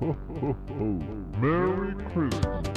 Merry Christmas.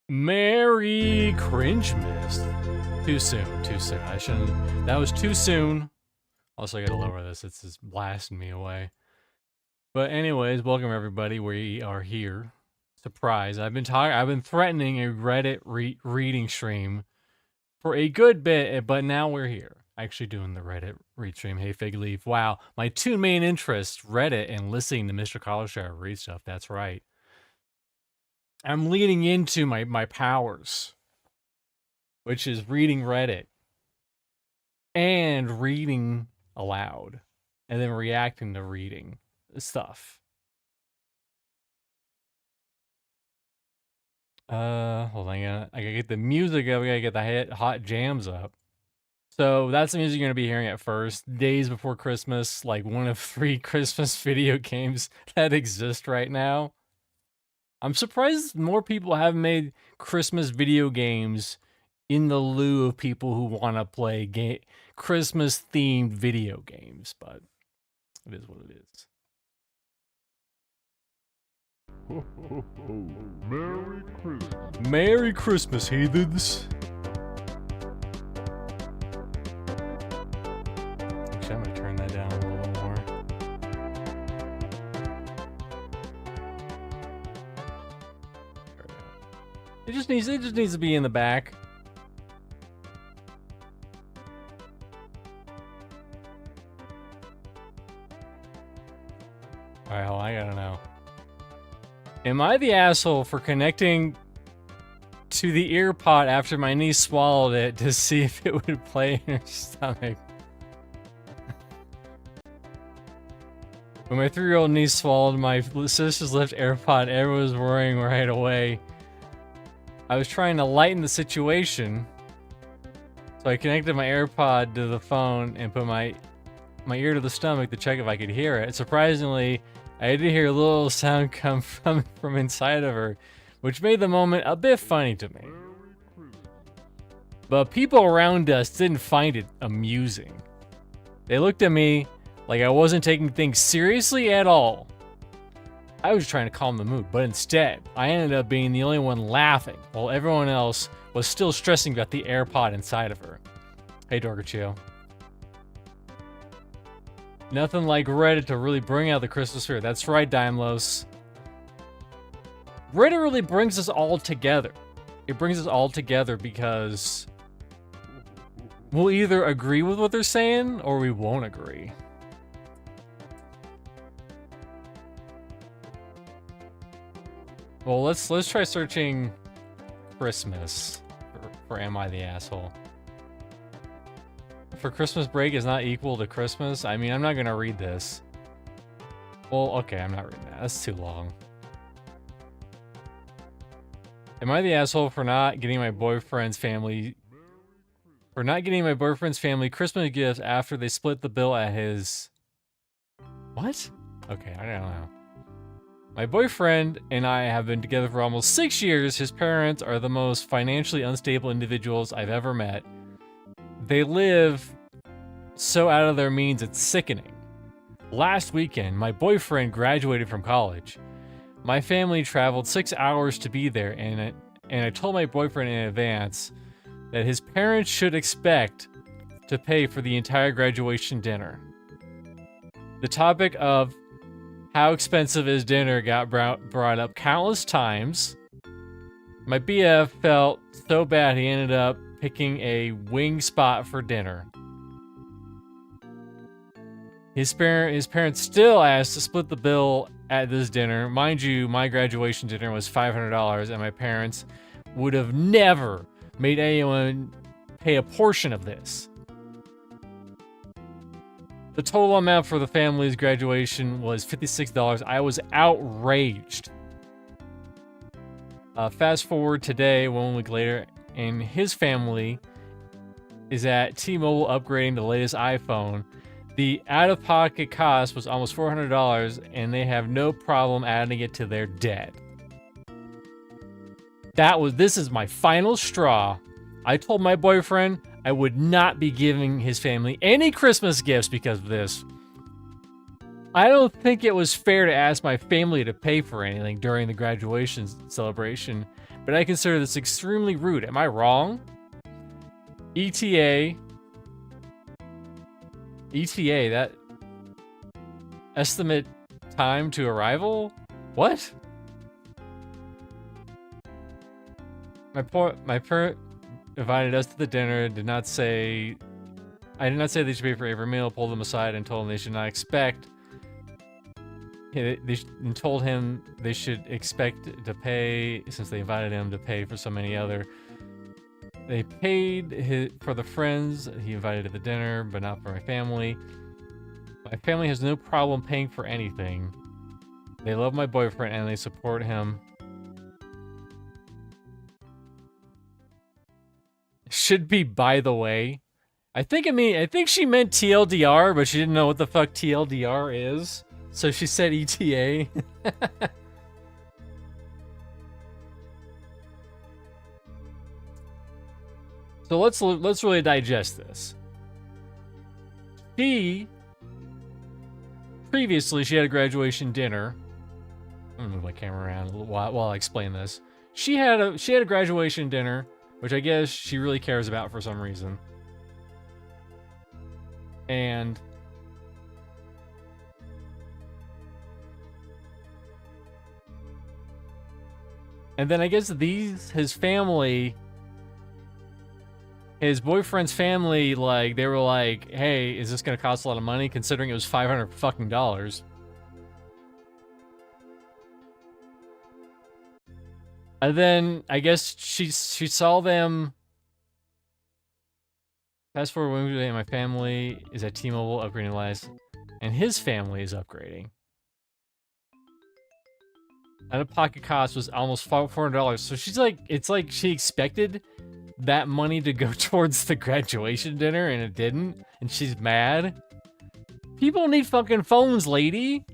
Merry Cringemas. Too soon, too soon. I shouldn't. That was too soon. Also, I gotta lower this. It's just blasting me away. But anyways, welcome everybody. We are here. Surprise! I've been threatening a Reddit reading stream for a good bit, but now we're here. Actually doing the Reddit read stream. Hey Fig Leaf. Wow, my two main interests: Reddit and listening to Mr. Coddleshire read stuff. That's right. I'm leaning into my powers, which is reading Reddit and reading aloud and then reacting to reading stuff. Hold on, I gotta get the music up, I gotta get the hot jams up. So that's the music you're gonna be hearing at first. Days Before Christmas, like one of 3 Christmas video games that exist right now. I'm surprised more people haven't made Christmas video games in the lieu of people who want to play Christmas-themed video games, but it is what it is. Merry Christmas. Merry Christmas, heathens. Actually, I'm gonna turn that down a little more. There we go. It just needs to be in the back. Alright, hold on, I gotta know. Am I the asshole for connecting to the ear pod after my niece swallowed it to see if it would play in her stomach? When my 3-year-old niece swallowed my sister's left AirPod, everyone was worrying right away. I was trying to lighten the situation. So I connected my AirPod to the phone and put my ear to the stomach to check if I could hear it. Surprisingly, I did hear a little sound come from inside of her, which made the moment a bit funny to me. But people around us didn't find it amusing. They looked at me like I wasn't taking things seriously at all. I was trying to calm the mood, but instead, I ended up being the only one laughing, while everyone else was still stressing about the AirPod inside of her. Hey, Dorgachio. Nothing like Reddit to really bring out the Christmas spirit. That's right, Daimlos. Reddit really brings us all together. It brings us all together because we'll either agree with what they're saying or we won't agree. Well, let's try searching Christmas for Am I the Asshole? For Christmas break is not equal to Christmas? I mean, I'm not gonna read this. Well, okay, I'm not reading that. That's too long. Am I the asshole for not getting my boyfriend's family Christmas gifts after they split the bill at his... What? Okay, I don't know. My boyfriend and I have been together for almost 6 years. His parents are the most financially unstable individuals I've ever met. They live so out of their means, it's sickening. Last weekend, my boyfriend graduated from college. My family traveled 6 hours to be there, and I told my boyfriend in advance that his parents should expect to pay for the entire graduation dinner. The topic of how expensive is dinner got brought up countless times. My BF felt so bad he ended up picking a wing spot for dinner. His parents still asked to split the bill at this dinner. Mind you, my graduation dinner was $500 and my parents would have never made anyone pay a portion of this. The total amount for the family's graduation was $56. I was outraged. Fast forward today, 1 week later, and his family is at T-Mobile upgrading the latest iPhone. The out-of-pocket cost was almost $400, and they have no problem adding it to their debt. This is my final straw. I told my boyfriend I would not be giving his family any Christmas gifts because of this. I don't think it was fair to ask my family to pay for anything during the graduation celebration, but I consider this extremely rude. Am I wrong? ETA, that estimate time to arrival? What? My parent invited us to the dinner, I did not say they should pay for every meal, pulled them aside and told them they should not expect, and told him they should expect to pay, since they invited him to pay for so many other. They paid for the friends he invited to the dinner, but not for my family. My family has no problem paying for anything. They love my boyfriend and they support him. Should be, by the way. I think she meant TLDR, but she didn't know what the fuck TLDR is. So she said ETA. So let's really digest this. Previously she had a graduation dinner. I'm gonna move my camera around while I explain this. She had a graduation dinner, which I guess she really cares about for some reason. And then I guess his boyfriend's family, like, they were like, hey, is this gonna cost a lot of money, considering it was $500 fucking dollars? And then I guess she saw them. Fast forward, when my family is at T-Mobile upgrading lives, and his family is upgrading. Out-of-pocket cost was almost $400. So she's like, it's like she expected that money to go towards the graduation dinner and it didn't, and she's mad. People need fucking phones, lady.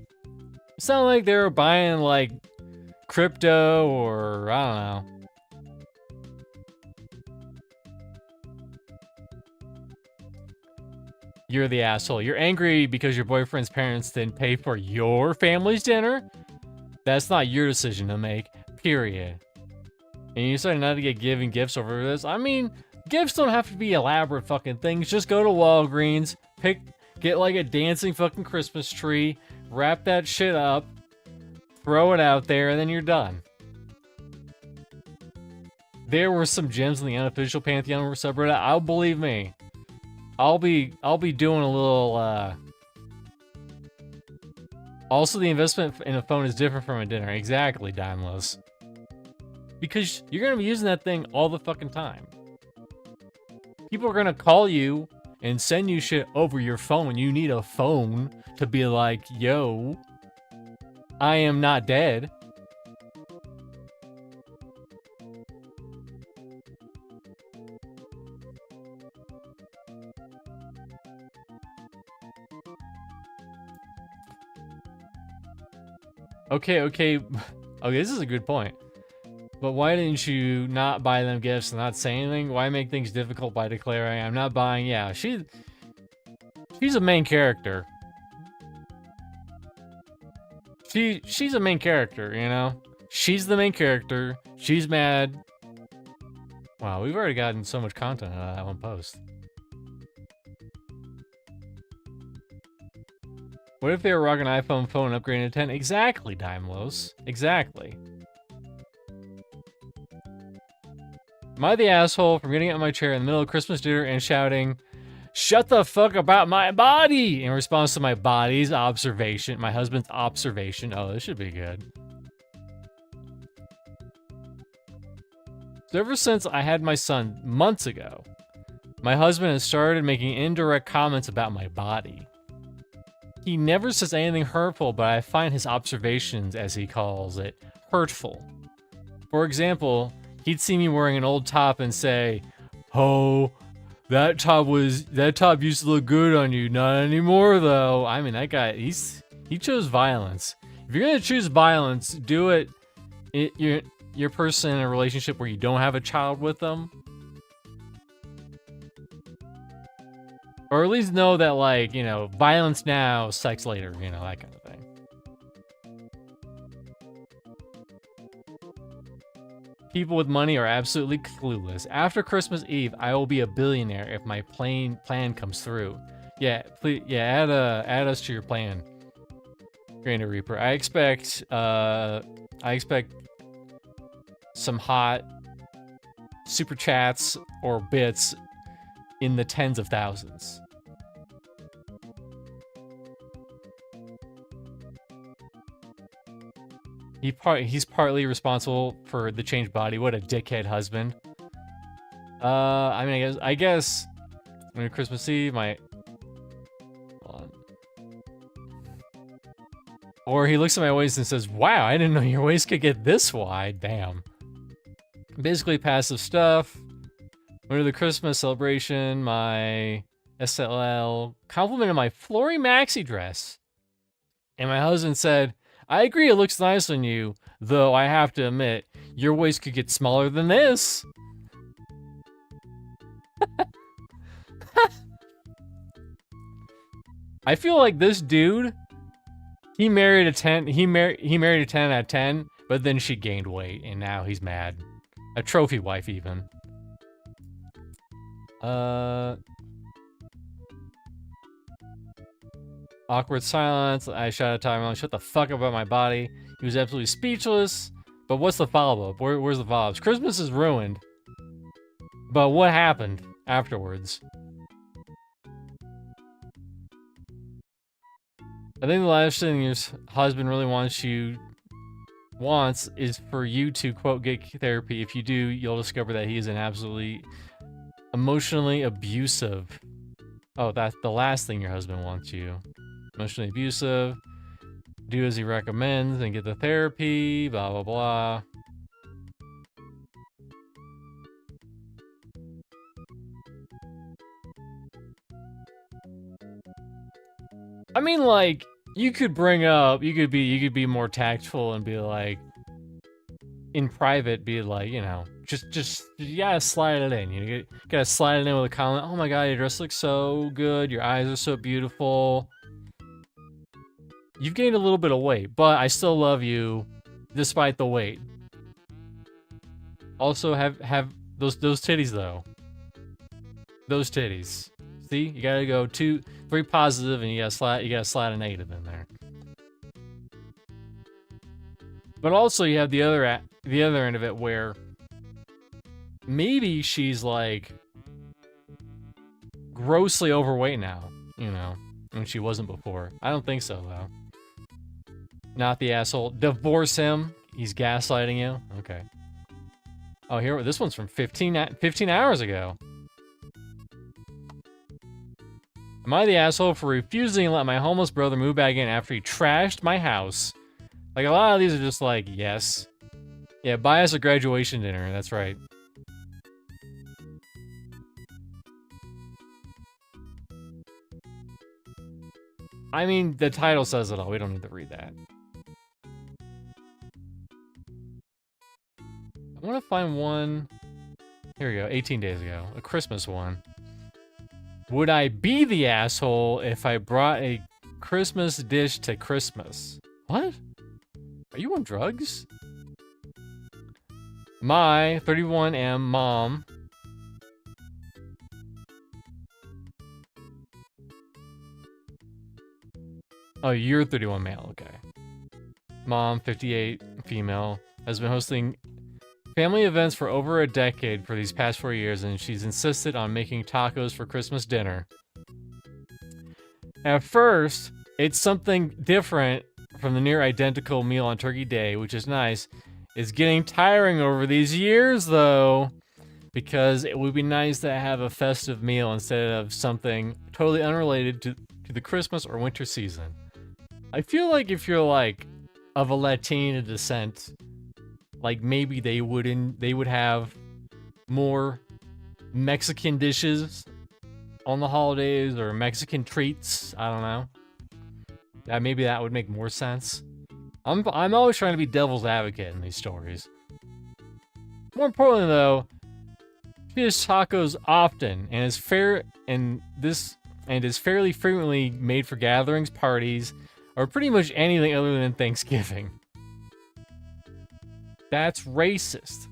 It's not like they were buying like crypto or I don't know. You're the asshole. You're angry because your boyfriend's parents didn't pay for your family's dinner? That's not your decision to make, period. And you decided not to get giving gifts over this? I mean, gifts don't have to be elaborate fucking things. Just go to Walgreens, get like a dancing fucking Christmas tree, wrap that shit up, throw it out there, and then you're done. There were some gems in the unofficial Pantheon subreddit. I'll believe me. I'll be doing a little, Also, the investment in a phone is different from a dinner. Exactly, Daimlos. Because you're gonna be using that thing all the fucking time. People are gonna call you and send you shit over your phone. You need a phone to be like, yo, I am not dead. Okay, this is a good point. But why didn't you not buy them gifts and not say anything? Why make things difficult by declaring, I'm not buying? Yeah, she's a main character. She's a main character, you know? She's the main character. She's mad. Wow, we've already gotten so much content out of that one post. What if they were rocking an iPhone phone and upgrading to 10? Exactly, Daimlos. Exactly. Am I the asshole from getting out of my chair in the middle of Christmas dinner and shouting, "Shut the fuck about my body!" in response to my body's observation, my husband's observation? Oh, this should be good. So ever since I had my son months ago, my husband has started making indirect comments about my body. He never says anything hurtful, but I find his observations, as he calls it, hurtful. For example, he'd see me wearing an old top and say, "Oh, that top used to look good on you, not anymore though." I mean, that guy, he chose violence. If you're gonna choose violence, do it. Your person in a relationship where you don't have a child with them. Or at least know that, like, you know, violence now, sex later, you know, that kind of thing. People with money are absolutely clueless. After Christmas Eve, I will be a billionaire if my plan comes through. Yeah, please, yeah, add us to your plan, Grainer Reaper. I expect some hot super chats or bits in the tens of thousands. He's partly responsible for the changed body. What a dickhead husband. I mean, I guess on Christmas Eve, hold on. Or he looks at my waist and says, "Wow, I didn't know your waist could get this wide." Damn. Basically passive stuff. Went to the Christmas celebration, my SLL complimented my Flory maxi dress. And my husband said, "I agree, it looks nice on you, though I have to admit, your waist could get smaller than this." I feel like this dude, he married a 10 out of 10, but then she gained weight, and now he's mad. A trophy wife, even. Awkward silence. I shouted at Tyrone, "Shut the fuck up about my body." He was absolutely speechless. But what's the follow-up? Where's the follow-ups? Christmas is ruined. But what happened afterwards? I think the last thing your husband really wants is for you to, quote, get therapy. If you do, you'll discover that he is an absolutely emotionally abusive. Oh, that's the last thing your husband wants you. Emotionally abusive. Do as he recommends and get the therapy, blah, blah, blah. I mean, like, you could be more tactful and be like, in private, be like, you know, just you gotta slide it in. You gotta slide it in with a comment. Oh my god, your dress looks so good. Your eyes are so beautiful. You've gained a little bit of weight, but I still love you, despite the weight. Also, have those titties though. Those titties. See, you gotta go very positive, and you gotta slide a negative in there. But also, you have the other end of it where maybe she's like grossly overweight now, you know, when she wasn't before. I don't think so though. Not the asshole. Divorce him. He's gaslighting you. Okay. Oh, here, this one's from 15 hours ago. Am I the asshole for refusing to let my homeless brother move back in after he trashed my house? Like, a lot of these are just like, yes. Yeah, buy us a graduation dinner. That's right. I mean, the title says it all. We don't need to read that. I want to find one. Here we go. 18 days ago. A Christmas one. Would I be the asshole if I brought a Christmas dish to Christmas? What? Are you on drugs? My 31M mom. Oh, you're 31 male. Okay. Mom, 58 female, has been hosting family events for over a decade for these past 4 years, and she's insisted on making tacos for Christmas dinner. At first, it's something different from the near identical meal on Turkey Day, which is nice. It's getting tiring over these years, though, because it would be nice to have a festive meal instead of something totally unrelated to the Christmas or winter season. I feel like if you're like of a Latina descent, like maybe they would have more Mexican dishes on the holidays or Mexican treats. I don't know. Yeah, maybe that would make more sense. I'm always trying to be devil's advocate in these stories. More importantly, though, she eats tacos often and is fairly frequently made for gatherings, parties, or pretty much anything other than Thanksgiving. That's racist.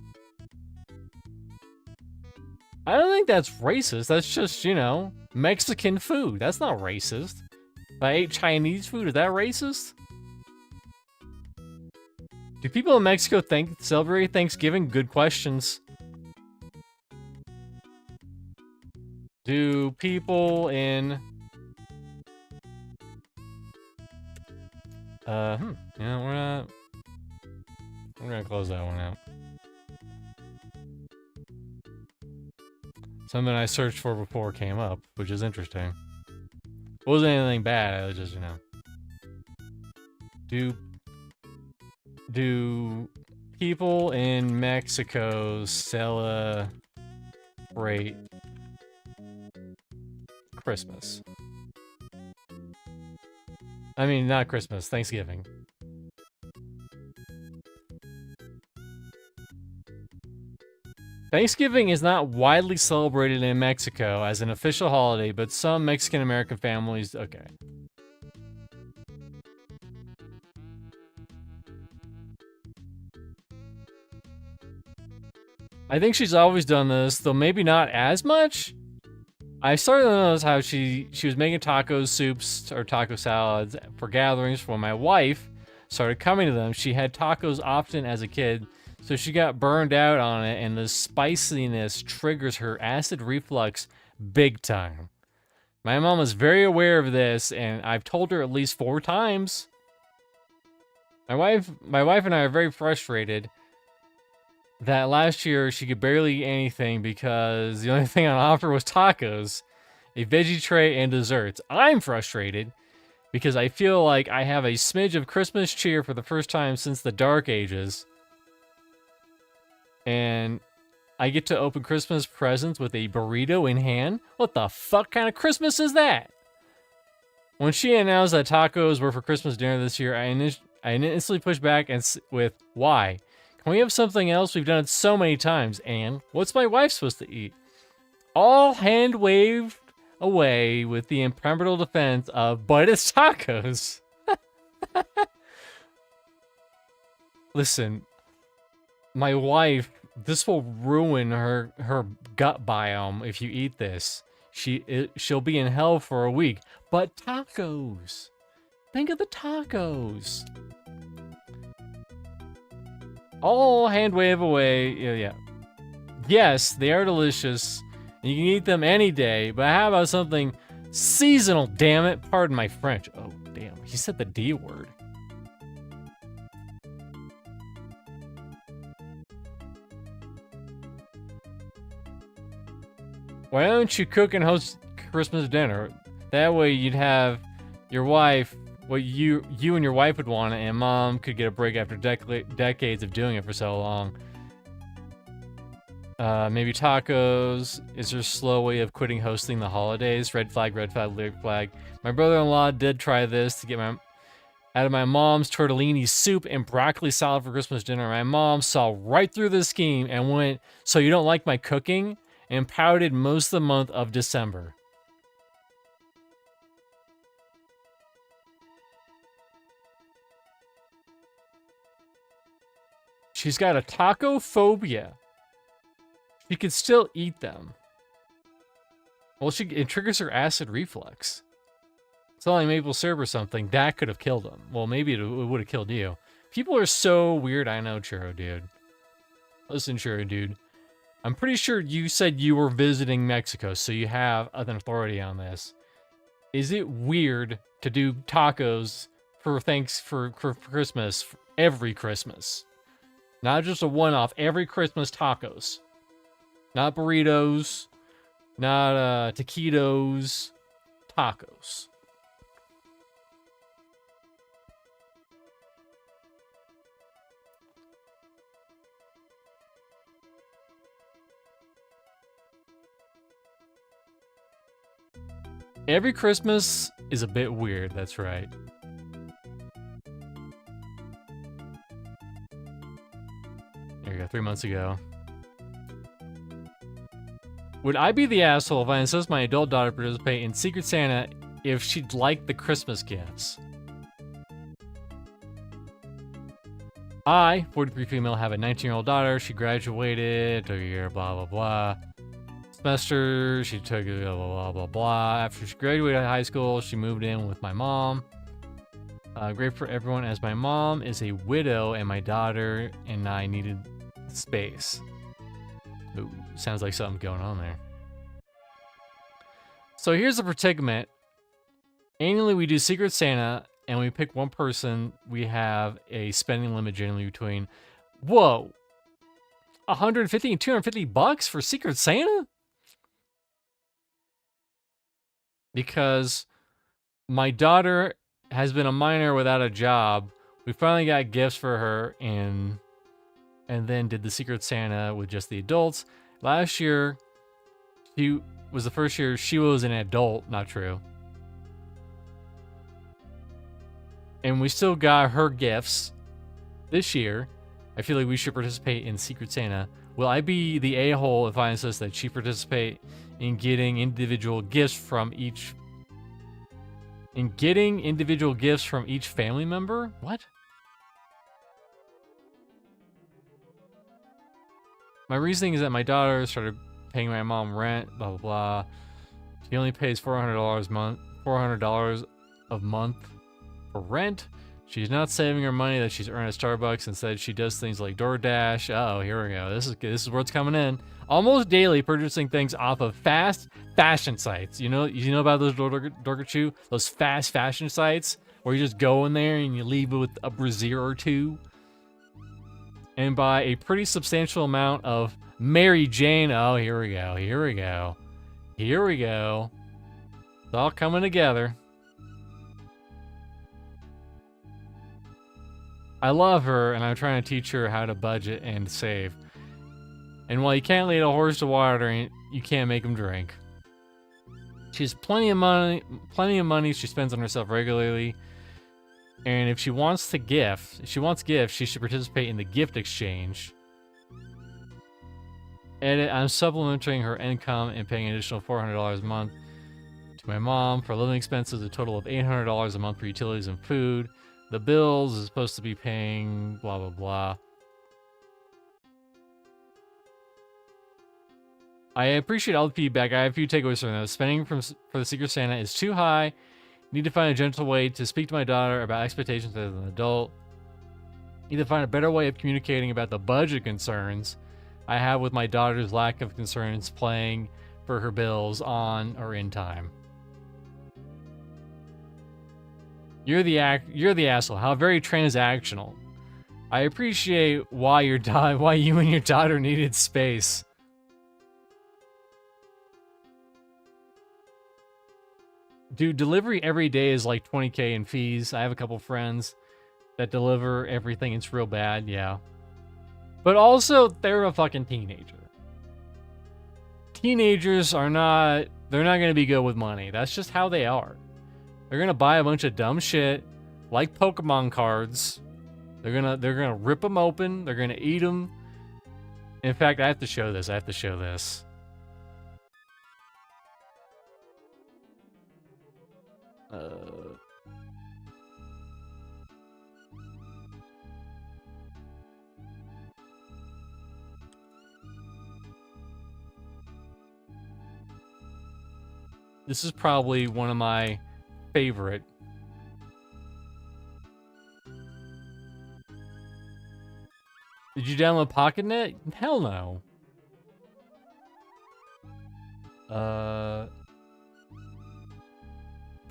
I don't think that's racist. That's just, you know, Mexican food. That's not racist. If I ate Chinese food, is that racist? Do people in Mexico celebrate Thanksgiving? Good questions. Do people in... You know, we're gonna close that one out. Something I searched for before came up, which is interesting. It wasn't anything bad, it was just, you know. Do people in Mexico celebrate Christmas? I mean, not Christmas, Thanksgiving. Thanksgiving is not widely celebrated in Mexico as an official holiday, but some Mexican-American families... Okay. I think she's always done this, though maybe not as much. I started to notice how she was making tacos, soups, or taco salads for gatherings when my wife started coming to them. She had tacos often as a kid, so she got burned out on it, and the spiciness triggers her acid reflux big time. My mom is very aware of this, and I've told her at least 4 times. My wife and I are very frustrated that last year she could barely eat anything because the only thing on offer was tacos, a veggie tray, and desserts. I'm frustrated because I feel like I have a smidge of Christmas cheer for the first time since the Dark Ages. And I get to open Christmas presents with a burrito in hand. What the fuck kind of Christmas is that? When she announced that tacos were for Christmas dinner this year, I instantly pushed back with, why? Can we have something else? We've done it so many times. And what's my wife supposed to eat? All hand waved away with the impregnable defense of, but it's tacos. Listen, my wife, this will ruin her gut biome if you eat this. She'll be in hell for a week. But tacos. Think of the tacos. All hand wave away. Yeah. Yes, they are delicious. You can eat them any day, but how about something seasonal, damn it? Pardon my French. Oh, damn. He said the D word. Why don't you cook and host Christmas dinner? That way you'd have your wife, what you and your wife would want, and mom could get a break after decades of doing it for so long. Maybe tacos. Is there a slow way of quitting hosting the holidays? Red flag, red flag, red flag. My brother-in-law did try this to get out of my mom's tortellini soup and broccoli salad for Christmas dinner. My mom saw right through the scheme and went, so you don't like my cooking? And pouted most of the month of December. She's got a taco phobia. She could still eat them. Well, it triggers her acid reflux. It's only maple syrup or something. That could have killed him. Well, maybe it would have killed you. People are so weird. I know, Churro Dude. Listen, Churro Dude. I'm pretty sure you said you were visiting Mexico, so you have an authority on this. Is it weird to do tacos for Christmas every Christmas? Not just a one-off, every Christmas tacos. Not burritos, not taquitos, tacos. Every Christmas is a bit weird, that's right. There you go, 3 months ago. Would I be the asshole if I insist my adult daughter participate in Secret Santa if she'd like the Christmas gifts? I, 43 female, have a 19-year-old daughter. She graduated, took a year, blah, blah, blah. Semester, she took blah, blah, blah, blah. After she graduated high school, she moved in with my mom. Great for everyone, as my mom is a widow and my daughter and I needed space. Ooh, sounds like something going on there. So here's the predicament. Annually, we do Secret Santa, and we pick one person. We have a spending limit generally between, whoa, 150 and 250 bucks for Secret Santa? Because my daughter has been a minor without a job. We finally got gifts for her and then did the Secret Santa with just the adults. Last year, she was the first year she was an adult. Not true. And we still got her gifts this year. I feel like we should participate in Secret Santa. Will I be the a-hole if I insist that she participate in getting individual gifts from each... family member? What? My reasoning is that my daughter started paying my mom rent, blah, blah, blah. She only pays $400 a month for rent. She's not saving her money that she's earned at Starbucks. Instead, she does things like DoorDash. Oh, here we go. This is where it's coming in. Almost daily, purchasing things off of fast fashion sites. You know about those Dorkachu? Those fast fashion sites where you just go in there and you leave with a brassiere or two. And buy a pretty substantial amount of Mary Jane. Oh, here we go. Here we go. Here we go. It's all coming together. I love her, and I'm trying to teach her how to budget and save. And while you can't lead a horse to water, you can't make him drink. She has plenty of money she spends on herself regularly. And if she wants gifts, she should participate in the gift exchange. Edit, I'm supplementing her income and paying an additional $400 a month to my mom for living expenses, a total of $800 a month for utilities and food. The bills is supposed to be paying blah, blah, blah. I appreciate all the feedback. I have a few takeaways from this. Spending for the Secret Santa is too high. Need to find a gentle way to speak to my daughter about expectations as an adult. Need to find a better way of communicating about the budget concerns I have with my daughter's lack of concerns paying for her bills on or in time. You're the asshole. How very transactional. I appreciate why you and your daughter needed space. Dude, delivery every day is like $20K in fees. I have a couple friends that deliver everything. It's real bad, yeah. But also, they're a fucking teenager. Teenagers are not, they're not going to be good with money. That's just how they are. They're going to buy a bunch of dumb shit, like Pokemon cards. They're going to rip them open. They're going to eat them. In fact, I have to show this. This is probably one of my favorite. Did you download PocketNet? Hell no.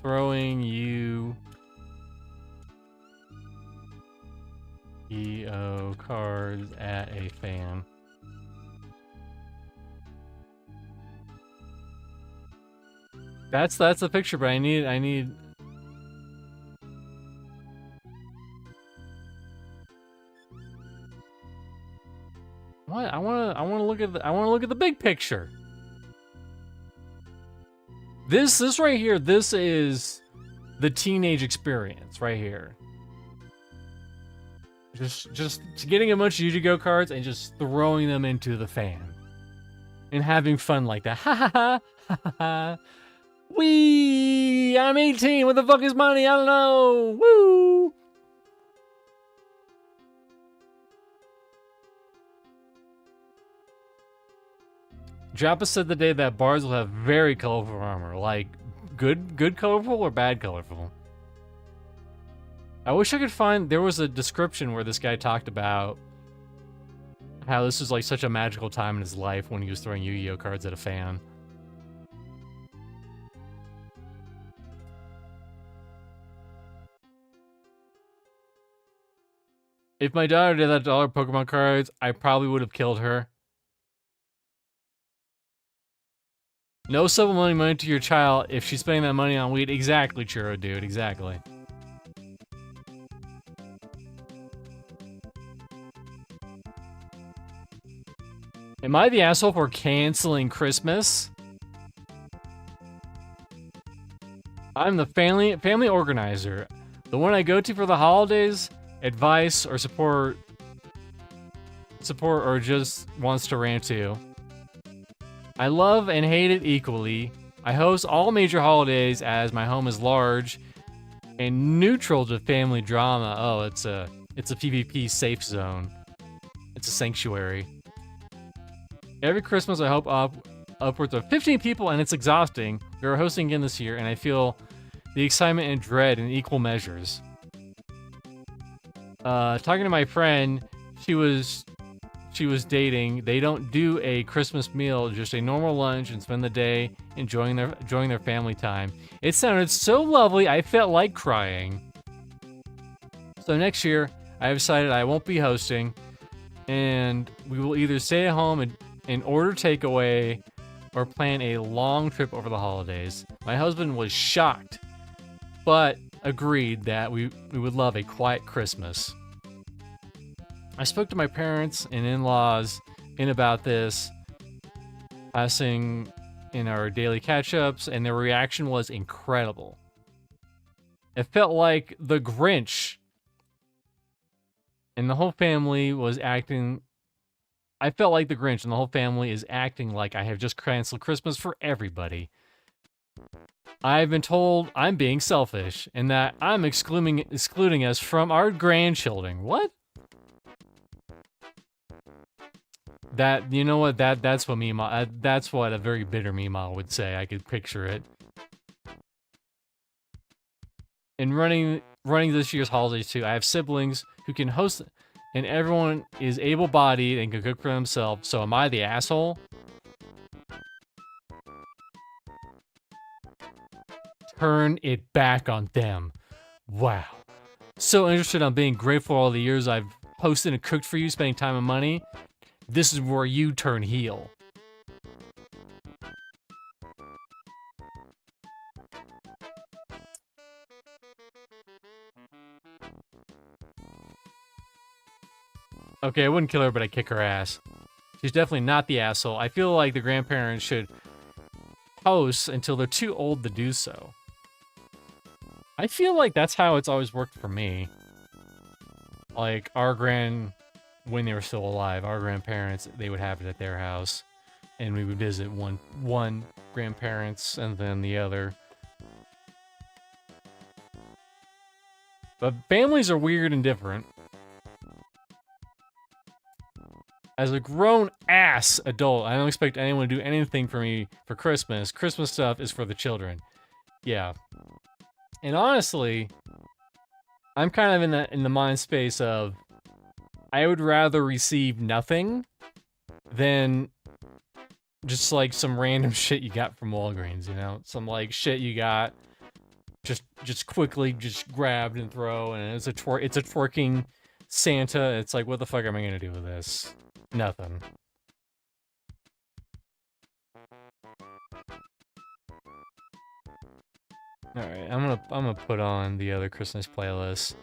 Throwing you EO cards at a fan. That's the picture, but I need what? I wanna look at the big picture. This right here, this is the teenage experience right here. Just getting a bunch of Yu-Gi-Oh cards and just throwing them into the fan. And having fun like that. Ha ha ha ha ha ha. Wee! I'm 18. What the fuck is money? I don't know. Woo! Joppa said the day that bards will have very colorful armor. Like, good colorful or bad colorful? I wish I could find... There was a description where this guy talked about how this was like such a magical time in his life when he was throwing Yu-Gi-Oh cards at a fan. If my daughter did that to all her Pokemon cards, I probably would have killed her. No supplementing money to your child if she's spending that money on weed. Exactly, Churro, dude. Exactly. Am I the asshole for canceling Christmas? I'm the family organizer. The one I go to for the holidays, advice, or support, or just wants to rant to. I love and hate it equally. I host all major holidays as my home is large and neutral to family drama. Oh, it's a PvP safe zone. It's a sanctuary. Every Christmas I hope upwards of 15 people, and it's exhausting. We are hosting again this year, and I feel the excitement and dread in equal measures. Talking to my friend, she was dating. They don't do a Christmas meal, just a normal lunch, and spend the day enjoying their family time. It sounded so lovely, I felt like crying. So next year, I have decided I won't be hosting, and we will either stay at home and order takeaway or plan a long trip over the holidays. My husband was shocked, but agreed that we would love a quiet Christmas. I spoke to my parents and in-laws in about this, passing in our daily catch-ups, and their reaction was incredible. It felt like the Grinch, and the whole family was acting... I felt like the Grinch, and the whole family is acting like I have just canceled Christmas for everybody. I've been told I'm being selfish, and that I'm excluding us from our grandchildren. What? That, you know what, that's what Mima, that's what a very bitter Mima would say. I could picture it. In running this year's holidays too, I have siblings who can host, and everyone is able-bodied and can cook for themselves, so am I the asshole? Turn it back on them. Wow. So interested on being grateful all the years I've hosted and cooked for you, spending time and money. This is where you turn heel. Okay, I wouldn't kill her, but I'd kick her ass. She's definitely not the asshole. I feel like the grandparents should host until they're too old to do so. I feel like that's how it's always worked for me. Like, when they were still alive, our grandparents, they would have it at their house. And we would visit one grandparents and then the other. But families are weird and different. As a grown-ass adult, I don't expect anyone to do anything for me for Christmas. Christmas stuff is for the children. Yeah. And honestly, I'm kind of in the mind space of I would rather receive nothing than just like some random shit you got from Walgreens, you know? Some like shit you got just quickly just grabbed and throw, and it's a twerking Santa. It's like, what the fuck am I gonna do with this? Nothing. Alright, I'm gonna put on the other Christmas playlist.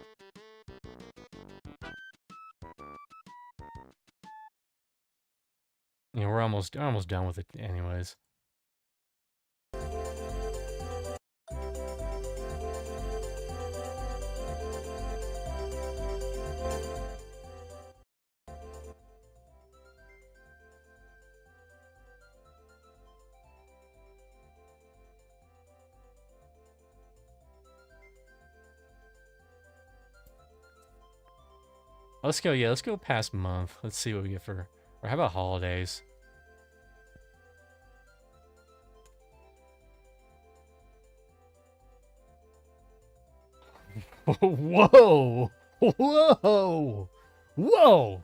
Yeah, we're almost done with it anyways. Let's go past month. Let's see what we get for, or how about holidays? Whoa! Whoa! Whoa!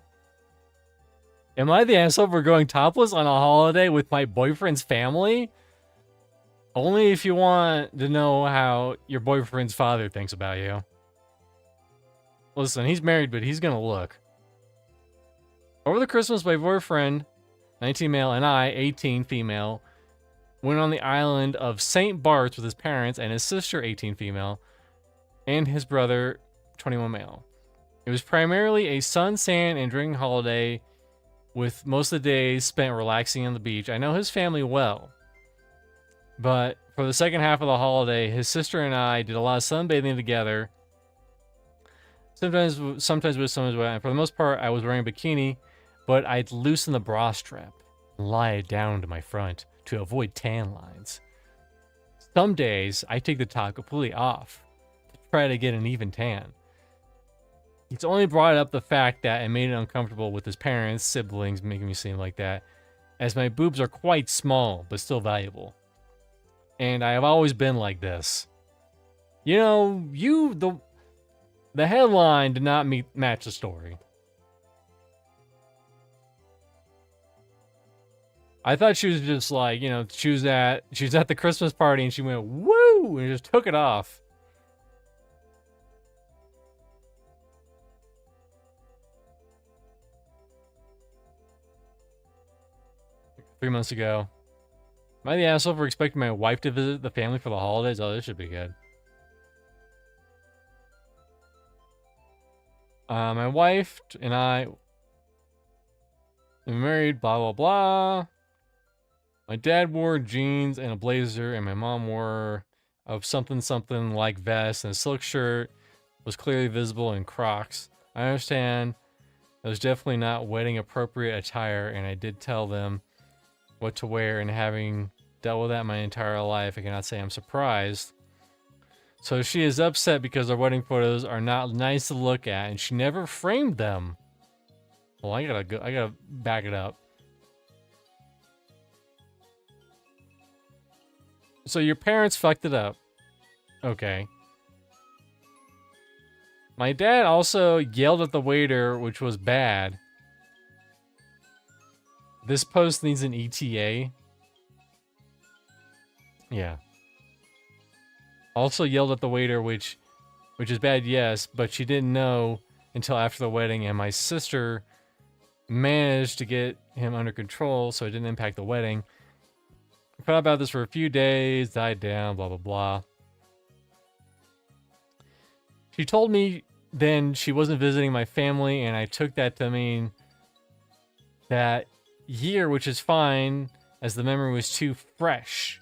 Am I the asshole for going topless on a holiday with my boyfriend's family? Only if you want to know how your boyfriend's father thinks about you. Listen, he's married, but he's gonna look. Over the Christmas, my boyfriend, 19 male, and I, 18 female, went on the island of St. Bart's with his parents and his sister, 18 female, and his brother, 21 male. It was primarily a sun, sand, and drinking holiday, with most of the days spent relaxing on the beach. I know his family well, but for the second half of the holiday, his sister and I did a lot of sunbathing together. Sometimes with, sometimes without. And for the most part, I was wearing a bikini, but I'd loosen the bra strap and lie it down to my front to avoid tan lines. Some days, I take the top completely off to try to get an even tan. He's only brought up the fact that it made it uncomfortable with his parents, siblings, making me seem like that, as my boobs are quite small, but still valuable. And I have always been like this. You know, the headline did not match the story. I thought she was just like, you know, she was at the Christmas party and she went, woo, and just took it off. Three months ago. Am I the asshole for expecting my wife to visit the family for the holidays? Oh, this should be good. My wife and I I'm married, blah, blah, blah. My dad wore jeans and a blazer, and my mom wore a something like vest, and a silk shirt was clearly visible in Crocs. I understand it was definitely not wedding appropriate attire, and I did tell them what to wear, and having dealt with that my entire life, I cannot say I'm surprised. So she is upset because our wedding photos are not nice to look at, and she never framed them. Well, I gotta back it up. So your parents fucked it up. Okay. My dad also yelled at the waiter, which was bad. This post needs an ETA. Yeah. Also yelled at the waiter, which is bad, yes, but she didn't know until after the wedding, and my sister managed to get him under control so it didn't impact the wedding. I thought about this for a few days, died down, blah, blah, blah. She told me then she wasn't visiting my family, and I took that to mean that year, which is fine, as the memory was too fresh.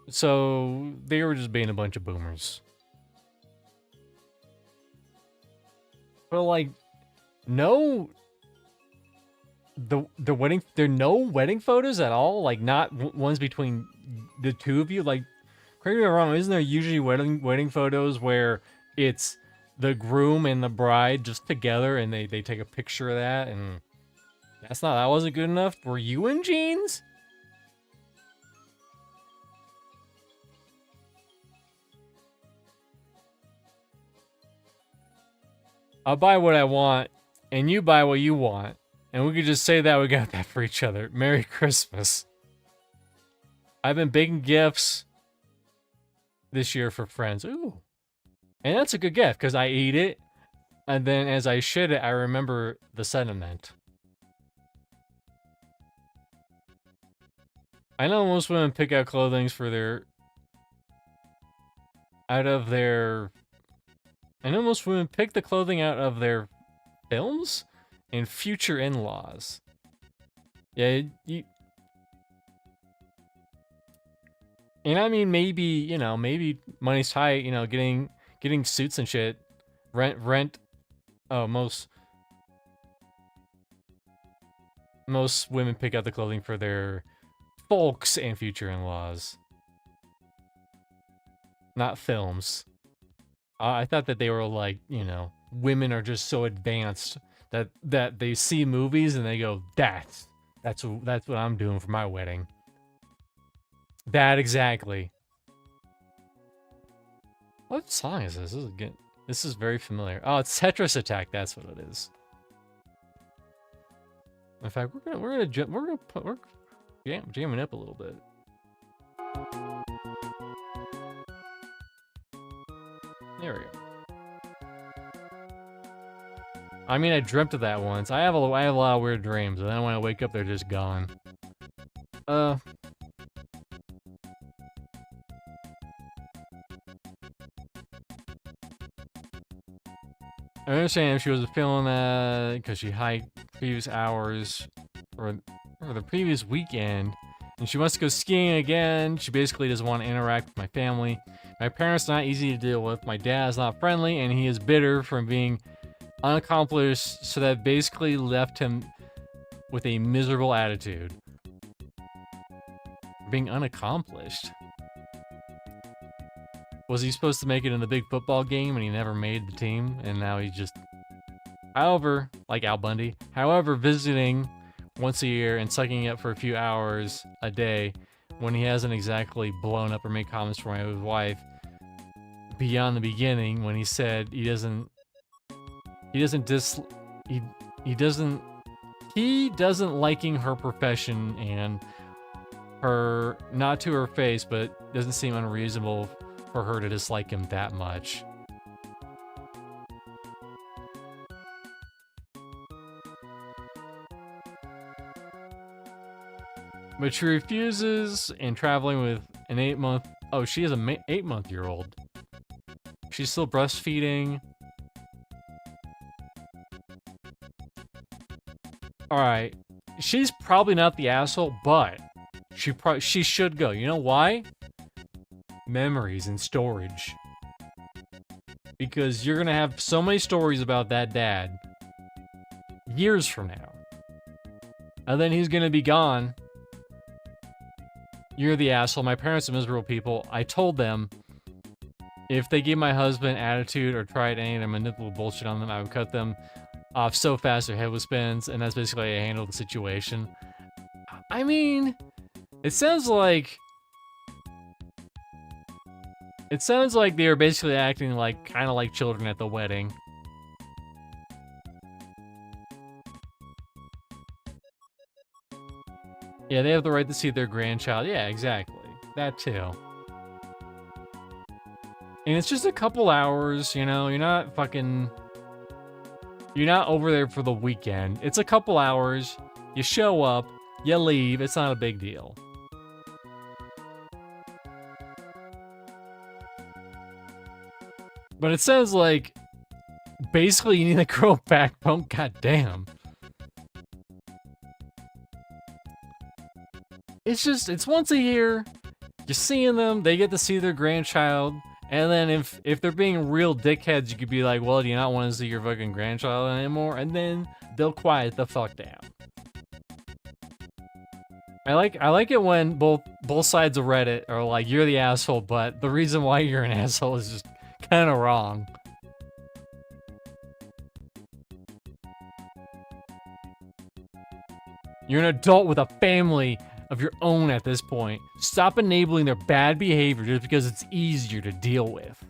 So they were just being a bunch of boomers. But like, no, the wedding, there are no wedding photos at all. Like, not ones between the two of you. Like, correct me if I'm wrong, isn't there usually wedding photos where it's the groom and the bride just together and they take a picture of that? And that wasn't good enough. Were you in jeans? I'll buy what I want, and you buy what you want. And we could just say that we got that for each other. Merry Christmas. I've been baking gifts this year for friends. Ooh. And that's a good gift, because I eat it, and then as I shit it, I remember the sentiment. I know most women pick out clothing for their... I know most women pick the clothing out of their films and future in-laws. Yeah, and I mean, maybe money's tight, getting suits and shit. Rent. Oh, most women pick out the clothing for their folks and future in-laws. Not films. I thought that they were like, women are just so advanced that they see movies and they go, that's what I'm doing for my wedding. That exactly. What song is this? This is very familiar. Oh, it's Tetris Attack. That's what it is. In fact, we're jamming up a little bit. There we go. I mean, I dreamt of that once. I have a lot of weird dreams, and then when I wake up, they're just gone. I understand if she was feeling that because she hiked previous hours or the previous weekend, and she wants to go skiing again. She basically doesn't want to interact with my family. My parents are not easy to deal with. My dad is not friendly, and he is bitter from being unaccomplished, so that basically left him with a miserable attitude. Being unaccomplished? Was he supposed to make it in the big football game and he never made the team, and now he's just... However, like Al Bundy, visiting once a year and sucking up for a few hours a day when he hasn't exactly blown up or made comments for my wife beyond the beginning when he said he doesn't liking her profession and her, not to her face, but doesn't seem unreasonable for her to dislike him that much. But she refuses, and traveling with an 8-month... Oh, she is an 8-month-year-old. She's still breastfeeding. Alright, she's probably not the asshole, but she should go. You know why? Memories and storage. Because you're gonna have so many stories about that dad years from now. And then he's gonna be gone. You're the asshole. My parents are miserable people. I told them if they give my husband attitude or tried any of the manipulative bullshit on them, I would cut them off so fast their head would spins, and that's basically how I handled the situation. I mean, it sounds like they were basically acting like kind of like children at the wedding. Yeah, they have the right to see their grandchild. Yeah, exactly. That too. And it's just a couple hours, you know, you're not over there for the weekend. It's a couple hours. You show up, you leave. It's not a big deal. But it says, like, basically you need to grow a backbone. Goddamn. It's once a year. You're seeing them. They get to see their grandchild. And then if they're being real dickheads, you could be like, well, do you not want to see your fucking grandchild anymore? And then they'll quiet the fuck down. I like it when both sides of Reddit are like, you're the asshole, but the reason why you're an asshole is just kind of wrong. You're an adult with a family of your own at this point. Stop enabling their bad behavior just because it's easier to deal with.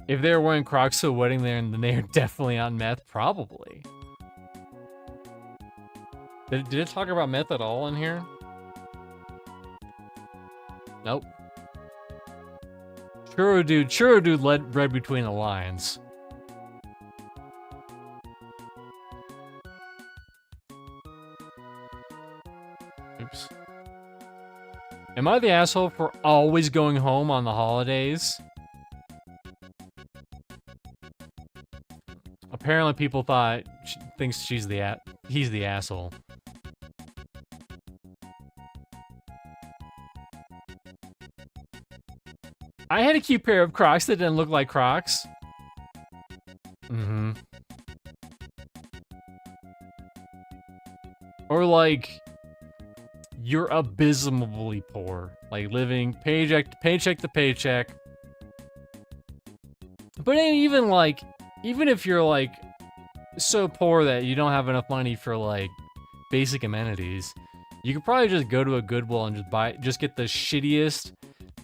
If they're wearing Crocs to a wedding there, then they are definitely on meth, probably. Did it talk about meth at all in here? Nope. Churro dude read between the lines. Oops. Am I the asshole for always going home on the holidays? Apparently people thinks he's the asshole. I had a cute pair of Crocs that didn't look like Crocs. Mm-hmm. Or like, you're abysmally poor. Like living paycheck to paycheck. But even if you're like so poor that you don't have enough money for like basic amenities, you could probably just go to a Goodwill and just get the shittiest,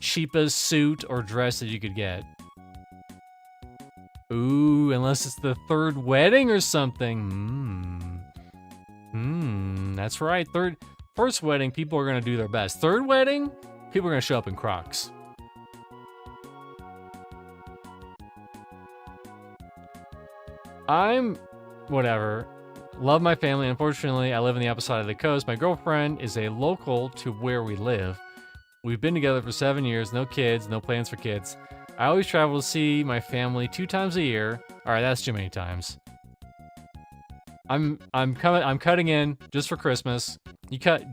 cheapest suit or dress that you could get. Ooh, unless it's the third wedding or something. That's right. First wedding, people are gonna do their best. Third wedding, people are gonna show up in Crocs. Whatever. Love my family. Unfortunately, I live on the opposite side of the coast. My girlfriend is a local to where we live. We've been together for 7 years, no kids, no plans for kids. I always travel to see my family 2 times a year. All right, that's too many times. I'm cutting in just for Christmas. You cut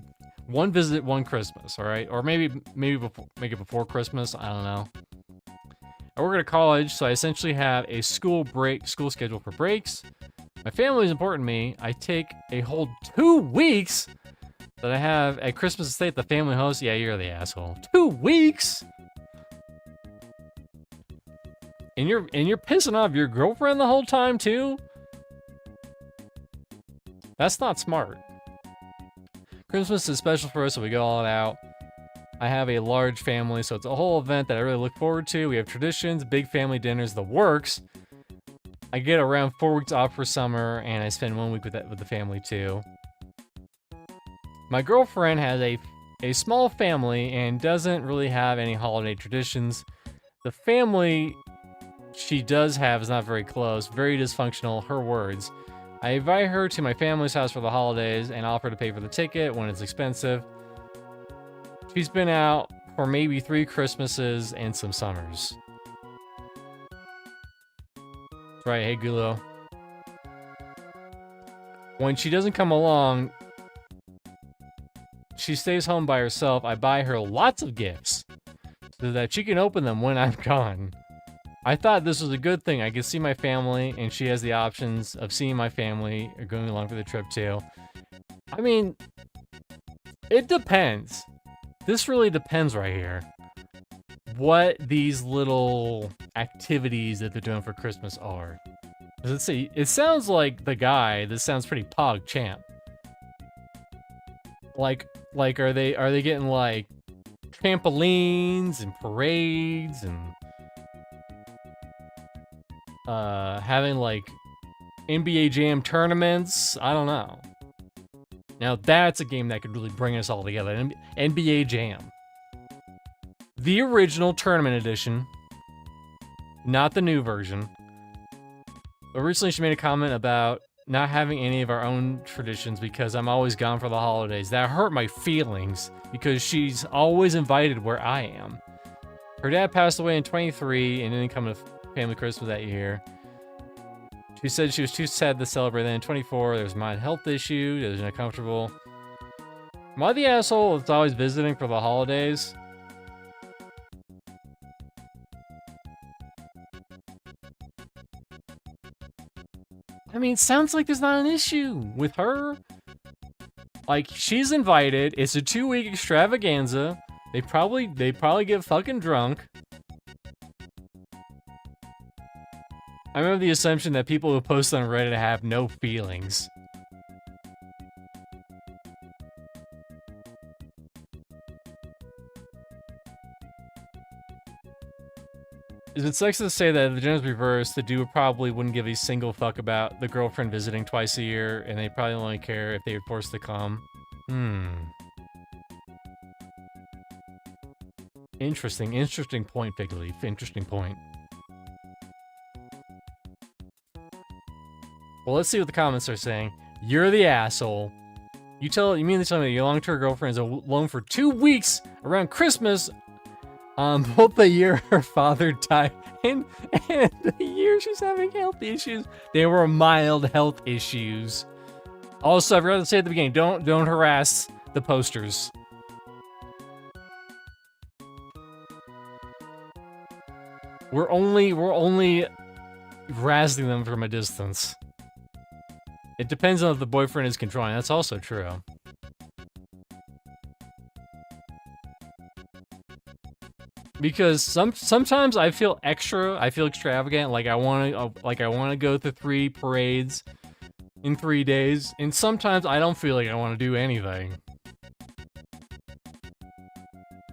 one visit, one Christmas, all right? Or maybe make it before Christmas. I don't know. I work at a college, so I essentially have a school schedule for breaks. My family is important to me. I take a whole 2 weeks that I have at Christmas to stay at the family house. Yeah, you're the asshole. 2 weeks? And you're pissing off your girlfriend the whole time too? That's not smart. Christmas is special for us, so we go all out. I have a large family, so it's a whole event that I really look forward to. We have traditions, big family dinners, the works. I get around 4 weeks off for summer, and I spend 1 week with the family too. My girlfriend has a small family and doesn't really have any holiday traditions. The family she does have is not very close, very dysfunctional, her words. I invite her to my family's house for the holidays and offer to pay for the ticket when it's expensive. She's been out for maybe 3 Christmases and some summers. Right, hey Gulo. When she doesn't come along, she stays home by herself. I buy her lots of gifts so that she can open them when I'm gone. I thought this was a good thing. I could see my family, and she has the options of seeing my family or going along for the trip too. I mean, it depends. This really depends right here. What these little activities that they're doing for Christmas are. Let's see. It sounds like the guy. This sounds pretty pog champ. Like are they getting like trampolines and parades and having like NBA Jam tournaments? I don't know. Now that's a game that could really bring us all together. NBA Jam. The original tournament edition, not the new version. But recently she made a comment about not having any of our own traditions because I'm always gone for the holidays. That hurt my feelings because she's always invited where I am. Her dad passed away in 23 and didn't come to family Christmas that year. She said she was too sad to celebrate. Then in 24, there was a mind health issue. It was uncomfortable. Am I the asshole that's always visiting for the holidays? I mean, sounds like there's not an issue with her. Like, she's invited. It's a 2-week extravaganza. They probably get fucking drunk. I remember the assumption that people who post on Reddit have no feelings. Is it sexist to say that if the gender's reversed, the dude probably wouldn't give a single fuck about the girlfriend visiting twice a year, and they probably only care if they were forced to come? Interesting point, Fig Leaf. Interesting point. Well, let's see what the comments are saying. You're the asshole. You mean to tell me that your long-term girlfriend is alone for 2 weeks around Christmas? Both the year her father died and the year she's having health issues. They were mild health issues. Also, I forgot to say at the beginning, don't harass the posters. We're only harassing them from a distance. It depends on if the boyfriend is controlling. That's also true. Because sometimes I feel extravagant, like I want to go to 3 parades in 3 days, and sometimes I don't feel like I want to do anything.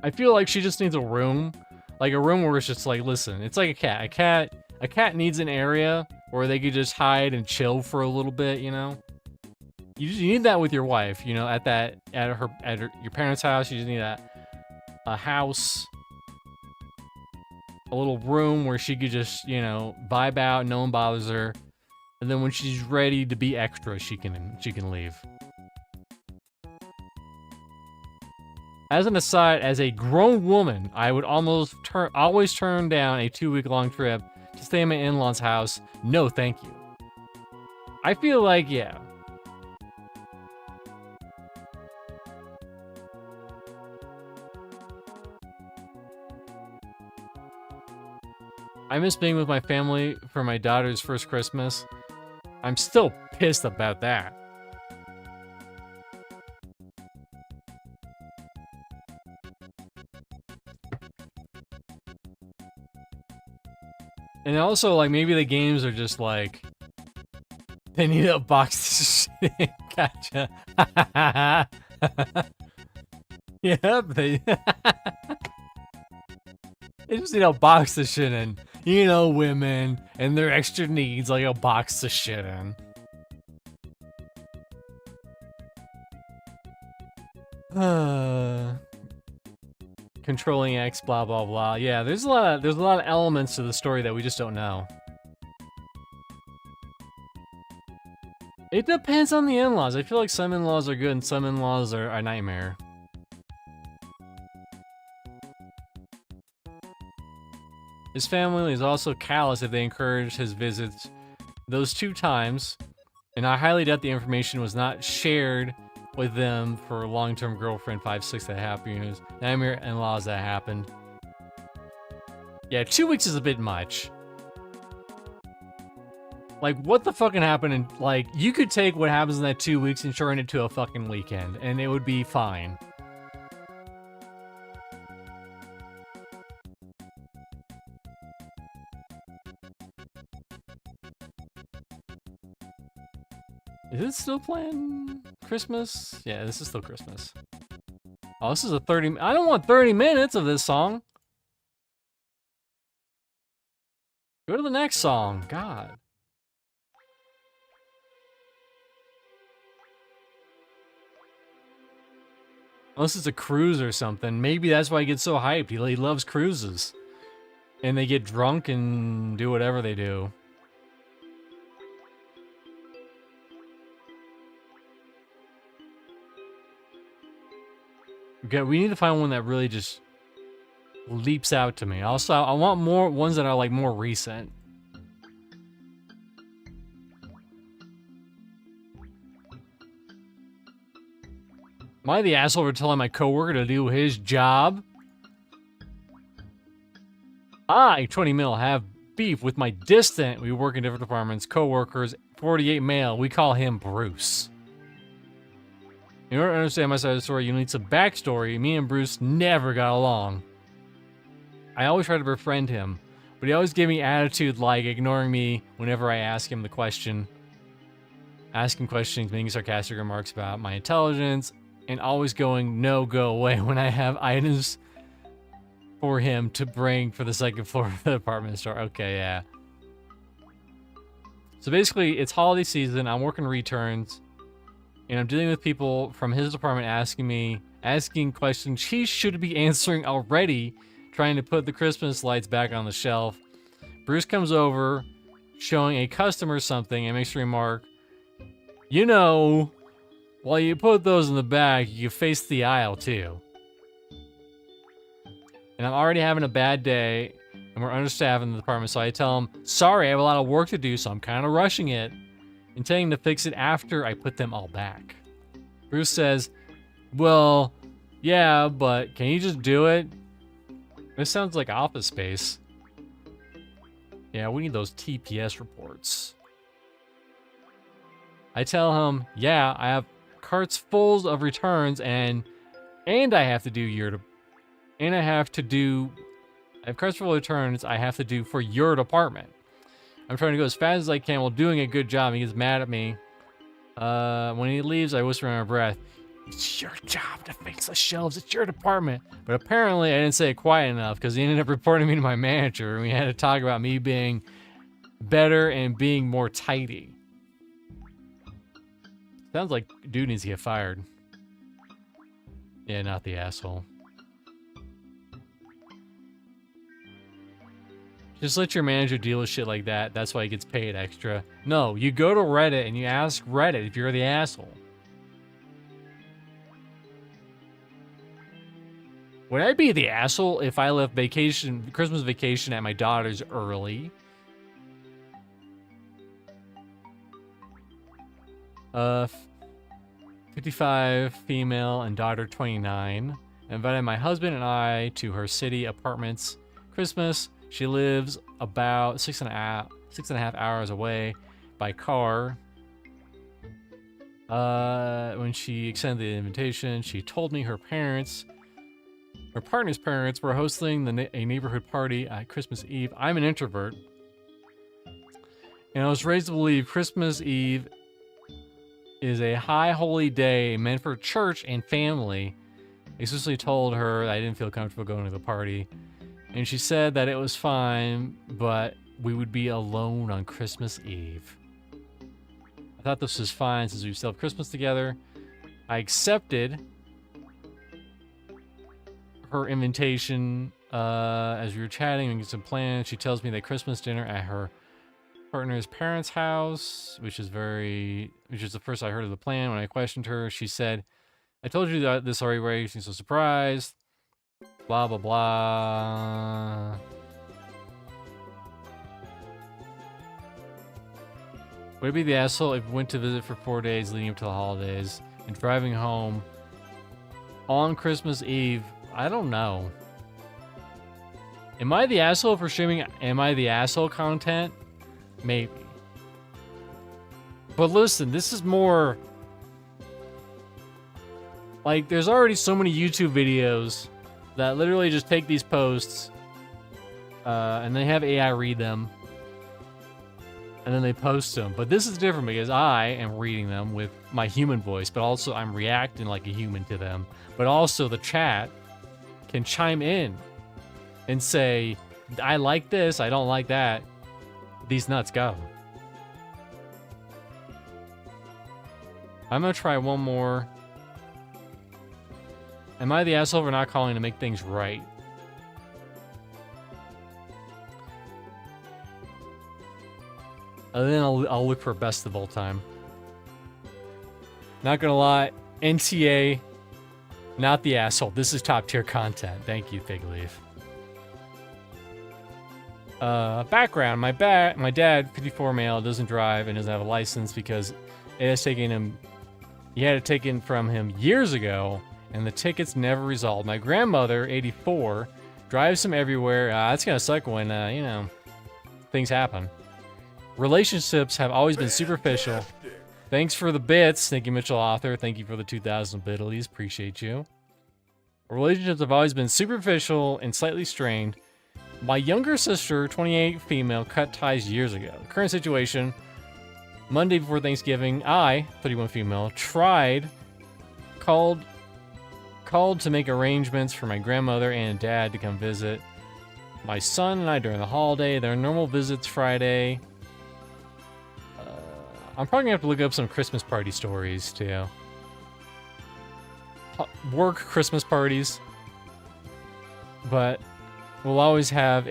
I feel like she just needs a room, like a room where it's just like, listen, it's like a cat. A cat needs an area where they could just hide and chill for a little bit, you know? You need that with your wife, you know, at your parents' house. You just need a house, a little room where she could just, you know, vibe out, no one bothers her. And then when she's ready to be extra, she can leave. As an aside, as a grown woman, I would always turn down a 2-week-long trip to stay at my in-laws' house. No, thank you. I feel like, yeah. I miss being with my family for my daughter's first Christmas. I'm still pissed about that. And also, like, maybe the games are just like, they need a box to shit in. Gotcha. Yep, they just need a box to shit in. You know, women and their extra needs, like a box to shit in. Controlling X, blah blah blah. Yeah, there's a lot of elements to the story that we just don't know. It depends on the in-laws. I feel like some in-laws are good and some in-laws are a nightmare. His family is also callous if they encouraged his visits those 2 times, and I highly doubt the information was not shared with them for long-term girlfriend 5-6 that happened. Nightmare in-laws that happened. Yeah, 2 weeks is a bit much. Like, what the fucking happened? And like, you could take what happens in that 2 weeks and shorten it to a fucking weekend, and it would be fine. Is it still playing Christmas? Yeah, this is still Christmas. Oh, this is a 30... I don't want 30 minutes of this song. Go to the next song. God. Unless it's a cruise or something. Maybe that's why he gets so hyped. He loves cruises. And they get drunk and do whatever they do. Okay, we need to find one that really just leaps out to me. Also, I want more ones that are like more recent. Am I the asshole for telling my coworker to do his job? I, 20 mil, have beef with my distant, we work in different departments, coworkers, 48 male, we call him Bruce. In order to understand my side of the story, you need some backstory. Me and Bruce never got along. I always tried to befriend him, but he always gave me attitude like ignoring me whenever I ask him the question. Asking questions, making sarcastic remarks about my intelligence, and always going, no, go away when I have items for him to bring for the second floor of the department store. Okay, yeah. So basically, it's holiday season, I'm working returns, and I'm dealing with people from his department asking questions he should be answering already, trying to put the Christmas lights back on the shelf. Bruce comes over, showing a customer something, and makes a remark, you know, while you put those in the back, you face the aisle too. And I'm already having a bad day, and we're understaffed in the department, so I tell him, sorry, I have a lot of work to do, so I'm kind of rushing it, intending to fix it after I put them all back. Bruce says, well, yeah, but can you just do it? This sounds like Office Space. Yeah, we need those TPS reports. I tell him, yeah, I have carts full of returns, and I have to do I have carts full of returns I have to do for your department. I'm trying to go as fast as I can while doing a good job. He gets mad at me. When he leaves, I whisper in my breath, it's your job to fix the shelves. It's your department. But apparently I didn't say it quiet enough because he ended up reporting me to my manager, and we had to talk about me being better and being more tidy. Sounds like dude needs to get fired. Yeah, not the asshole. Just let your manager deal with shit like that. That's why he gets paid extra. No, you go to Reddit and you ask Reddit if you're the asshole. Would I be the asshole if I left Christmas vacation at my daughter's early? 55 female and daughter 29. I invited my husband and I to her city apartments. Christmas. She lives about 6.5 hours away by car. When she extended the invitation, she told me her partner's parents were hosting a neighborhood party at Christmas Eve. I'm an introvert, and I was raised to believe Christmas Eve is a high holy day meant for church and family. I explicitly told her that I didn't feel comfortable going to the party, and she said that it was fine, but we would be alone on Christmas Eve. I thought this was fine since we still have Christmas together. I accepted her invitation as we were chatting and getting some plans. She tells me that Christmas dinner at her partner's parents' house, which is the first I heard of the plan. When I questioned her, she said, I told you that this already, right? She's so surprised. Blah, blah, blah. Would it be the asshole if we went to visit for 4 days leading up to the holidays and driving home on Christmas Eve? I don't know. Am I the asshole for streaming? Am I the asshole content? Maybe. But listen, this is more... Like, there's already so many YouTube videos that literally just take these posts and they have AI read them. And then they post them. But this is different because I am reading them with my human voice, but also I'm reacting like a human to them. But also the chat can chime in and say, I like this, I don't like that. These nuts go. I'm gonna try one more. Am I the asshole for not calling to make things right? And then I'll look for best of all time. Not gonna lie, NTA, not the asshole. This is top tier content. Thank you, Figleaf. Background: my dad, 54 male, doesn't drive and doesn't have a license because it has taken him. He had it taken from him years ago, and the tickets never resolved. My grandmother, 84, drives him everywhere. That's gonna suck when you know, things happen. Relationships have always been superficial. Thanks for the bits. Thank you, Mitchell Author. Thank you for the 2,000 biddies. Appreciate you. Relationships have always been superficial and slightly strained. My younger sister, 28, female, cut ties years ago. Current situation: Monday before Thanksgiving, I, 31 female, called to make arrangements for my grandmother and dad to come visit my son and I during the holiday. Their normal visits Friday. I'm probably gonna have to look up some Christmas party stories too. Work Christmas parties. But we'll always have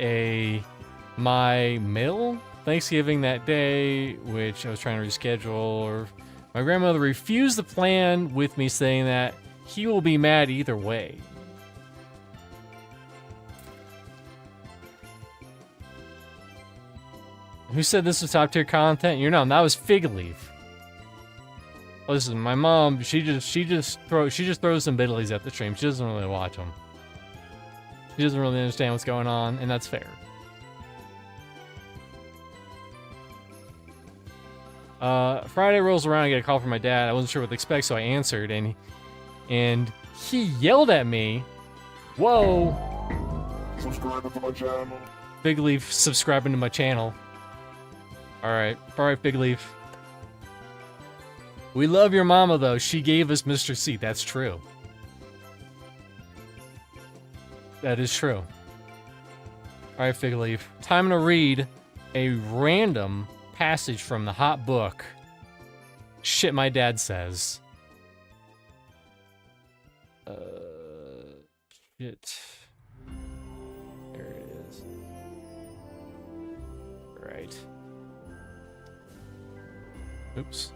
my mill Thanksgiving that day, which I was trying to reschedule. My grandmother refused the plan with me, saying that he will be mad either way. Who said this was top tier content? You're not. That was Figleaf. Listen, my mom, she just throws some biddies at the stream. She doesn't really watch them. She doesn't really understand what's going on, and that's fair. Friday rolls around, I get a call from my dad. I wasn't sure what to expect, so I answered, and he yelled at me. Whoa! Subscribe to my channel. Figleaf subscribing to my channel. Alright, Figleaf. We love your mama, though. She gave us Mr. C. That's true. That is true. Alright, Figleaf. Time to read a random passage from the hot book. Shit my dad says. Shit. There it is. Right. Oops.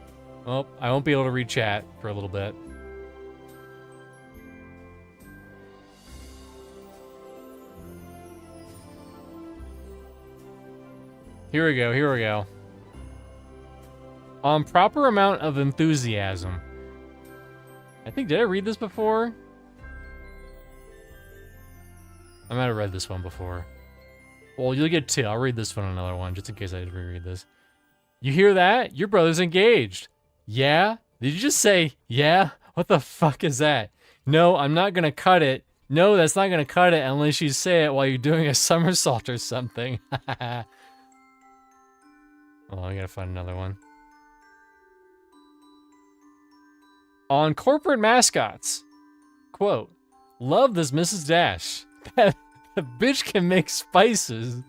Well, I won't be able to read chat for a little bit. Here we go. On proper amount of enthusiasm. Did I read this before? I might have read this one before. Well, you'll get two. I'll read this one another one, just in case I did reread this. You hear that? Your brother's engaged. Yeah? Did you just say, yeah? What the fuck is that? No, I'm not gonna cut it. No, that's not gonna cut it unless you say it while you're doing a somersault or something. Oh, I gotta find another one. On corporate mascots. Quote, love this Mrs. Dash. The bitch can make spices.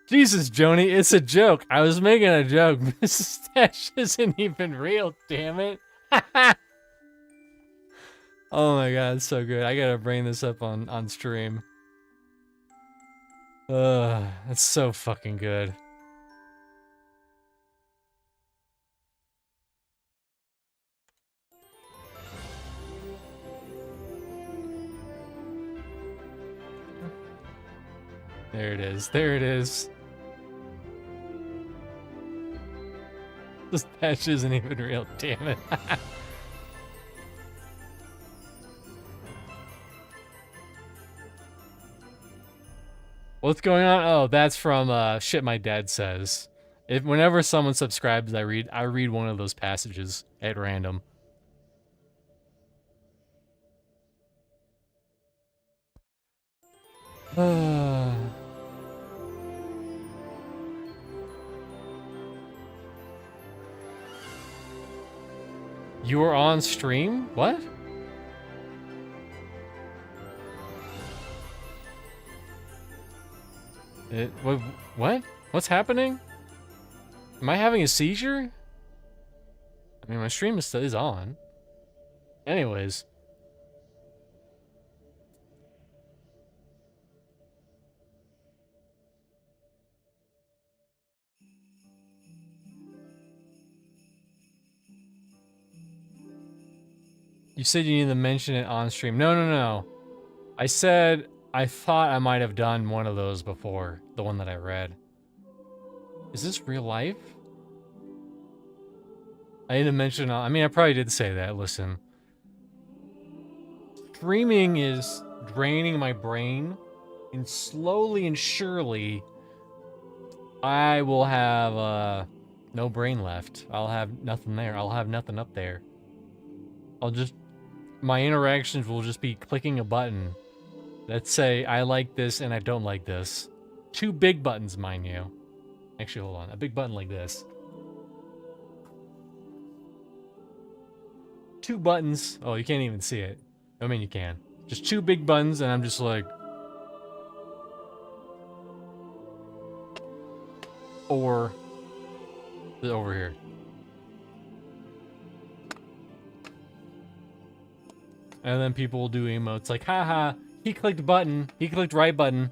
Jesus, Joni, it's a joke. I was making a joke. Mrs. Dash isn't even real, damn it. Oh my god, it's so good. I gotta bring this up on stream. It's so fucking good. There it is. There it is. This patch isn't even real, damn it. What's going on? Oh, that's from shit my dad says. Whenever someone subscribes, I read one of those passages at random. You were on stream? What? What? What's happening? Am I having a seizure? I mean, my stream is on. Anyways. You said you need to mention it on stream. No. I said I thought I might have done one of those before. The one that I read. Is this real life? I didn't mention... I mean, I probably did say that. Listen. Streaming is draining my brain. And slowly and surely... I will have no brain left. I'll have nothing there. I'll have nothing up there. My interactions will just be clicking a button that say I like this and I don't like this. 2 big buttons, mind you. Actually, hold on. A big button like this. 2 buttons. Oh, you can't even see it. I mean, you can. Just 2 big buttons, and I'm just like... Or... over here. And then people will do emotes like, haha, he clicked button, he clicked right button.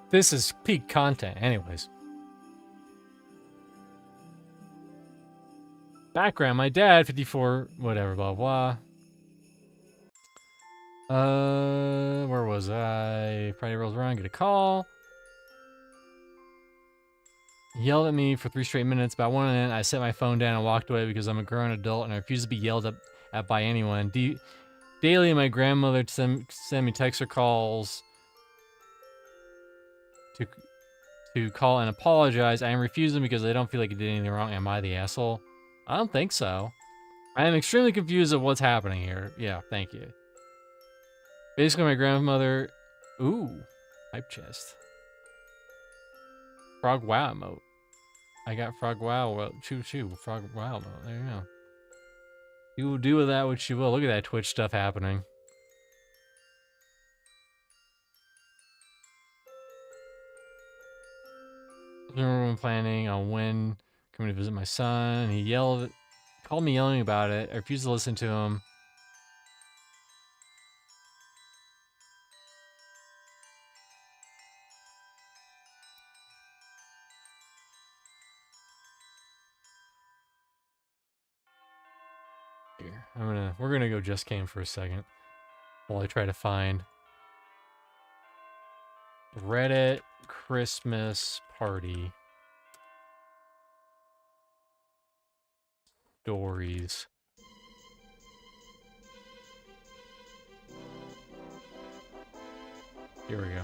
This is peak content, anyways. Background, my dad, 54, whatever, blah, blah. Where was I? Friday rolls around, get a call. He yelled at me for 3 straight minutes, but I wanted in. I set my phone down and walked away because I'm a grown adult and I refuse to be yelled at by anyone. Daily, my grandmother send me texts or calls to call and apologize. I am refusing because I don't feel like I did anything wrong. Am I the asshole? I don't think so. I am extremely confused of what's happening here. Yeah, thank you. Basically, my grandmother... Ooh, hype chest. Frog wow emote. I got frog wow, choo choo, frog wow emote. There you go. You will do with that what you will. Look at that Twitch stuff happening. I remember planning on when coming to visit my son. He called me yelling about it. I refused to listen to him. Here, we're gonna go just came for a second while I try to find Reddit Christmas party stories. Here we go.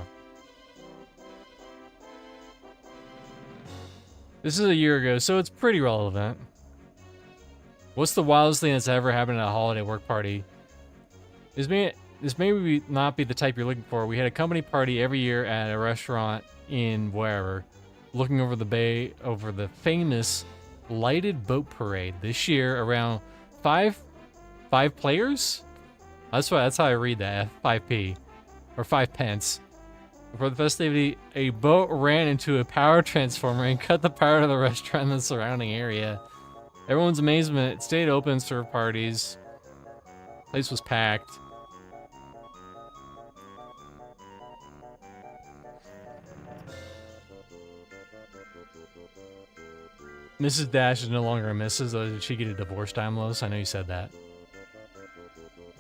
This is a year ago, so it's pretty relevant. What's the wildest thing that's ever happened at a holiday work party? This may not be the type you're looking for. We had a company party every year at a restaurant in wherever, looking over the bay over the famous lighted boat parade. This year, around five players? That's how I read that, 5p. Or 5 pence. For the festivity, a boat ran into a power transformer and cut the power to the restaurant and the surrounding area. Everyone's amazement, it stayed open, served parties. Place was packed. Mrs. Dash is no longer a Mrs. Did she get a divorce time, Lois? I know you said that.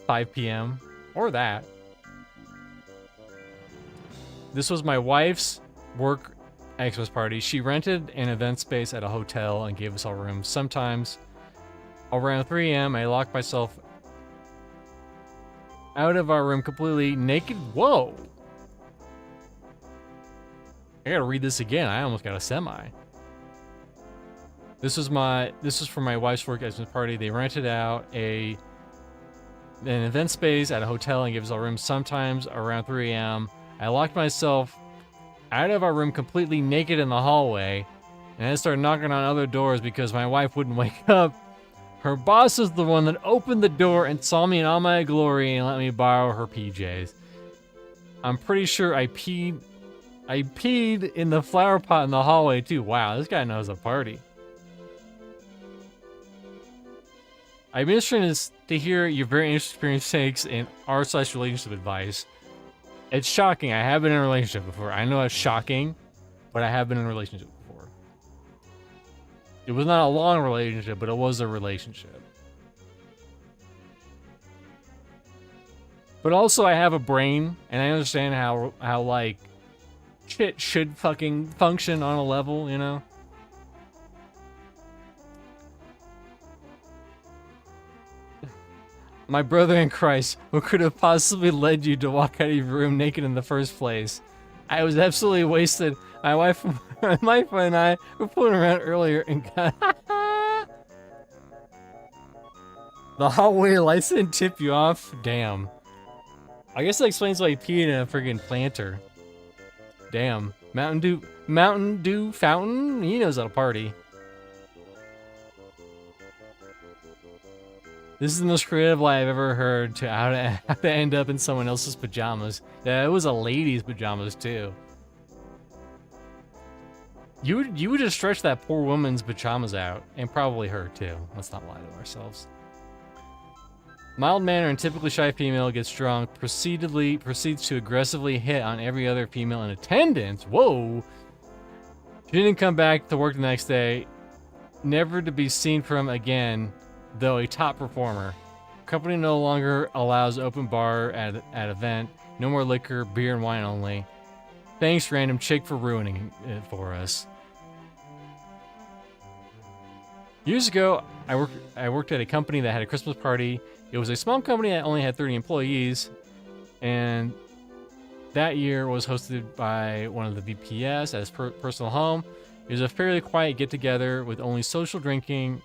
5 p.m. Or that. This was my wife's work Xmas party. She rented an event space at a hotel and gave us all rooms. Sometimes around 3 a.m., I locked myself out of our room completely naked. Whoa! I gotta read this again. I almost got a semi. This was for my wife's work Xmas party. They rented out an event space at a hotel and gave us all rooms. Sometimes around 3 a.m., I locked myself out of our room completely naked in the hallway, and I started knocking on other doors because my wife wouldn't wake up. Her boss is the one that opened the door and saw me in all my glory and let me borrow her PJs. I'm pretty sure I peed in the flower pot in the hallway too. Wow, this guy knows a party. I'm interested to hear your very interesting experience takes in r/relationship advice. It's shocking. I have been in a relationship before. I know it's shocking, but I have been in a relationship before. It was not a long relationship, but it was a relationship. But also, I have a brain, and I understand how like shit should fucking function on a level, you know? My brother in Christ, what could have possibly led you to walk out of your room naked in the first place? I was absolutely wasted. My wife and I were fooling around earlier and got... The hallway lights didn't tip you off? Damn. I guess that explains why he peed in a friggin' planter. Damn. Mountain Dew fountain? He knows how to party. This is the most creative lie I've ever heard to how to end up in someone else's pajamas. Yeah, it was a lady's pajamas too. You would just stretch that poor woman's pajamas out, and probably her too. Let's not lie to ourselves. Mild-mannered and typically shy female gets drunk, proceeds to aggressively hit on every other female in attendance. Whoa! She didn't come back to work the next day, never to be seen from again. Though a top performer. Company no longer allows open bar at event. No more liquor, beer and wine only. Thanks, random chick, for ruining it for us. Years ago, I worked at a company that had a Christmas party. It was a small company that only had 30 employees, and that year was hosted by one of the VPS at his personal home. It was a fairly quiet get-together with only social drinking.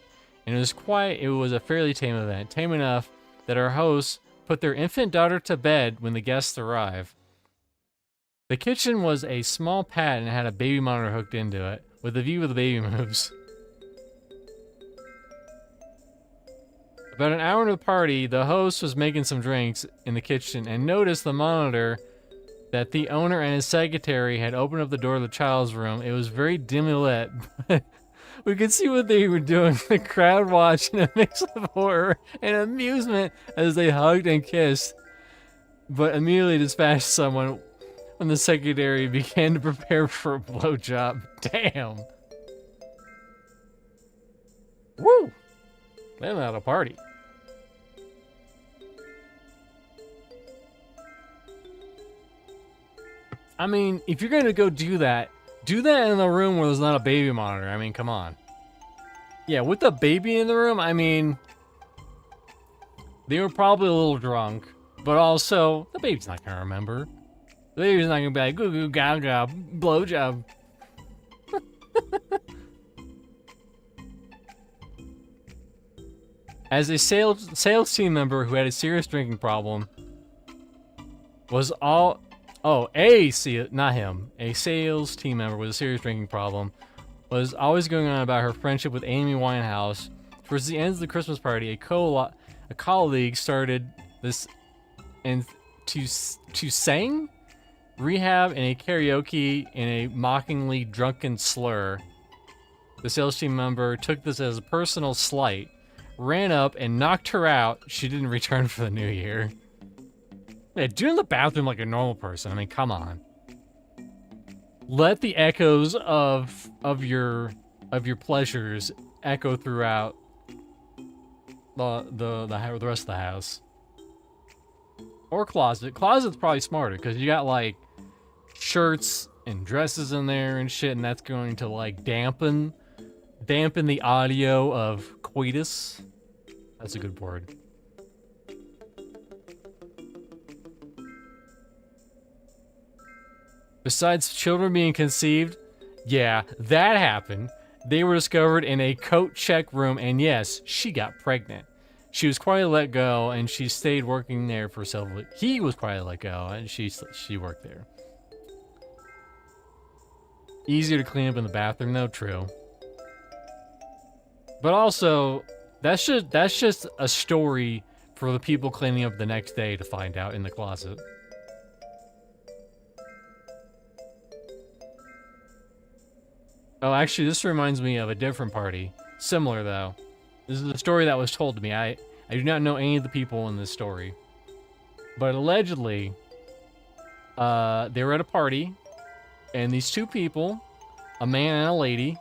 And it was quiet. It was a fairly tame event. Tame enough that our hosts put their infant daughter to bed when the guests arrived. The kitchen was a small pad and had a baby monitor hooked into it, with a view of the baby moves. About an hour into the party, the host was making some drinks in the kitchen and noticed the monitor that the owner and his secretary had opened up the door of the child's room. It was very dimly lit, but we could see what they were doing. The crowd watched in a mix of horror and amusement as they hugged and kissed, but immediately dispatched someone when the secretary began to prepare for a blowjob. Damn. Woo! They know how to party. I mean, if you're gonna go do that in a room where there's not a baby monitor. I mean, come on. Yeah, with the baby in the room, I mean, they were probably a little drunk, but also, the baby's not gonna remember. The baby's not gonna be like, goo goo gaga, blowjob. As a sales team member who had a serious drinking problem, a sales team member with a serious drinking problem, was always going on about her friendship with Amy Winehouse. Towards the end of the Christmas party, a colleague started this and to sing rehab in a karaoke in a mockingly drunken slur. The sales team member took this as a personal slight, ran up and knocked her out. She didn't return for the new year. Yeah, do in the bathroom like a normal person. I mean, come on. Let the echoes of your pleasures echo throughout the rest of the house. Or closet. Closet's probably smarter because you got like shirts and dresses in there and shit, and that's going to like dampen the audio of coitus. That's a good word. Besides children being conceived, yeah, that happened. They were discovered in a coat check room, and yes, she got pregnant. She was quietly let go, and she stayed working there for several. He was quietly let go, and she worked there. Easier to clean up in the bathroom, though. True. But also, that's just a story for the people cleaning up the next day to find out in the closet. Oh, actually, this reminds me of a different party. Similar, though. This is a story that was told to me. I do not know any of the people in this story. But allegedly, they were at a party, and these two people, a man and a lady,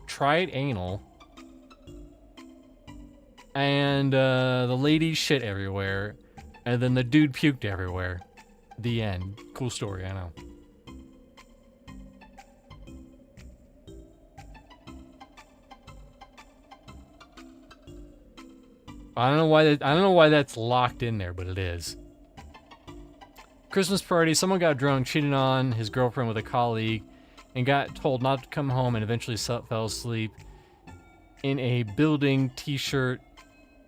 tried anal. And the lady shit everywhere, and then the dude puked everywhere. The end. Cool story, I know. I don't know why that's locked in there, but it is. Christmas party, someone got drunk, cheated on his girlfriend with a colleague, and got told not to come home and eventually fell asleep in a building t-shirt,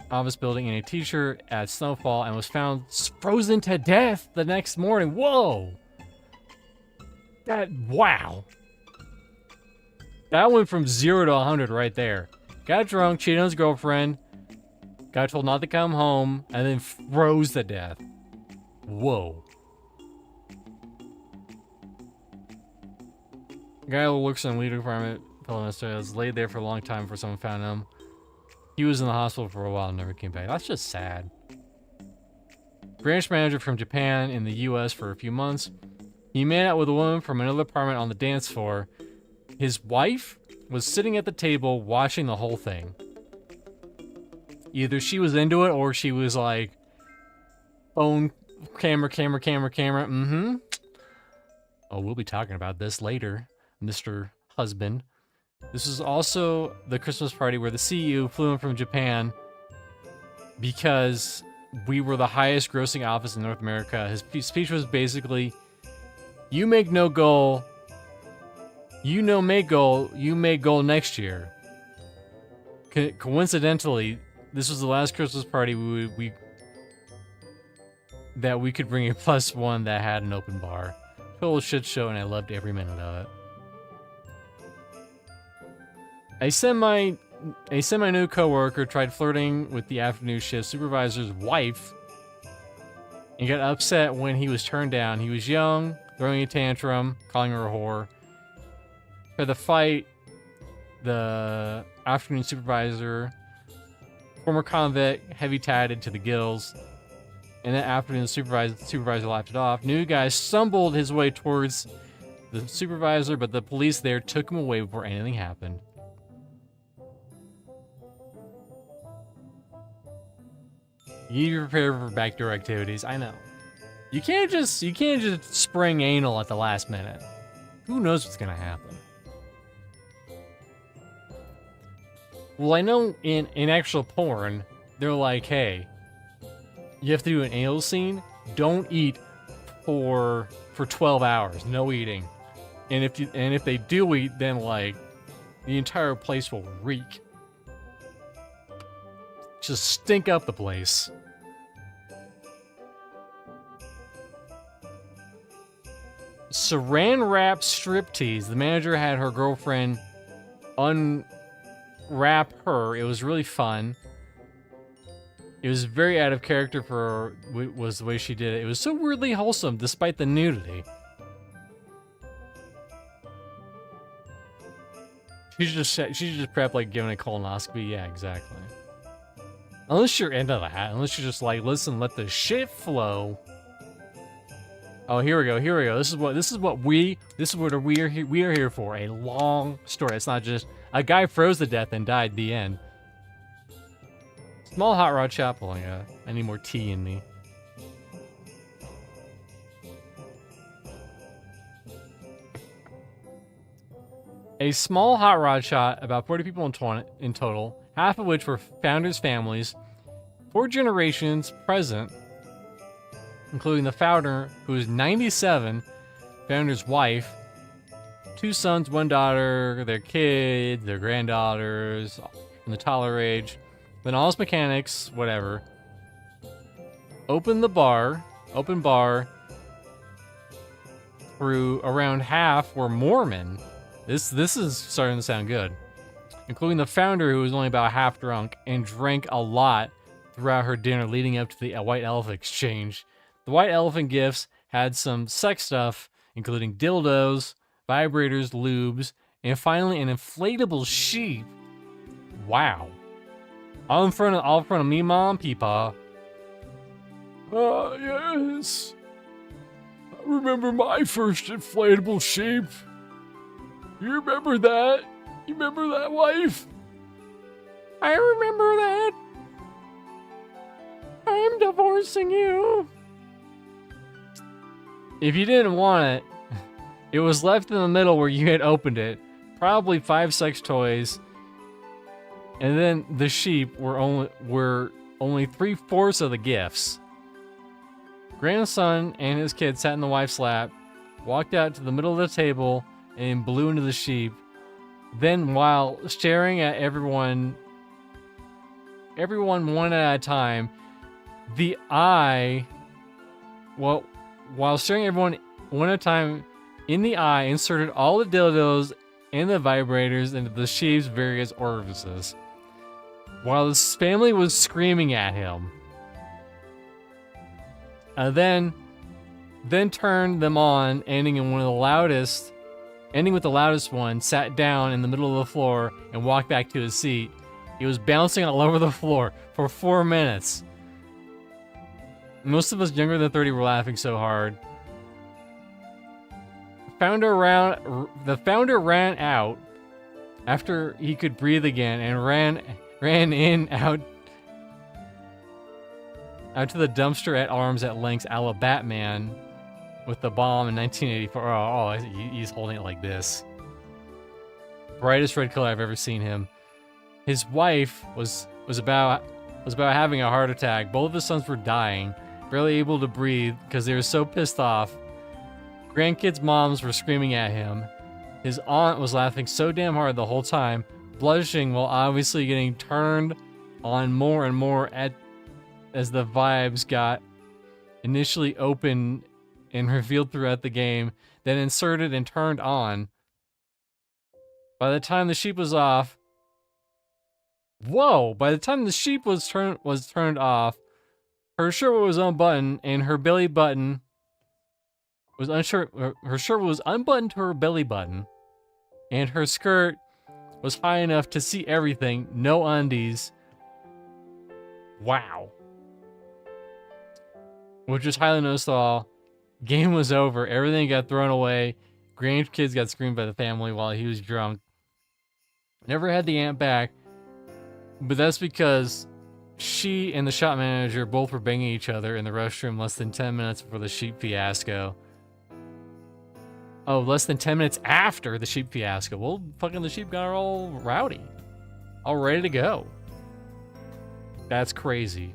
office building in a t-shirt at snowfall, and was found frozen to death the next morning. Whoa! Wow. That went from 0 to 100 right there. Got drunk, cheated on his girlfriend, got told not to come home, and then froze to death. Whoa. Guy who works in the legal department, was laid there for a long time before someone found him. He was in the hospital for a while and never came back. That's just sad. Branch manager from Japan in the US for a few months. He made out with a woman from another apartment on the dance floor. His wife was sitting at the table watching the whole thing. Either she was into it or she was like, phone, camera. Mm-hmm. Oh, we'll be talking about this later, Mr. Husband. This is also the Christmas party where the CEO flew in from Japan because we were the highest grossing office in North America. His speech was basically, you make no goal, you make goal next year. Coincidentally, this was the last Christmas party that we could bring a +1 that had an open bar. Total shit show, and I loved every minute of it. A semi-new coworker tried flirting with the afternoon shift supervisor's wife and got upset when he was turned down. He was young, throwing a tantrum, calling her a whore. For the fight, the afternoon supervisor, former convict, heavy-tatted to the gills, and that afternoon the supervisor laughed it off. New guy stumbled his way towards the supervisor, but the police there took him away before anything happened. You need to be prepared for backdoor activities. I know. You can't just spring anal at the last minute. Who knows what's gonna happen? Well, I know in actual porn, they're like, hey, you have to do an anal scene. Don't eat for 12 hours. No eating. And if they do eat, then like the entire place will reek. Just stink up the place. Saran wrap striptease. The manager had her girlfriend unwrap her. It was really fun. It was very out of character for was the way she did it. It was so weirdly wholesome despite the nudity. She should just prep like giving a colonoscopy. Yeah, exactly. Unless you're into that. Unless you're just like, listen, let the shit flow. Oh, here we go. This is what we are here for. A long story. It's not just a guy froze to death and died. The end. Small hot rod shop. Oh yeah, I need more tea in me. a small hot rod shot, about 40 people in total, half of which were founders' families, 4 generations present, including the founder, who is 97, founder's wife, 2 sons, 1 daughter, their kids, their granddaughters, in the toddler age, then all his mechanics, whatever. Open bar, through around half were Mormon. This is starting to sound good. Including the founder, who was only about half drunk and drank a lot throughout her dinner leading up to the White Elephant exchange. The White Elephant gifts had some sex stuff, including dildos, vibrators, lubes, and finally an inflatable sheep. Wow. All in front of me, Mom, Peepaw. Yes. I remember my first inflatable sheep. You remember that? You remember that, wife? I remember that. I'm divorcing you. If you didn't want it, it was left in the middle where you had opened it. Probably 5 sex toys. And then the sheep were only 3/4 of the gifts. Grandson and his kid sat in the wife's lap, walked out to the middle of the table, and blew into the sheep. Then, while staring at everyone one at a time, while staring at everyone one at a time in the eye, inserted all the dildos and the vibrators into the sheep's various orifices, while his family was screaming at him. Then turned them on, ending with the loudest one, sat down in the middle of the floor and walked back to his seat. He was bouncing all over the floor for 4 minutes. Most of us younger than 30 were laughing so hard. The founder ran out after he could breathe again and ran out to the dumpster at arm's length, a la Batman with the bomb in 1984. He's holding it like this. Brightest red color I've ever seen him. His wife was about having a heart attack. Both of his sons were dying, barely able to breathe because they were so pissed off. Grandkids' moms were screaming at him. His aunt was laughing so damn hard the whole time, blushing while obviously getting turned on more and more as the vibes got initially open and revealed throughout the game, then inserted and turned on. By the time the sheep was off, by the time the sheep was turned off, her shirt was unbuttoned and her belly button was her shirt was unbuttoned to her belly button, and her skirt was high enough to see everything, no undies. Wow. Which was highly noticeable. Game was over. Everything got thrown away. Grandkids got screamed by the family while he was drunk. Never had the aunt back, but that's because she and the shop manager both were banging each other in the restroom less than 10 minutes before the sheep fiasco. Oh, less than 10 minutes after the sheep fiasco. Well, fucking the sheep got all rowdy. All ready to go. That's crazy.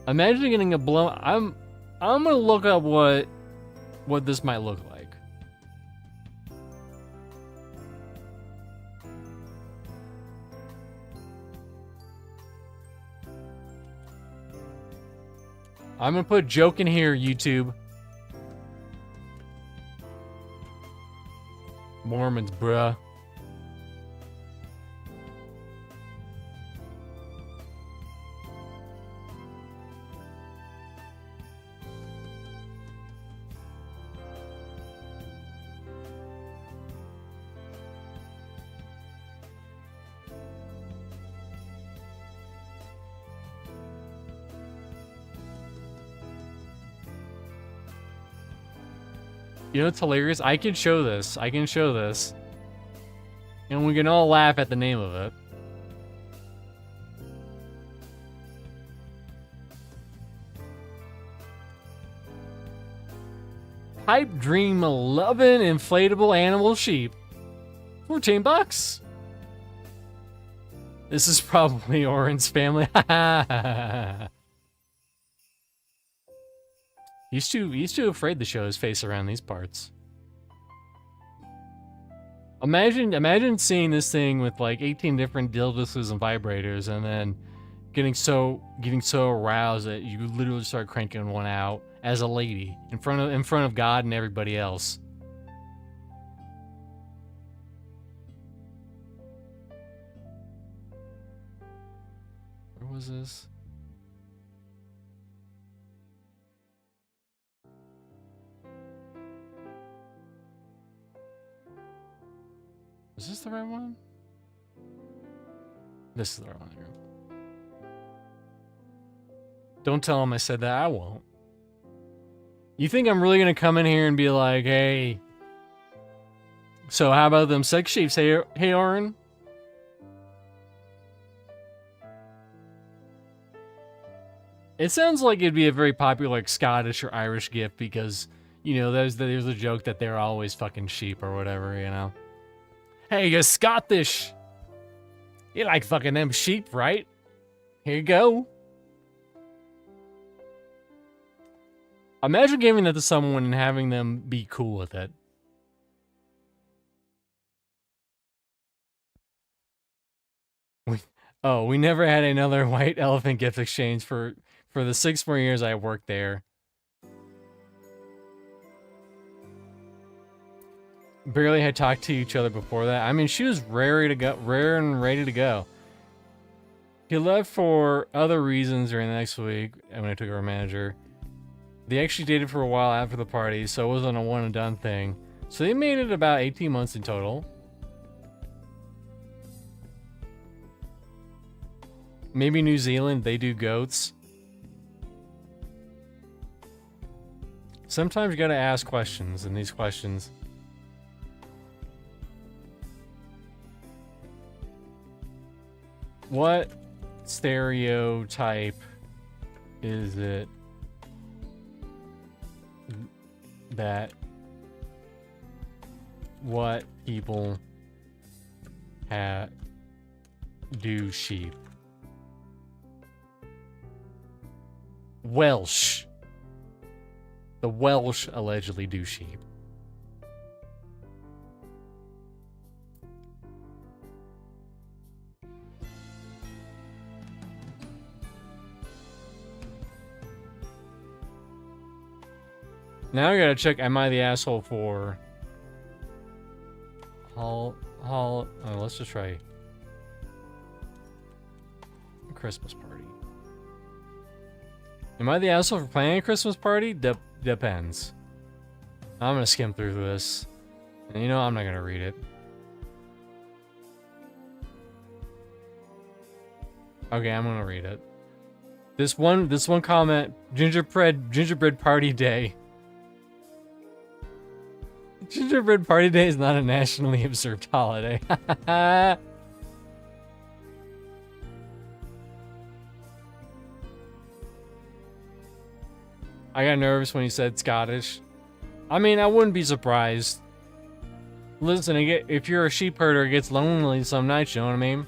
Imagine getting a blow. I'm gonna look up what this might look like. I'm gonna put joke in here, YouTube. Mormons, bruh. You know what's hilarious? I can show this. And we can all laugh at the name of it. Pipe Dream 11 inflatable animal sheep. $14. This is probably Oren's family. He's too afraid to show his face around these parts. Imagine seeing this thing with like 18 different dildos and vibrators, and then getting so aroused that you literally start cranking one out as a lady in front of God and everybody else. Where was this? Is this the right one? This is the right one here. Don't tell him I said that. I won't. You think I'm really gonna come in here and be like, hey, so how about them sex shapes? Hey, Oren? It sounds like it'd be a very popular like Scottish or Irish gift because, you know, there's a joke that they're always fucking sheep or whatever, you know? Hey, you're Scottish. You like fucking them sheep, right? Here you go. Imagine giving that to someone and having them be cool with it. We never had another white elephant gift exchange for the 6 more years I worked there. Barely had talked to each other before that. I mean, she was rare and ready to go. He left for other reasons during the next week when I took over manager. They actually dated for a while after the party, so it wasn't a one and done thing. So they made it about 18 months in total. Maybe New Zealand, they do goats. Sometimes you gotta ask questions, and these questions. What stereotype is it that what people do sheep? Welsh. The Welsh allegedly do sheep. Now I gotta check, am I the asshole for... let's just try... a Christmas party. Am I the asshole for planning a Christmas party? Depends. I'm gonna skim through this. And you know, I'm not gonna read it. Okay, I'm gonna read it. This one comment, gingerbread party day. Gingerbread party day is not a nationally observed holiday. I got nervous when he said Scottish. I mean, I wouldn't be surprised. Listen, if you're a sheep herder, it gets lonely some nights, you know what I mean?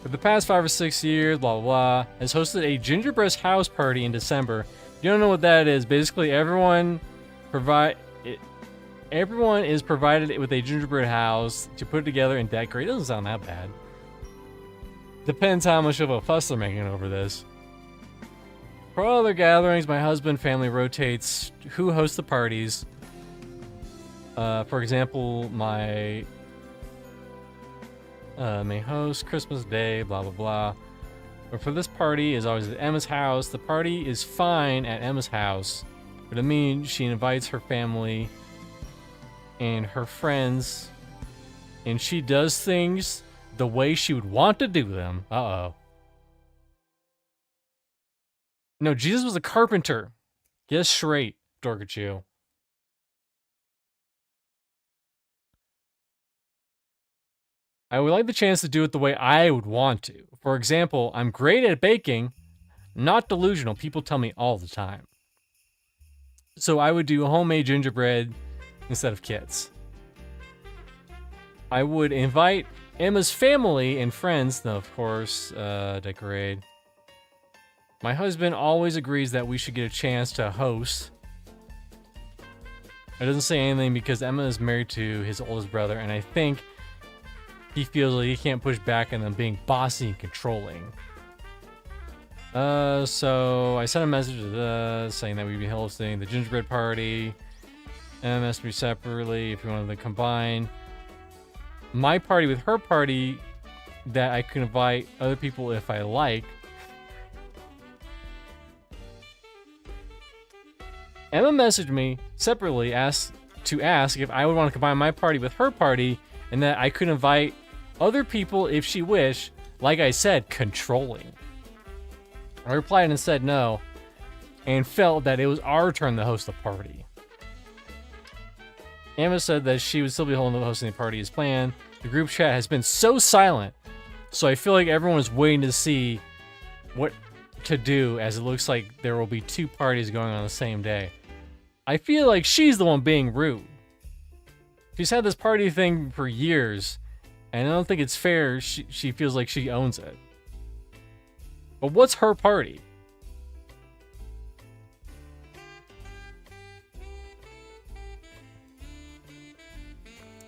For the past 5 or 6 years, blah, blah, blah, has hosted a gingerbread house party in December. You don't know what that is. Basically, everyone is provided with a gingerbread house to put together and decorate. It doesn't sound that bad. Depends how much of a fuss they're making over this. For all other gatherings, my husband family rotates who hosts the parties. For example, my may host Christmas Day, blah blah blah. But for this party is always at Emma's house. The party is fine at Emma's house, but it means she invites her family and her friends, and she does things the way she would want to do them. Uh-oh. No, Jesus was a carpenter. Get straight, Dorkachu. I would like the chance to do it the way I would want to. For example, I'm great at baking, not delusional. People tell me all the time. So I would do homemade gingerbread instead of kids. I would invite Emma's family and friends, though, of course, decorate. My husband always agrees that we should get a chance to host. It doesn't say anything because Emma is married to his oldest brother, and I think he feels like he can't push back on them being bossy and controlling. So I sent a message saying that we'd be hosting the gingerbread party. Emma asked me separately if we wanted to combine my party with her party, that I could invite other people if I like. Emma messaged me separately, asked if I would want to combine my party with her party, and that I could invite other people if she wished. Like I said, controlling. I replied and said no, and felt that it was our turn to host the party. Emma said that she would still be hosting the party as planned. The group chat has been so silent, so I feel like everyone is waiting to see what to do, as it looks like there will be 2 parties going on the same day. I feel like she's the one being rude. She's had this party thing for years, and I don't think it's fair she feels like she owns it. But what's her party?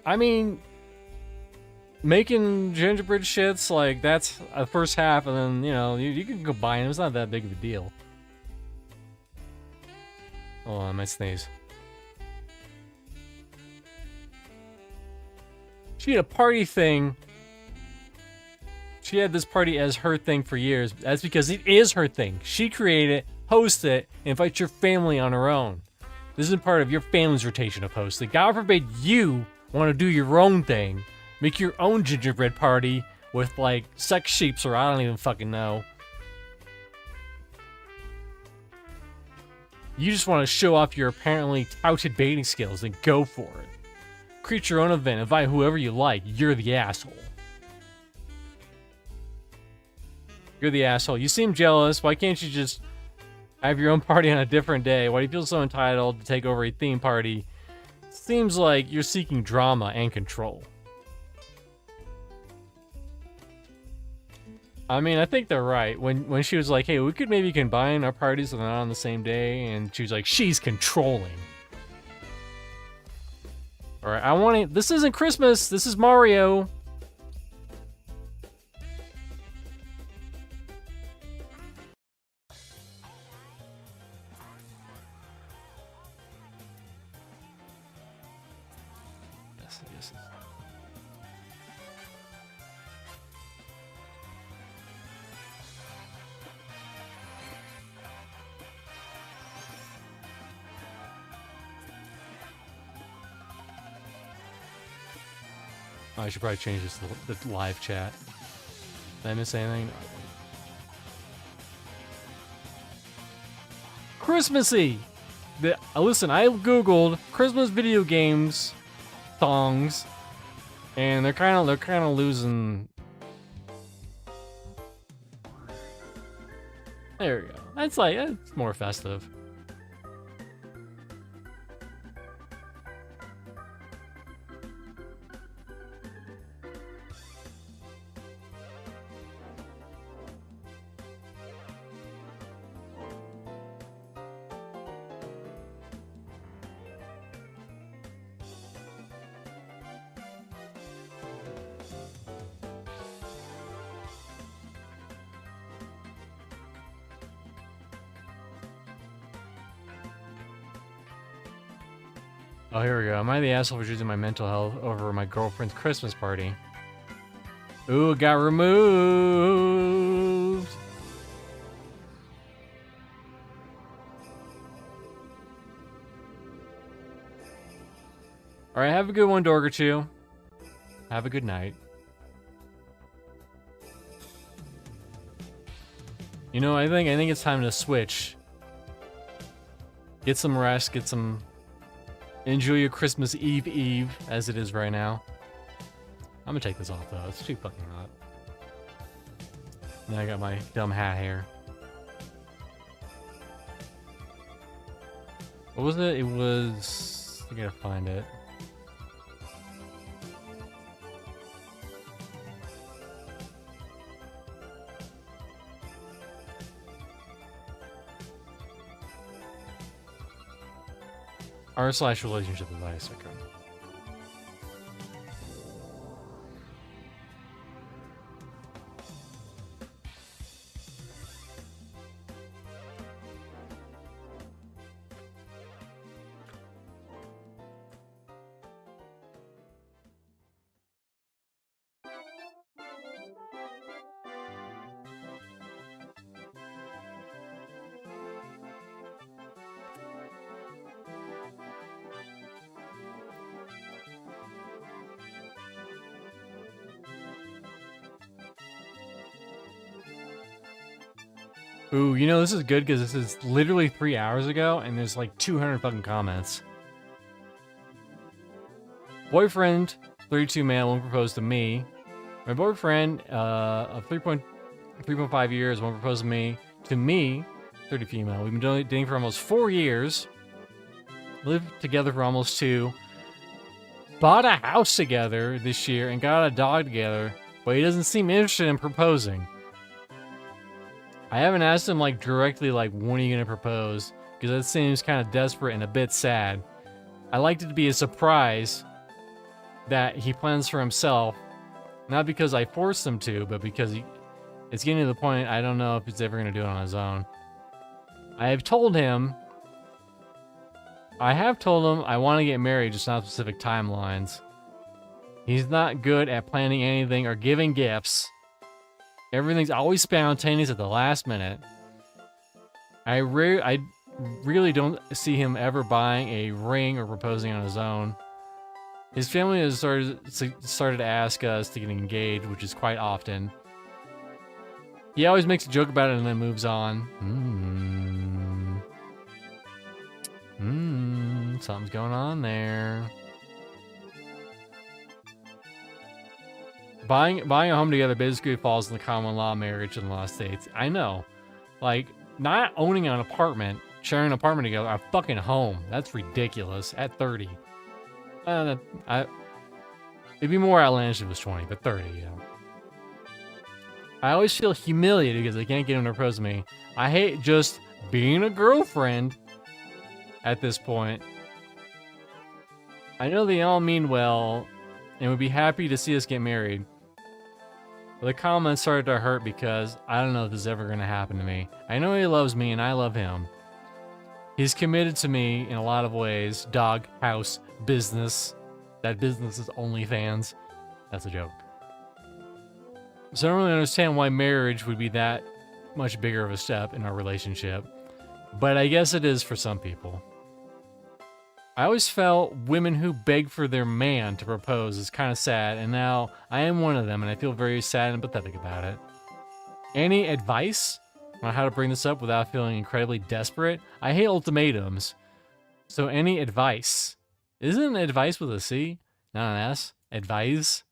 I mean, making gingerbread shits, like, that's the first half, and then, you know, you can combine them. It's not that big of a deal. Hold on, I might sneeze. She had a party thing. She had this party as her thing for years. That's because it is her thing. She created it, host it, and invite your family on her own. This isn't part of your family's rotation of hosting. God forbid you want to do your own thing. Make your own gingerbread party with, like, sex sheeps, or I don't even fucking know. You just want to show off your apparently touted baiting skills, then go for it. Create your own event, invite whoever you like. You're the asshole. You're the asshole. You seem jealous. Why can't you just have your own party on a different day? Why do you feel so entitled to take over a theme party? Seems like you're seeking drama and control. I mean, I think they're right. When she was like, hey, we could maybe combine our parties so they're not on the same day, and she was like, she's controlling. Alright, I want to... This isn't Christmas. This is Mario. Yes. Oh, I should probably change this to the live chat. Did I miss anything? Christmassy! Listen, I googled Christmas video games songs, and they're kind of losing. There we go. That's more festive. Oh, here we go. Am I the asshole for choosing my mental health over my girlfriend's Christmas party? Ooh, it got removed. All right, have a good one, Dorgachu. Have a good night. You know, I think it's time to switch. Get some rest, enjoy your Christmas Eve, as it is right now. I'm gonna take this off, though. It's too fucking hot. And I got my dumb hat here. What was it? It was I gotta find it. R/relationship advice. Okay. Ooh, you know, this is good because this is literally 3 hours ago and there's like 200 fucking comments. Boyfriend, 32 male, won't propose to me. My boyfriend of 3.5 years won't propose to me. To me, 30 female. We've been dating for almost 4 years. Lived together for almost 2. Bought a house together this year and got a dog together, but he doesn't seem interested in proposing. I haven't asked him like directly like when are you gonna propose, because that seems kind of desperate and a bit sad. I liked it to be a surprise that he plans for himself, not because I forced him to, but because it's getting to the point I don't know if he's ever gonna do it on his own. I have told him I want to get married, just not specific timelines. He's not good at planning anything or giving gifts. Everything's always spontaneous at the last minute. I really don't see him ever buying a ring or proposing on his own. His family has started to ask us to get engaged, which is quite often. He always makes a joke about it and then moves on. Something's going on there. Buying a home together basically falls in the common law marriage in a lot of states. I know. Like, not owning an apartment, sharing an apartment together, a fucking home. That's ridiculous. At 30. It'd be more outlandish if it was 20, but 30, you know. I always feel humiliated because I can't get him to propose to me. I hate just being a girlfriend at this point. I know they all mean well and would be happy to see us get married. But the comments started to hurt because I don't know if this is ever going to happen to me. I know he loves me and I love him. He's committed to me in a lot of ways. Dog, house, business. That business is OnlyFans. That's a joke. So I don't really understand why marriage would be that much bigger of a step in our relationship. But I guess it is for some people. I always felt women who beg for their man to propose is kind of sad, and now I am one of them, and I feel very sad and pathetic about it. Any advice on how to bring this up without feeling incredibly desperate? I hate ultimatums. So any advice? Isn't advice with a C, not an S? Advice?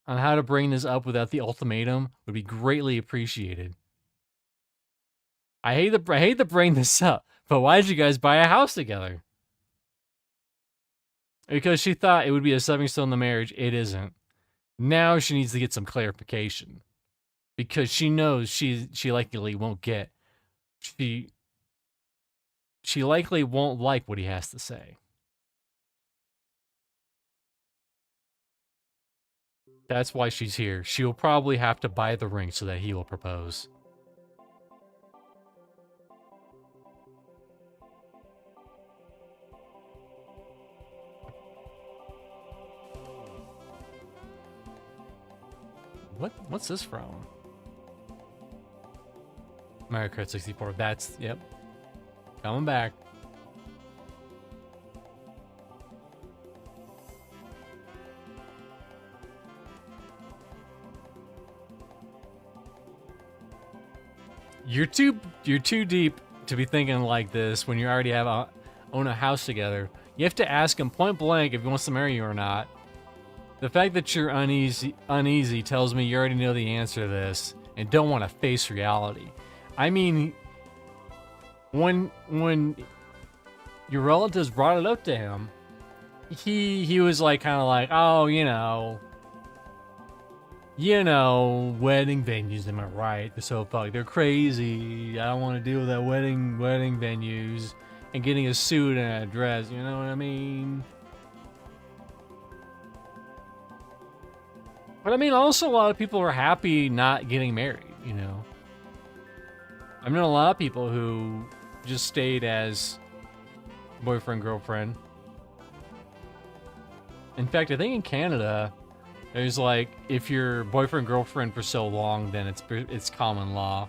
On how to bring this up without the ultimatum would be greatly appreciated. I hate to bring this up, but why did you guys buy a house together? Because she thought it would be a stepping stone to marriage. It isn't. Now she needs to get some clarification. Because she knows she likely won't get. She likely won't like what he has to say. That's why she's here. She will probably have to buy the ring so that he will propose. What's this from? Mario Kart 64. That's, yep. Coming back. You're too deep to be thinking like this when you already own a house together. You have to ask him point blank if he wants to marry you or not. The fact that you're uneasy tells me you already know the answer to this and don't want to face reality. I mean, when your relatives brought it up to him, he was like, kind of like, oh, wedding venues, am I right? They're so fucked. They're crazy. I don't want to deal with that wedding venues and getting a suit and a dress. You know what I mean? But I mean, also a lot of people are happy not getting married. I've known a lot of people who just stayed as boyfriend, girlfriend. In fact, I think in Canada, there's like, if you're boyfriend, girlfriend for so long, then it's common law.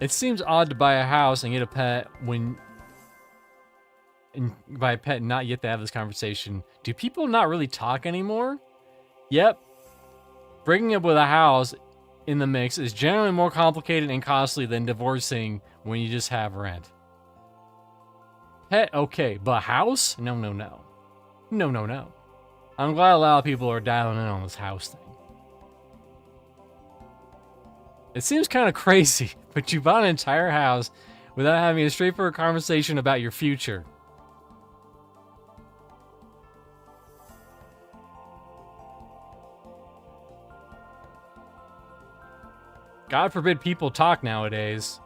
It seems odd to buy a house and get a pet and by a pet and not yet to have this conversation. Do people not really talk anymore? Yep. Breaking up with a house in the mix is generally more complicated and costly than divorcing when you just have rent. Pet, okay, but house? No. No. I'm glad a lot of people are dialing in on this house thing. It seems kind of crazy, but you bought an entire house without having a straightforward conversation about your future. God forbid people talk nowadays.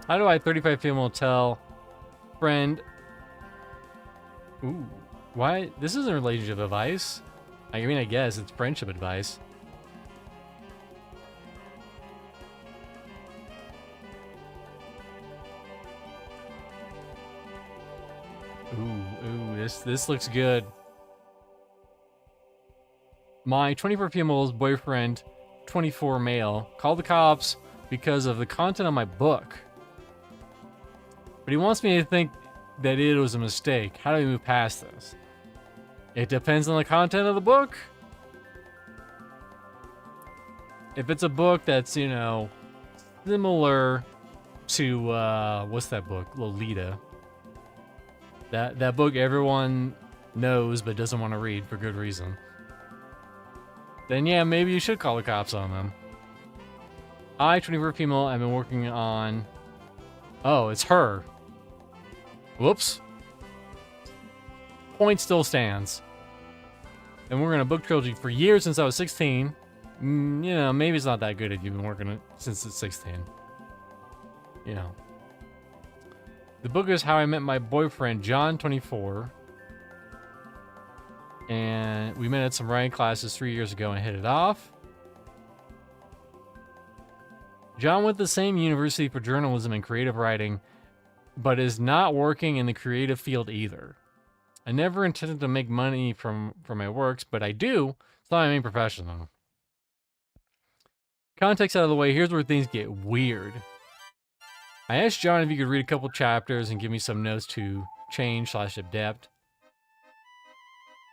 How do I 35 female tell friend? Ooh, why? This isn't relationship advice. I mean, I guess it's friendship advice. Ooh, this looks good. My 24 female boyfriend, 24 male, called the cops because of the content of my book. But he wants me to think that it was a mistake. How do we move past this? It depends on the content of the book. If it's a book that's, similar to, what's that book? Lolita. That book everyone knows but doesn't want to read for good reason. Then yeah, maybe you should call the cops on them. I, 24 female, I've been working on... Oh, it's her. Whoops. Point still stands. And we're in a book trilogy for years since I was 16. Maybe it's not that good if you've been working it since it's 16. The book is How I Met My Boyfriend, John, 24. And we met at some writing classes 3 years ago and hit it off. John went to the same university for journalism and creative writing, but is not working in the creative field either. I never intended to make money from my works, but I do. It's not my main profession, though. Context out of the way, here's where things get weird. I asked John if he could read a couple chapters and give me some notes to change/adapt.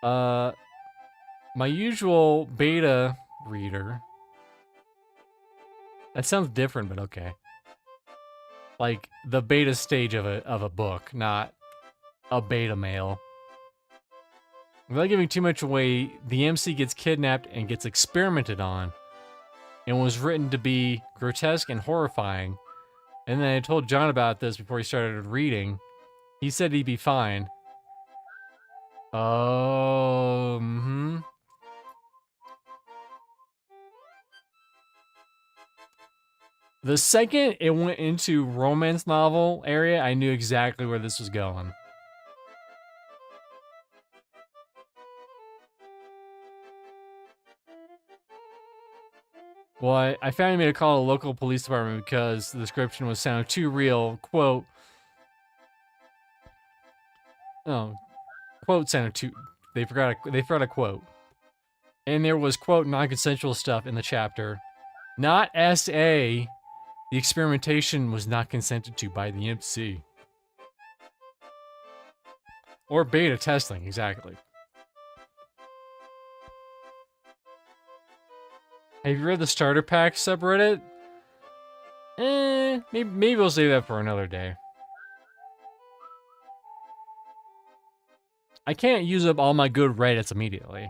My usual beta reader. That sounds different, but okay. Like the beta stage of a book, not a beta male. Without giving too much away, the MC gets kidnapped and gets experimented on, and was written to be grotesque and horrifying. And then I told John about this before he started reading. He said he'd be fine. Oh, The second it went into romance novel area, I knew exactly where this was going. Well, I finally made a call to the local police department because the description was sounding too real. Quote. Oh, quote sounded too. They forgot a quote. And there was, quote, non-consensual stuff in the chapter. Not S.A. The experimentation was not consented to by the MC. Or beta testing, exactly. Have you read the starter pack subreddit? Maybe we'll save that for another day. I can't use up all my good Reddits immediately.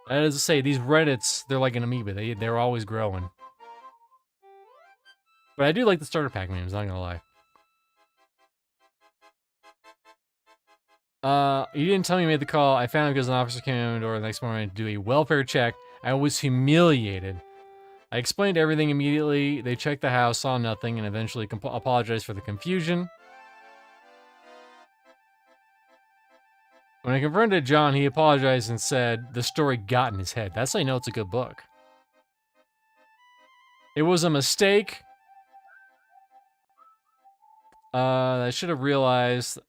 That is to say, these Reddits, they're like an amoeba. They're always growing. But I do like the starter pack memes, not gonna lie. You didn't tell me you made the call. I found it because an officer came in the door the next morning to do a welfare check. I was humiliated. I explained everything immediately. They checked the house, saw nothing, and eventually apologized for the confusion. When I confronted John, he apologized and said the story got in his head. That's how you know it's a good book. It was a mistake. I should have realized.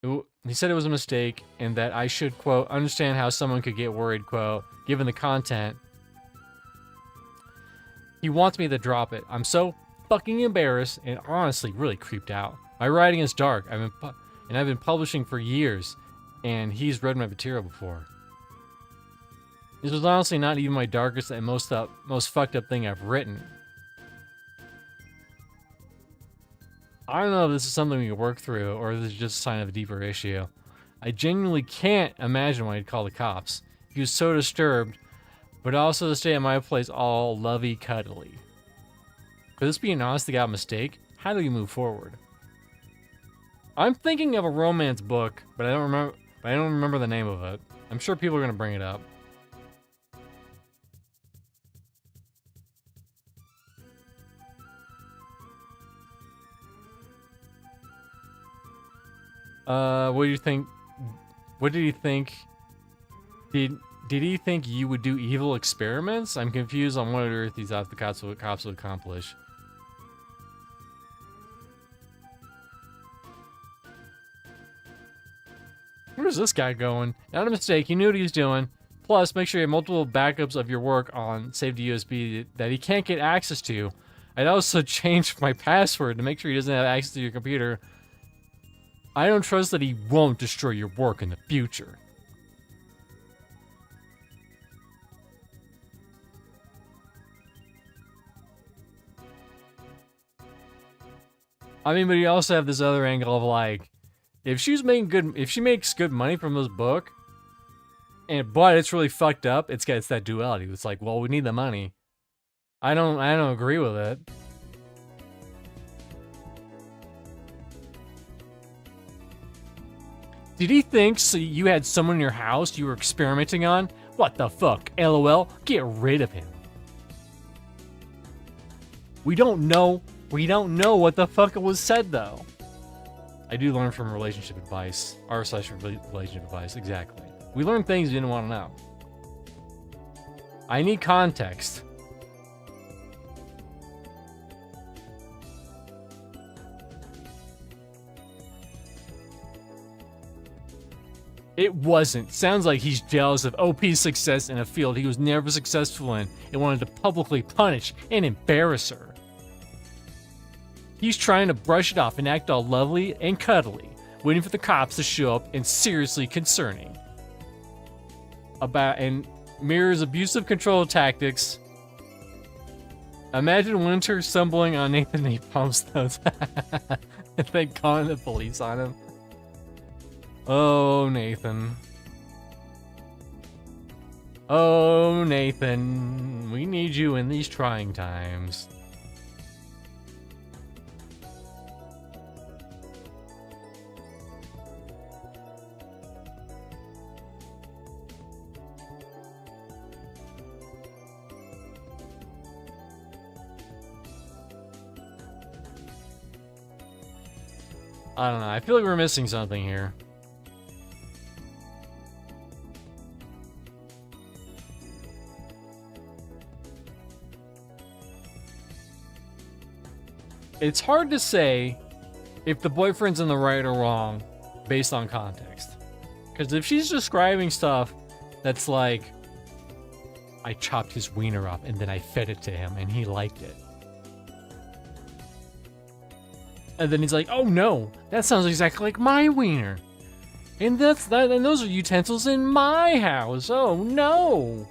He said it was a mistake and that I should, quote, understand how someone could get worried, quote, given the content. He wants me to drop it. I'm so fucking embarrassed and honestly really creeped out. My writing is dark. I've been publishing for years, and he's read my material before. This was honestly not even my darkest and most fucked up thing I've written. I don't know if this is something we can work through, or if this is just a sign of a deeper issue. I genuinely can't imagine why he'd call the cops. He was so disturbed, but also to stay at my place all lovey-cuddly. Could this be an honest-to-God mistake? How do we move forward? I'm thinking of a romance book, but I don't remember the name of it. I'm sure people are gonna bring it up. What do you think? What did he think? Did he think you would do evil experiments? I'm confused on what on earth he thought the cops would accomplish. Where's this guy going? Not a mistake, he knew what he was doing. Plus, make sure you have multiple backups of your work on saved USB that he can't get access to. I'd also changed my password to make sure he doesn't have access to your computer. I don't trust that he won't destroy your work in the future. I mean, but you also have this other angle of like, if she makes good money from this book, but it's really fucked up, it's that duality. It's like, well, we need the money. I don't agree with it. Did he think you had someone in your house you were experimenting on? What the fuck? LOL. Get rid of him. We don't know what the fuck was said though. I do learn from relationship advice. r/relationship advice, exactly. We learn things you didn't want to know. I need context. It wasn't. Sounds like he's jealous of OP's success in a field he was never successful in and wanted to publicly punish and embarrass her. He's trying to brush it off and act all lovely and cuddly, waiting for the cops to show up and seriously concerning. And mirrors abusive control tactics. Imagine Winter stumbling on Nathan Napalm's those and then calling the police on him. Oh, Nathan. Oh, Nathan. We need you in these trying times. I don't know. I feel like we're missing something here. It's hard to say if the boyfriend's in the right or wrong based on context. Because if she's describing stuff that's like, I chopped his wiener up and then I fed it to him and he liked it. And then he's like, oh no, that sounds exactly like my wiener. And those are utensils in my house. Oh no.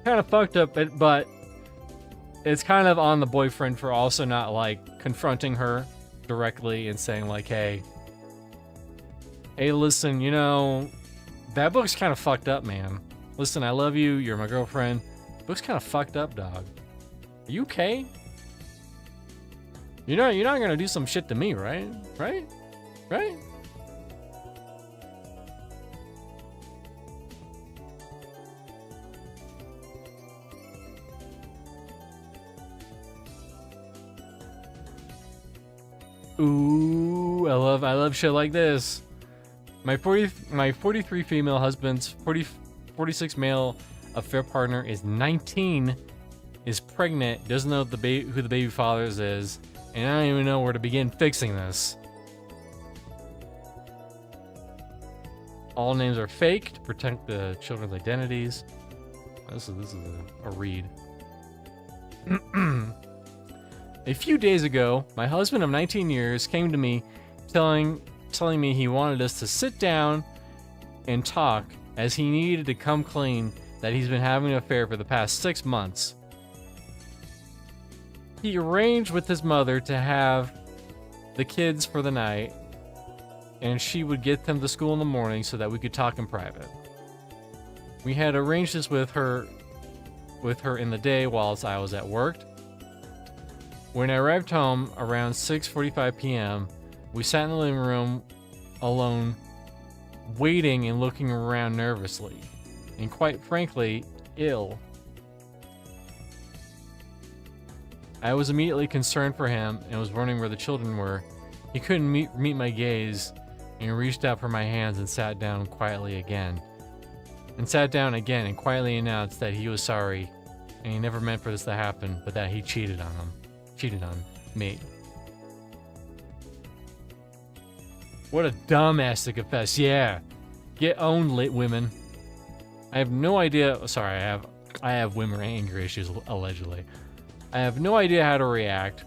kind of fucked up, but it's kind of on the boyfriend for also not, like, confronting her directly and saying, like, hey, listen, you know, that book's kind of fucked up, man. Listen, I love you. You're my girlfriend. Book's kind of fucked up, dog. Are you okay? You're not gonna do some shit to me, right? Right? Ooh, I love shit like this. My 43 female husband's 46 male affair partner is 19, is pregnant, doesn't know who the baby father's is, and I don't even know where to begin fixing this. All names are fake to protect the children's identities. This is a read. A few days ago, my husband of 19 years came to me telling me he wanted us to sit down and talk as he needed to come clean that he's been having an affair for the past 6 months. He arranged with his mother to have the kids for the night, and she would get them to school in the morning so that we could talk in private. We had arranged this with her in the day whilst I was at work. When I arrived home around 6:45 p.m., we sat in the living room alone, waiting and looking around nervously, and quite frankly, ill. I was immediately concerned for him and was wondering where the children were. He couldn't meet my gaze and reached out for my hands and sat down again and quietly announced that he was sorry and he never meant for this to happen, but that he cheated on me. What a dumbass to confess. Yeah. Get owned, lit women. I have no idea. Sorry, I have women anger issues, allegedly. I have no idea how to react.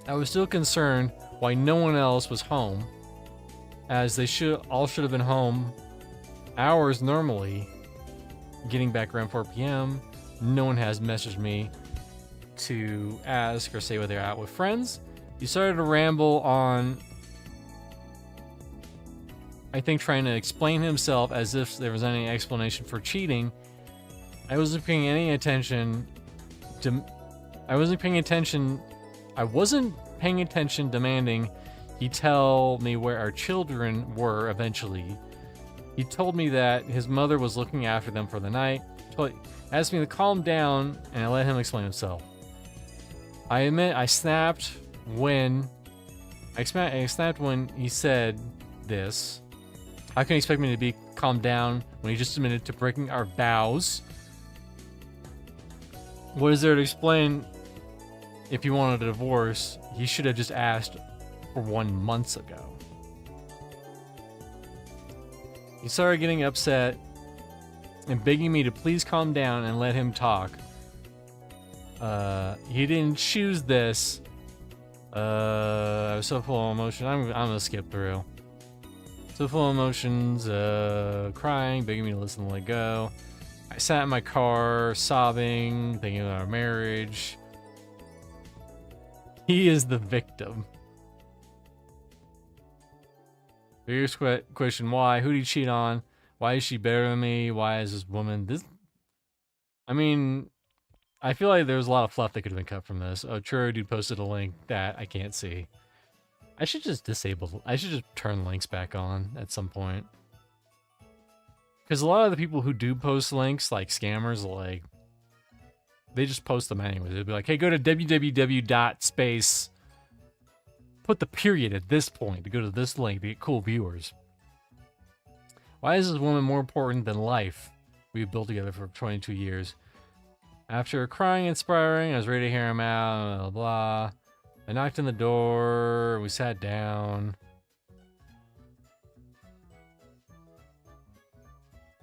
I was still concerned why no one else was home, as they should have been home hours normally. Getting back around 4 p.m. No one has messaged me to ask or say whether they're out with friends. He started to ramble on, I think, trying to explain himself as if there was any explanation for cheating. I wasn't paying any attention. I wasn't paying attention, demanding he tell me where our children were eventually. He told me that his mother was looking after them for the night. Asked me to calm down, and I let him explain himself. I admit I snapped when he said this. How can you expect me to be calmed down when he just admitted to breaking our vows? What is there to explain? If he wanted a divorce, he should have just asked for 1 month ago. He started getting upset and begging me to please calm down and let him talk. He didn't choose this. I was so full of emotion. I'm gonna skip through. So full of emotions, crying, begging me to listen and let go. I sat in my car, sobbing, thinking about our marriage. He is the victim. Here's question: why? Who did he cheat on? Why is she better than me? Why is this woman this? I mean, I feel like there's a lot of fluff that could have been cut from this. Oh, True Dude posted a link that I can't see. I should just turn links back on at some point. Because a lot of the people who do post links, like scammers, like, they just post them anyway. They'll be like, hey, go to www.space. Put the period at this point to go to this link to get cool viewers. Why is this woman more important than life we've built together for 22 years? After crying and sparring, I was ready to hear him out, blah, blah, blah. I knocked on the door, we sat down.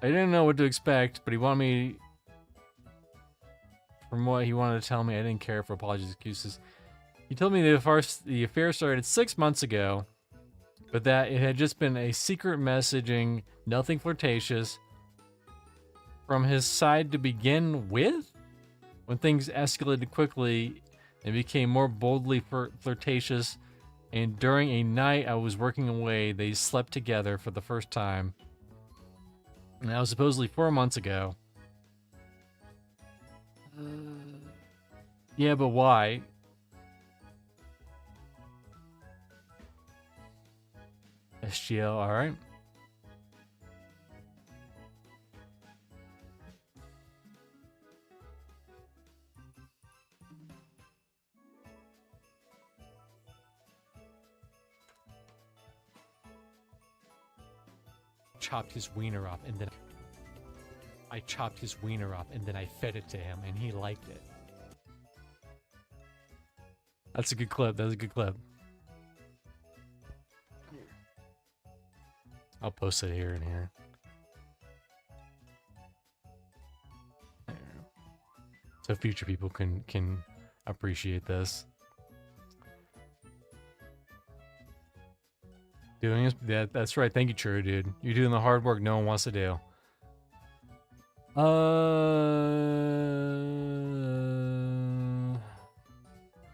I didn't know what to expect, but he wanted me, from what he wanted to tell me, I didn't care for apologies, excuses. He told me the affair started 6 months ago, but that it had just been a secret messaging, nothing flirtatious. from his side to begin with. When things escalated quickly and became more boldly flirtatious, and during a night I was working away, they slept together for the first time. And that was supposedly 4 months ago. Yeah, but why? SGL, alright. Chopped his wiener up and then I chopped his wiener up and then I fed it to him and he liked it. That's a good clip. That's a good clip. I'll post it here and here. So future people can appreciate this. Doing this, yeah, that's right. Thank you, True, dude. You're doing the hard work no one wants to do.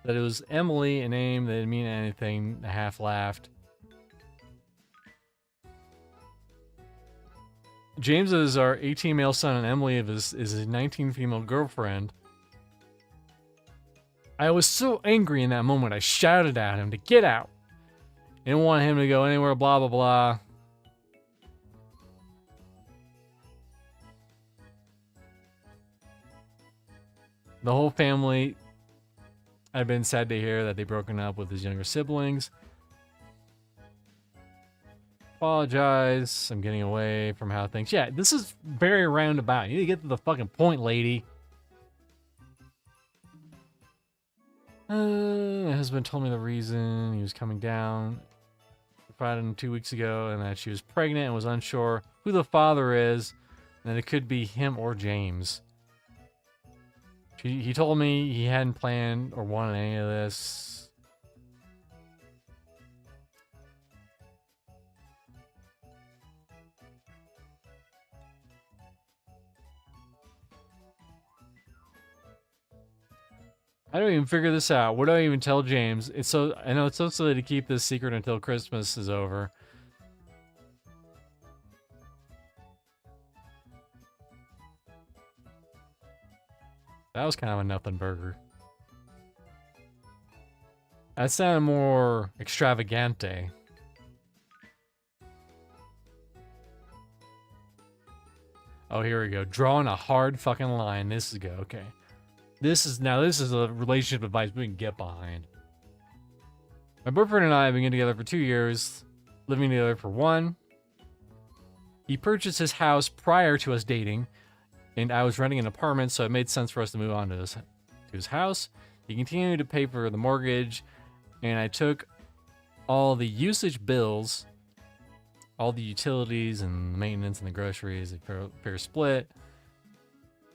That it was Emily, a name that didn't mean anything. I half laughed. James is our 18 male son, and Emily is his 19 female girlfriend. I was so angry in that moment, I shouted at him to get out. I didn't want him to go anywhere, blah, blah, blah. The whole family had been sad to hear that they'd broken up with his younger siblings. Apologize. I'm getting away from how things... Yeah, this is very roundabout. You need to get to the fucking point, lady. My husband told me the reason he was coming down. Found him 2 weeks ago, and that she was pregnant and was unsure who the father is, and that it could be him or James. He told me he hadn't planned or wanted any of this. I don't even figure this out. What do I even tell James? I know it's so silly to keep this secret until Christmas is over. That was kind of a nothing burger. That sounded more extravagante. Oh, here we go. Drawing a hard fucking line. This is good. Okay. This is a relationship advice we can get behind. My boyfriend and I have been together for 2 years, living together for 1. He purchased his house prior to us dating, and I was renting an apartment, so it made sense for us to move on to his house. He continued to pay for the mortgage, and I took all the usage bills, all the utilities and the maintenance and the groceries, a fair split.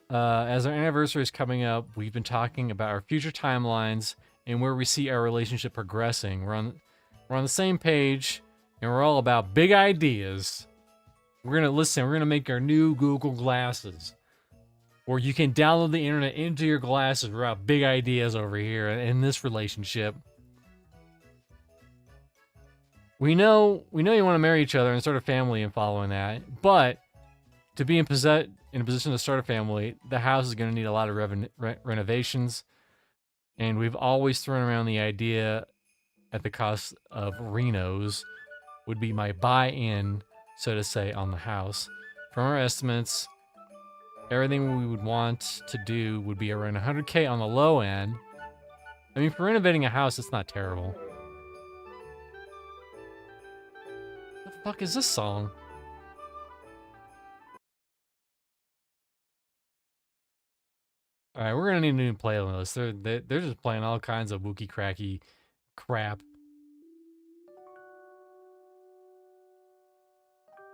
As our anniversary is coming up, we've been talking about our future timelines and where we see our relationship progressing. We're on the same page, and we're all about big ideas. We're gonna make our new Google glasses, where you can download the internet into your glasses. We're about big ideas over here in this relationship. We know you want to marry each other and start a family and following that, but to be in a position to start a family, the house is going to need a lot of renovations, and we've always thrown around the idea at the cost of renos would be my buy-in, so to say, on the house. From our estimates, everything we would want to do would be around 100K on the low end. I mean, for renovating a house, it's not terrible. What the fuck is this song? Alright, we're gonna need a new playlist. They're just playing all kinds of wookie cracky crap.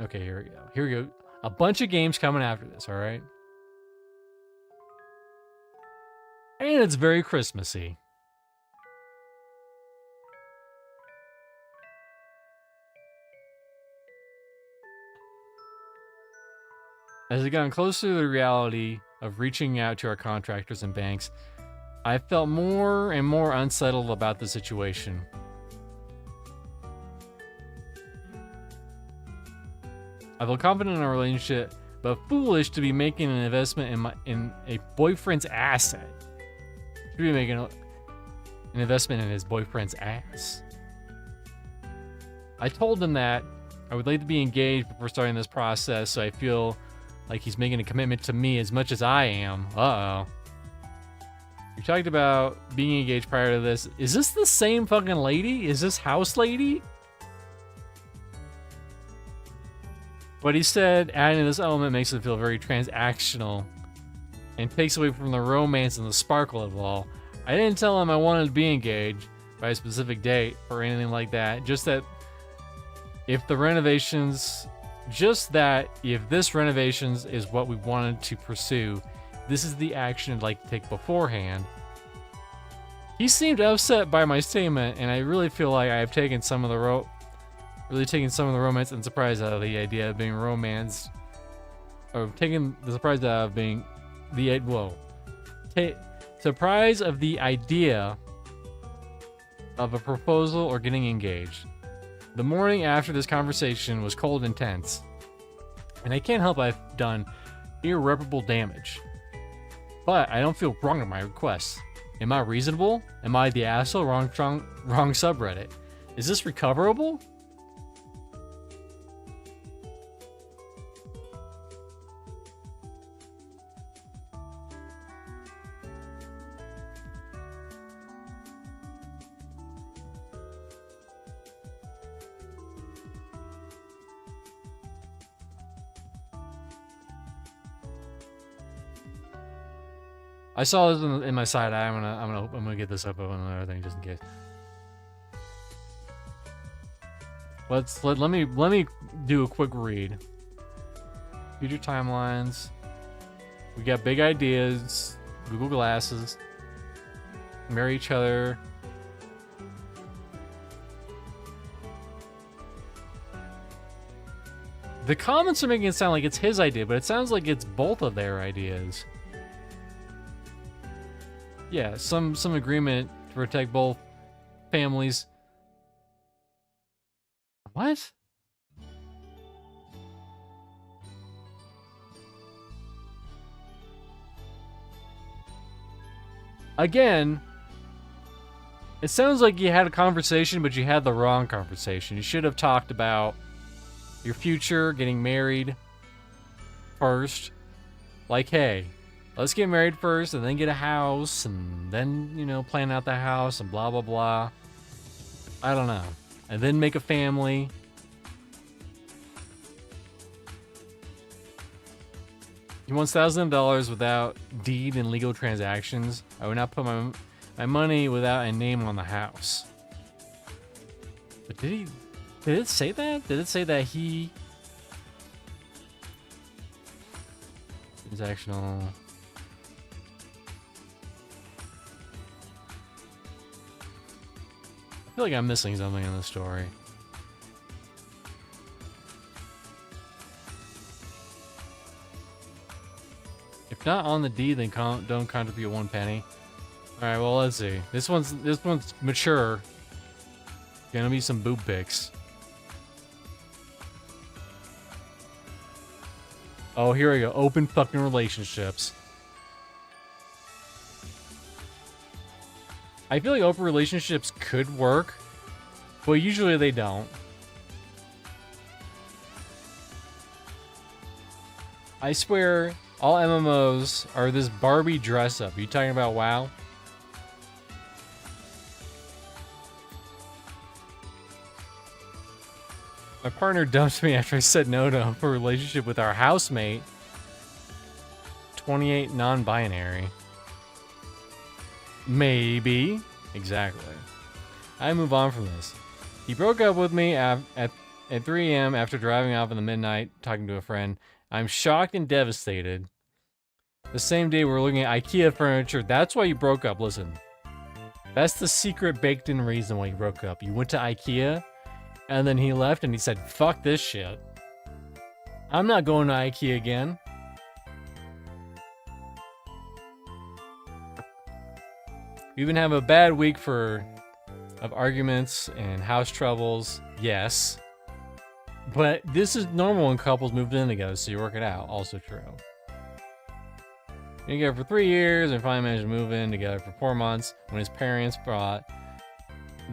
Okay, here we go. Here we go. A bunch of games coming after this, alright? And it's very Christmassy. As I got closer to the reality of reaching out to our contractors and banks, I felt more and more unsettled about the situation. I feel confident in our relationship, but foolish to be making an investment in a boyfriend's asset. Should be making an investment in his boyfriend's ass. I told him that I would like to be engaged before starting this process, so I feel like he's making a commitment to me as much as I am. Uh-oh. We talked about being engaged prior to this. Is this the same fucking lady? Is this house lady? But he said adding this element makes it feel very transactional and takes away from the romance and the sparkle of it all. I didn't tell him I wanted to be engaged by a specific date or anything like that. Just that if this renovations is what we wanted to pursue, this is the action I'd like to take beforehand. He seemed upset by my statement, and I really feel like I have taken some of the romance and surprise out of the idea of being romanced, or taking the surprise out of being surprise of the idea of a proposal or getting engaged. The morning after this conversation was cold and tense, and I can't help I've done irreparable damage. But I don't feel wrong in my request. Am I reasonable? Am I the asshole? Wrong subreddit. Is this recoverable? I saw this in my side eye. I'm gonna get this up on another thing just in case. Let me do a quick read. Future timelines. We got big ideas. Google Glasses. Marry each other. The comments are making it sound like it's his idea, but it sounds like it's both of their ideas. Yeah, some agreement to protect both families. What? Again, it sounds like you had a conversation, but you had the wrong conversation. You should have talked about your future, getting married first. Like, hey, let's get married first and then get a house and then, you know, plan out the house and blah, blah, blah. I don't know. And then make a family. He wants thousands of dollars without deed and legal transactions. I would not put my money without a name on the house. But did it say that? Did it say that he... Transactional... I feel like I'm missing something in the story. If not on the deed, then don't contribute 1 penny. All right, well, let's see. This one's mature. Gonna be some boob pics. Oh, here we go. Open fucking relationships. I feel like open relationships could work, but usually they don't. I swear, all MMOs are this Barbie dress up. Are you talking about WoW? My partner dumped me after I said no to a relationship with our housemate. 28 non-binary. Maybe. Exactly. I move on from this. He broke up with me at 3 a.m. after driving off in the midnight, talking to a friend. I'm shocked and devastated. The same day we're looking at IKEA furniture. That's why you broke up. Listen. That's the secret baked in reason why you broke up. You went to IKEA, and then he left and he said, fuck this shit. I'm not going to IKEA again. We've been having a bad week of arguments and house troubles, yes. But this is normal when couples moved in together, so you work it out. Also true. Been together for 3 years and finally managed to move in together for 4 months when his parents bought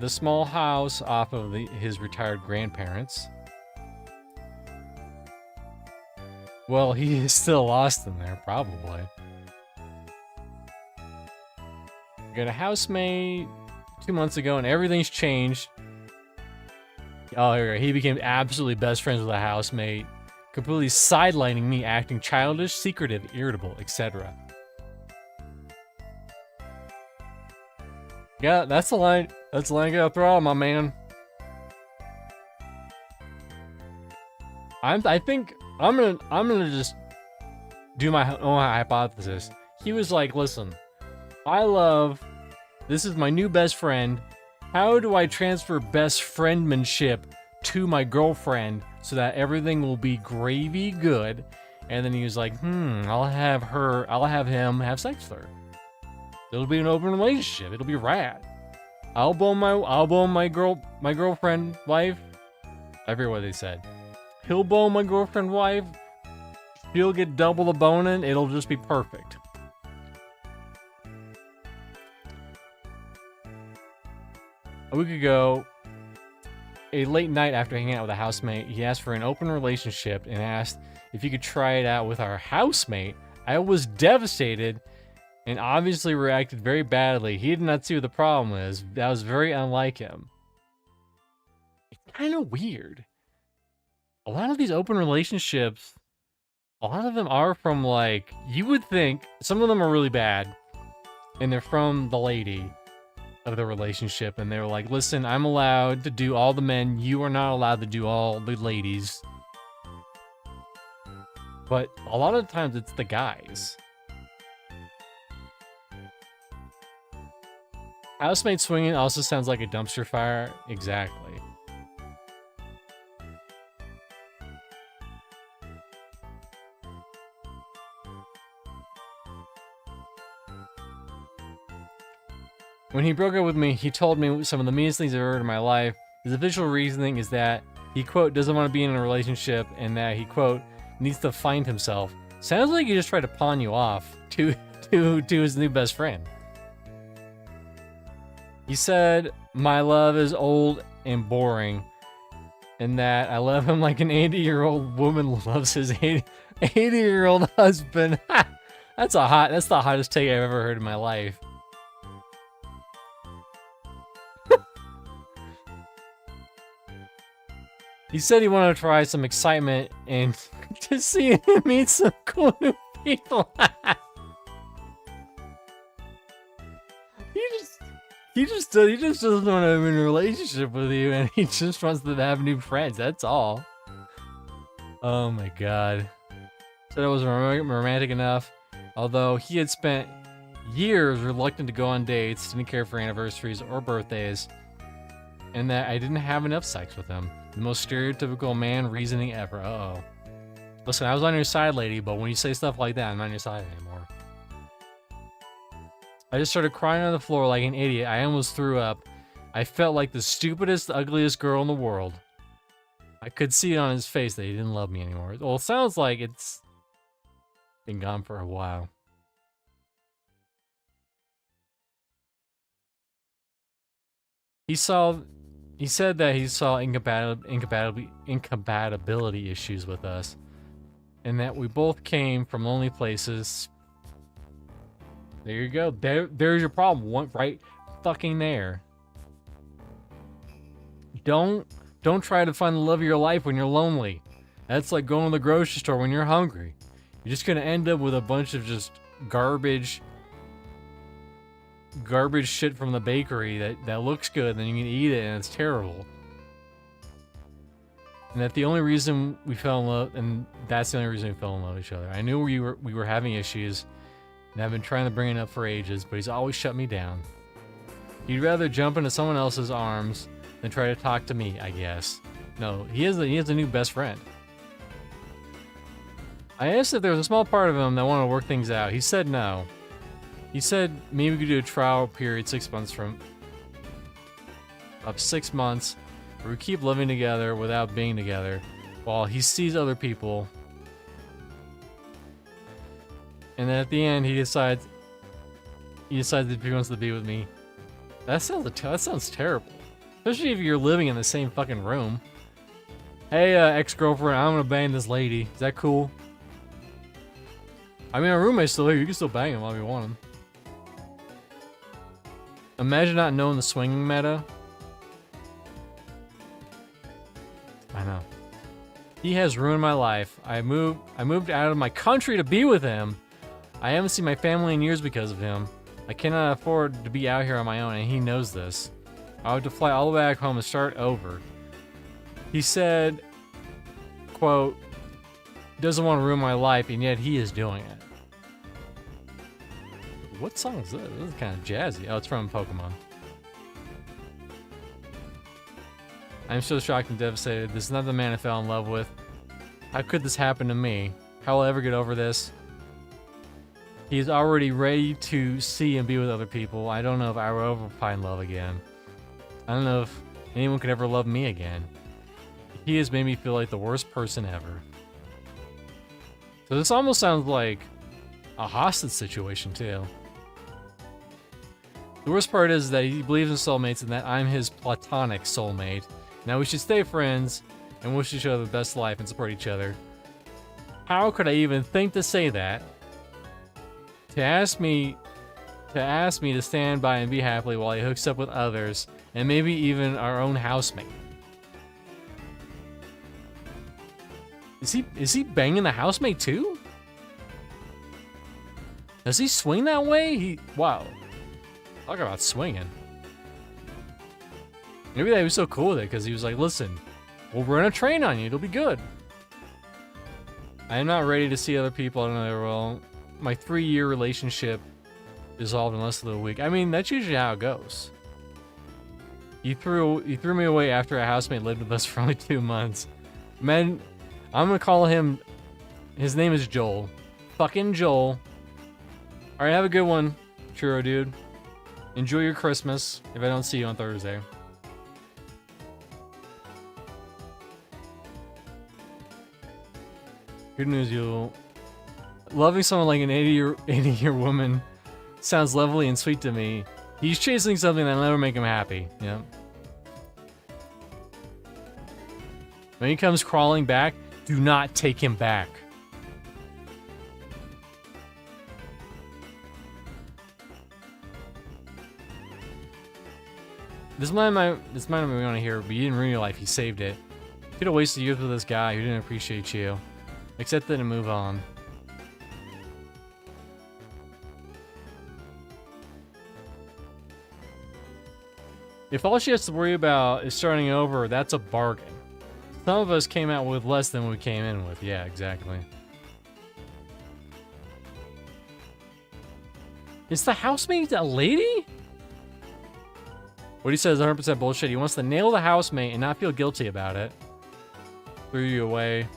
the small house off of his retired grandparents. Well, he is still lost in there, probably. Got a housemate 2 months ago and everything's changed. Oh, here we go. He became absolutely best friends with a housemate, completely sidelining me, acting childish, secretive, irritable, etc. Yeah, that's the line. That's the line I gotta throw out, my man. I think I'm gonna just do my own hypothesis. He was like, listen, this is my new best friend. How do I transfer best friendmanship to my girlfriend so that everything will be gravy good? And then he was like, I'll have him have sex with her. It'll be an open relationship. It'll be rad. I'll bone my girlfriend wife. I forget what they said. He'll bone my girlfriend wife. She'll get double the boning. It'll just be perfect. A week ago, a late night after hanging out with a housemate, he asked for an open relationship and asked if he could try it out with our housemate. I was devastated and obviously reacted very badly. He did not see what the problem is. That was very unlike him. It's kind of weird. A lot of these open relationships, a lot of them are from, like, you would think, some of them are really bad, and they're from the lady of the relationship, and they're like, listen, I'm allowed to do all the men, you are not allowed to do all the ladies. But a lot of times it's the guys. Housemate swinging also sounds like a dumpster fire. Exactly. When he broke up with me, he told me some of the meanest things I've heard in my life. His official reasoning is that he, quote, doesn't want to be in a relationship and that he, quote, needs to find himself. Sounds like he just tried to pawn you off to his new best friend. He said, my love is old and boring, and that I love him like an 80-year-old woman loves his 80-year-old husband. That's the hottest take I've ever heard in my life. He said he wanted to try some excitement and to see him meet some cool new people. He just doesn't want to be in a relationship with you, and he just wants to have new friends. That's all. Oh my god. Said I wasn't romantic enough, although he had spent years reluctant to go on dates, didn't care for anniversaries or birthdays, and that I didn't have enough sex with him. The most stereotypical man reasoning ever. Uh-oh. Listen, I was on your side, lady, but when you say stuff like that, I'm not on your side anymore. I just started crying on the floor like an idiot. I almost threw up. I felt like the stupidest, ugliest girl in the world. I could see it on his face that he didn't love me anymore. Well, it sounds like it's been gone for a while. He said that he saw incompatibility issues with us, and that we both came from lonely places. There you go. There's your problem. One right fucking there. Don't try to find the love of your life when you're lonely. That's like going to the grocery store when you're hungry. You're just gonna end up with a bunch of just garbage shit from the bakery that looks good, and then you can eat it and it's terrible. And that the only reason we fell in love, and that's the only reason we fell in love with each other. I knew we were having issues, and I've been trying to bring it up for ages, but he's always shut me down. He'd rather jump into someone else's arms than try to talk to me, I guess. No, he has a new best friend. I asked if there was a small part of him that wanted to work things out. He said no. He said maybe we could do a trial period 6 months from... of 6 months, where we keep living together without being together, while he sees other people. And then at the end, he decides if he wants to be with me. That sounds terrible. Especially if you're living in the same fucking room. Hey, ex-girlfriend, I'm gonna bang this lady. Is that cool? I mean, our roommate's still here. You can still bang him while you want him. Imagine not knowing the swinging meta. I know. He has ruined my life. I moved out of my country to be with him. I haven't seen my family in years because of him. I cannot afford to be out here on my own, and he knows this. I have to fly all the way back home and start over. He said, quote, doesn't want to ruin my life, and yet he is doing it. What song is this? This is kind of jazzy. Oh, it's from Pokemon. I'm so shocked and devastated. This is not the man I fell in love with. How could this happen to me? How will I ever get over this? He's already ready to see and be with other people. I don't know if I will ever find love again. I don't know if anyone could ever love me again. He has made me feel like the worst person ever. So this almost sounds like a hostage situation too. The worst part is that he believes in soulmates and that I'm his platonic soulmate. Now we should stay friends and wish each other the best life and support each other. How could I even think to say that? To ask me to stand by and be happily while he hooks up with others, and maybe even our own housemate. Is he banging the housemate too? Does he swing that way? Wow. Talk about swinging. Maybe that he was so cool with it because he was like, listen, we'll run a train on you. It'll be good. I am not ready to see other people. I don't know. Well, my 3-year relationship dissolved in less than a week. I mean, that's usually how it goes. He threw me away after a housemate lived with us for only 2 months. Man, I'm gonna call him. His name is Joel. Fucking Joel. All right, have a good one, Churro dude. Enjoy your Christmas. If I don't see you on Thursday. Good news, you'll... Loving someone like an 80-year woman sounds lovely and sweet to me. He's chasing something that'll never make him happy. Yeah. When he comes crawling back, do not take him back. This might not be what we want to hear, but you didn't ruin your life. You saved it. You could have wasted years with this guy who didn't appreciate you. Accept it and move on. If all she has to worry about is starting over, that's a bargain. Some of us came out with less than we came in with. Yeah, exactly. Is the housemate a lady? What he says is 100% bullshit. He wants to nail the housemate and not feel guilty about it. Threw you away.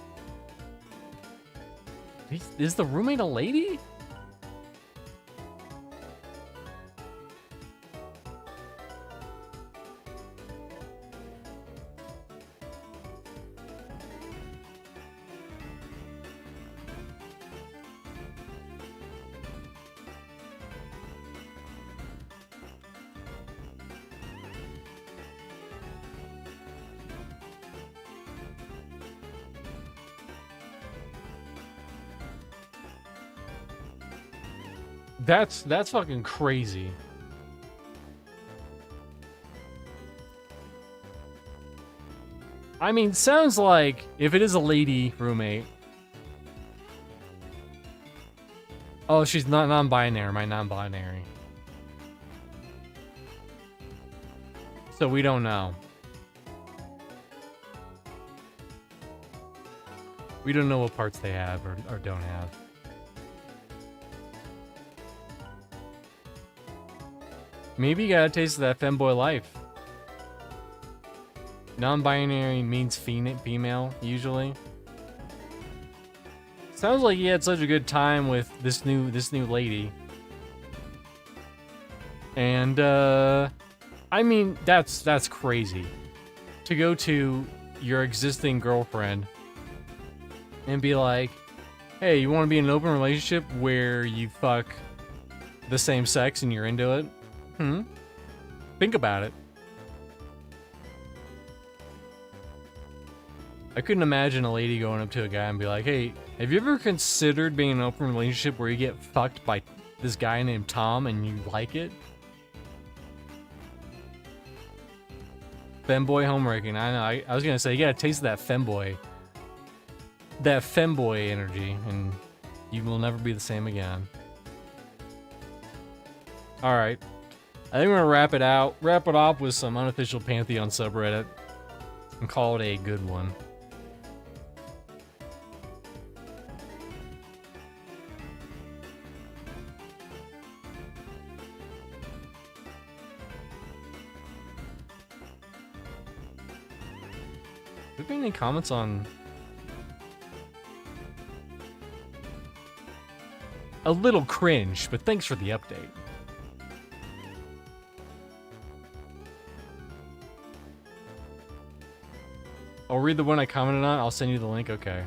Is the roommate a lady? That's fucking crazy. I mean, sounds like if it is a lady roommate. Oh, she's not non-binary, my non-binary. So we don't know. We don't know what parts they have or don't have. Maybe you got a taste of that femboy life. Non-binary means female, usually. Sounds like he had such a good time with this new lady. And I mean, that's crazy. To go to your existing girlfriend and be like, hey, you want to be in an open relationship where you fuck the same sex and you're into it? Think about it. I couldn't imagine a lady going up to a guy and be like, hey, have you ever considered being in an open relationship where you get fucked by this guy named Tom and you like it? Femboy homewrecking. I know. I was gonna say, you gotta taste that femboy. That femboy energy, and you will never be the same again. Alright. I think we're gonna wrap it off with some unofficial Pantheon subreddit, and call it a good one. Have there been any comments on... A little cringe, but thanks for the update. I'll read the one I commented on. I'll send you the link. Okay.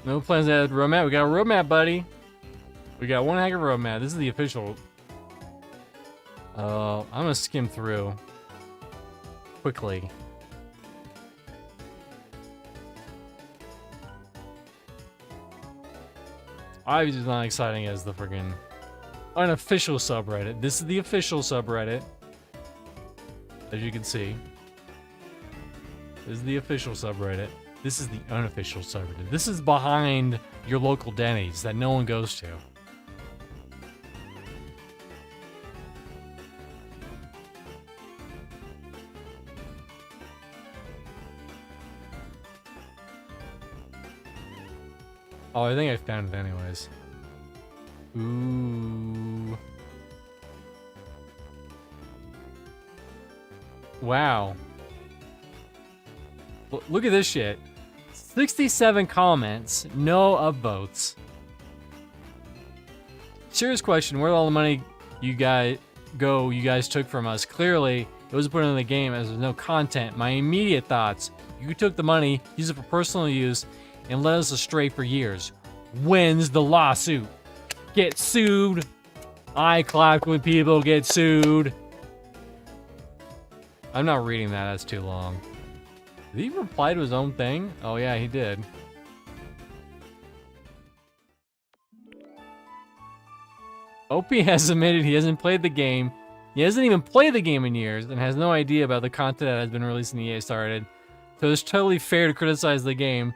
No plans to add roadmap. We got a roadmap, buddy. We got one heck of a roadmap. This is the official. I'm gonna skim through quickly. Obviously it's not exciting as the friggin' unofficial subreddit. This is the official subreddit. As you can see. This is the official subreddit. This is the unofficial subreddit. This is behind your local Denny's that no one goes to. Oh, I think I found it anyways. Ooh. Wow. Look at this shit. 67 comments, no upvotes. Serious question, where did all the money you guys took from us? Clearly, it was put in the game as there's no content. My immediate thoughts, you took the money, used it for personal use, and led us astray for years. When's the lawsuit? Get sued. I clapped when people get sued. I'm not reading that, that's too long. Did he reply to his own thing? Oh yeah, he did. OP has admitted he hasn't played the game. He hasn't even played the game in years and has no idea about the content that has been released in EA started. So it's totally fair to criticize the game.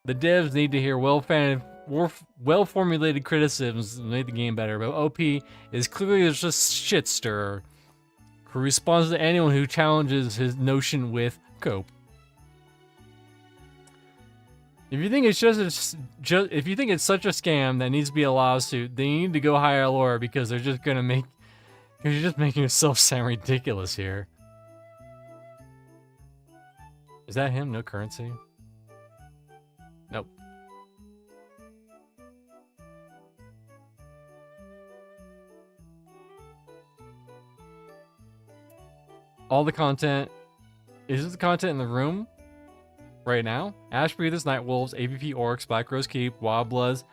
The devs need to hear well-formulated criticisms to make the game better, but OP is clearly just a shit stirrer who responds to anyone who challenges his notion with cope. If you think it's if you think it's such a scam that needs to be a lawsuit, then you need to go hire a lawyer because they're just gonna make you're just making yourself sound ridiculous here. Is that him? No currency? Nope. All the content. Is this the content in the room? Right now? Ash Breathers, Nightwolves, AVP Orcs, Black Rose Keep, Wild Bloods,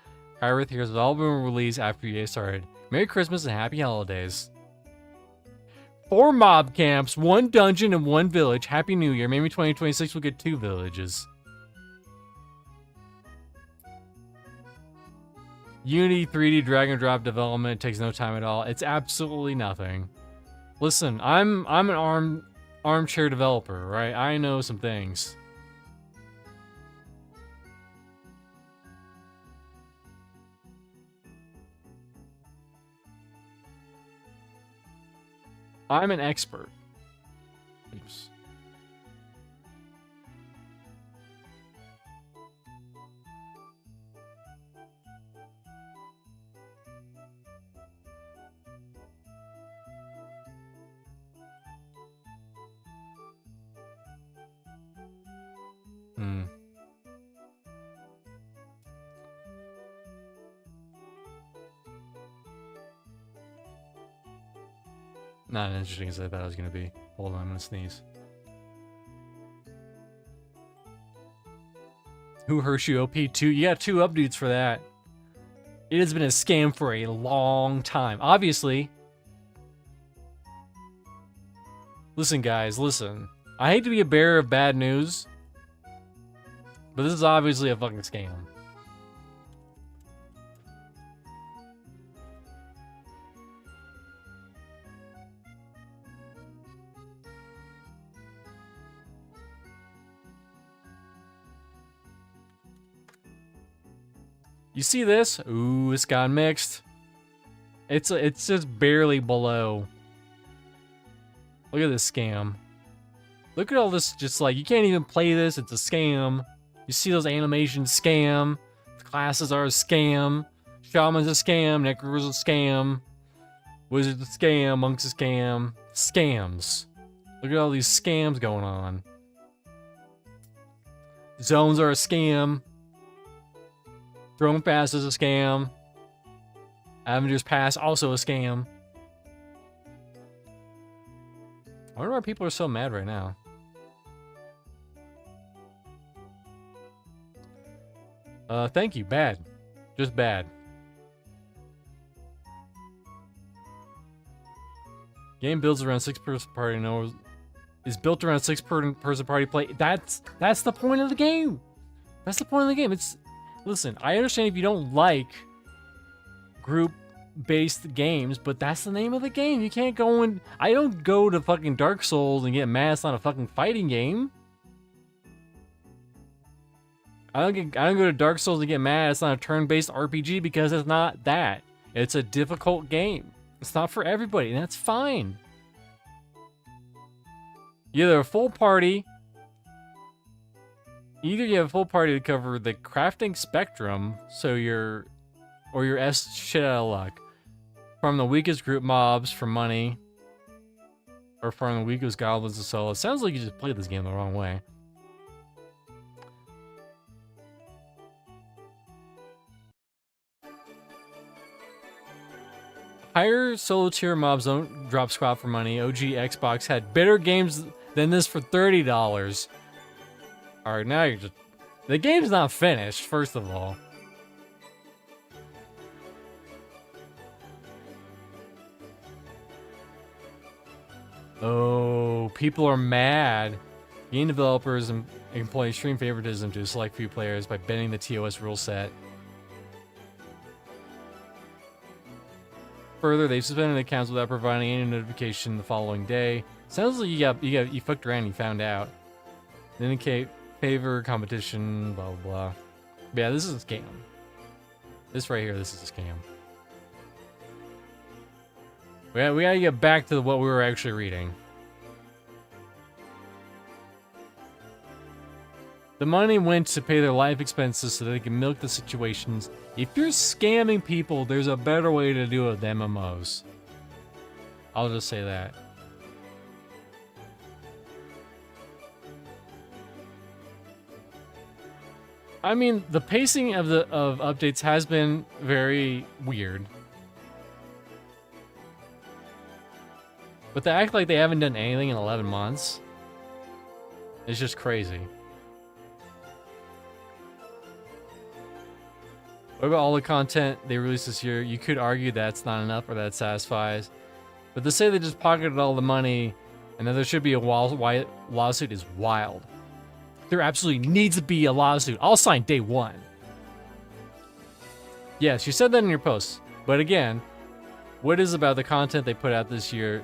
Hyrith Heroes have all been released after EA started. Merry Christmas and Happy Holidays. 4 mob camps, 1 dungeon, and 1 village. Happy New Year. Maybe 2026 we'll get 2 villages. Unity 3D drag and drop development takes no time at all. It's absolutely nothing. Listen, I'm an armchair developer, right? I know some things. I'm an expert. Oops. Not as interesting as I thought it was gonna be. Hold on, I'm gonna sneeze. Who hurt you? OP2? You got 2 updates for that. It has been a scam for a long time. Obviously. Listen, guys, listen. I hate to be a bearer of bad news, but this is obviously a fucking scam. You see this? Ooh, it's got mixed. It's just barely below. Look at this scam. Look at all this, just like, you can't even play this, it's a scam. You see those animations, scam. The classes are a scam. Shaman's a scam, Necro's a scam. Wizard's a scam, Monk's a scam. Scams. Look at all these scams going on. Zones are a scam. Throne Pass is a scam. Avengers Pass, also a scam. I wonder why people are so mad right now. Thank you. Bad. Just bad. Game builds around 6-person party. No, is built around 6-person party play. That's the point of the game. That's the point of the game. It's, listen, I understand if you don't like group-based games, but that's the name of the game. You can't go and... I don't go to fucking Dark Souls and get mad it's not a fucking fighting game. I don't go to Dark Souls and get mad it's not a turn-based RPG because it's not that. It's a difficult game. It's not for everybody, and that's fine. Either a full party... Either you have a full party to cover the crafting spectrum, so you're... Or you're S shit out of luck. Farm the weakest group mobs for money. Or farm the weakest goblins to solo. It sounds like you just played this game the wrong way. Higher solo tier mobs don't drop squat for money. OG Xbox had better games than this for $30. Alright, now you're just... The game's not finished, first of all. Oh, people are mad. Game developers employ extreme favoritism to select few players by bending the TOS rule set. Further, they've suspended accounts without providing any notification the following day. Sounds like you fucked around and you found out. Indicate favor competition, blah blah blah. But yeah, this is a scam. This right here, this is a scam. We gotta get back to what we were actually reading. The money went to pay their life expenses so they can milk the situations. If you're scamming people, there's a better way to do it than MMOs. I'll just say that. I mean, the pacing of updates has been very weird. But they act like they haven't done anything in 11 months. It's just crazy. What about all the content they released this year? You could argue that's not enough or that satisfies. But to say they just pocketed all the money and that there should be a lawsuit is wild. There absolutely needs to be a lawsuit. I'll sign day one. Yes, you said that in your post. But again, what is about the content they put out this year?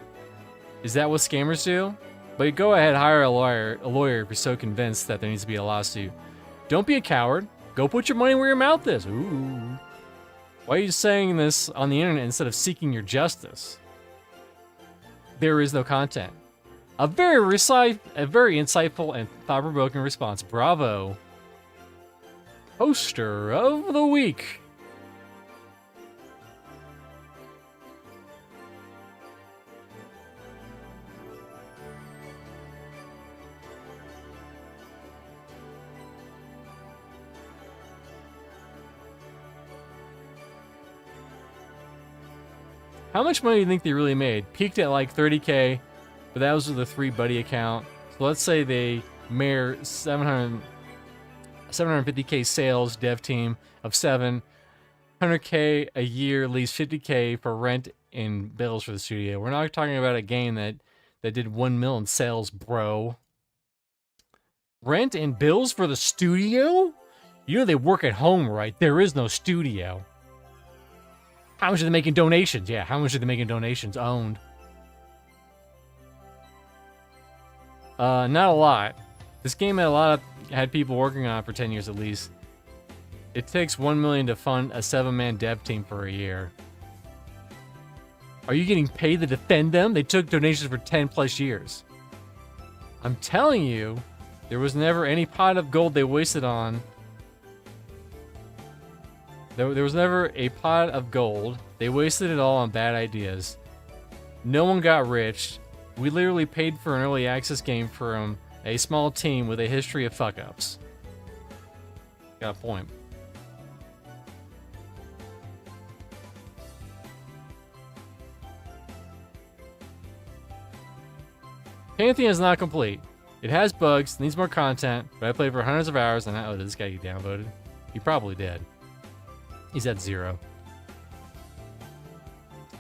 Is that what scammers do? But go ahead, hire a lawyer if you're so convinced that there needs to be a lawsuit. Don't be a coward. Go put your money where your mouth is. Ooh. Why are you saying this on the internet instead of seeking your justice? There is no content. A very insightful and thought-provoking response. Bravo. Poster of the week. How much money do you think they really made? Peaked at like 30K, but that was with the 3 buddy account. So let's say they made 750K sales, dev team of 7, 100K a year, at least 50K for rent and bills for the studio. We're not talking about a game that did 1 mil in sales, bro. Rent and bills for the studio? You know they work at home, right? There is no studio. How much are they making donations? Yeah, how much are they making donations owned? Not a lot. This game had people working on it for 10 years at least. It takes 1 million to fund a 7-man dev team for a year. Are you getting paid to defend them? They took donations for 10 plus years. I'm telling you, there was never any pot of gold they wasted on. There was never a pot of gold. They wasted it all on bad ideas. No one got rich. We literally paid for an early access game from a small team with a history of fuck-ups. Got a point. Pantheon is not complete. It has bugs, needs more content, but I played for hundreds of hours and oh, did this guy get downvoted? He probably did. He's at 0.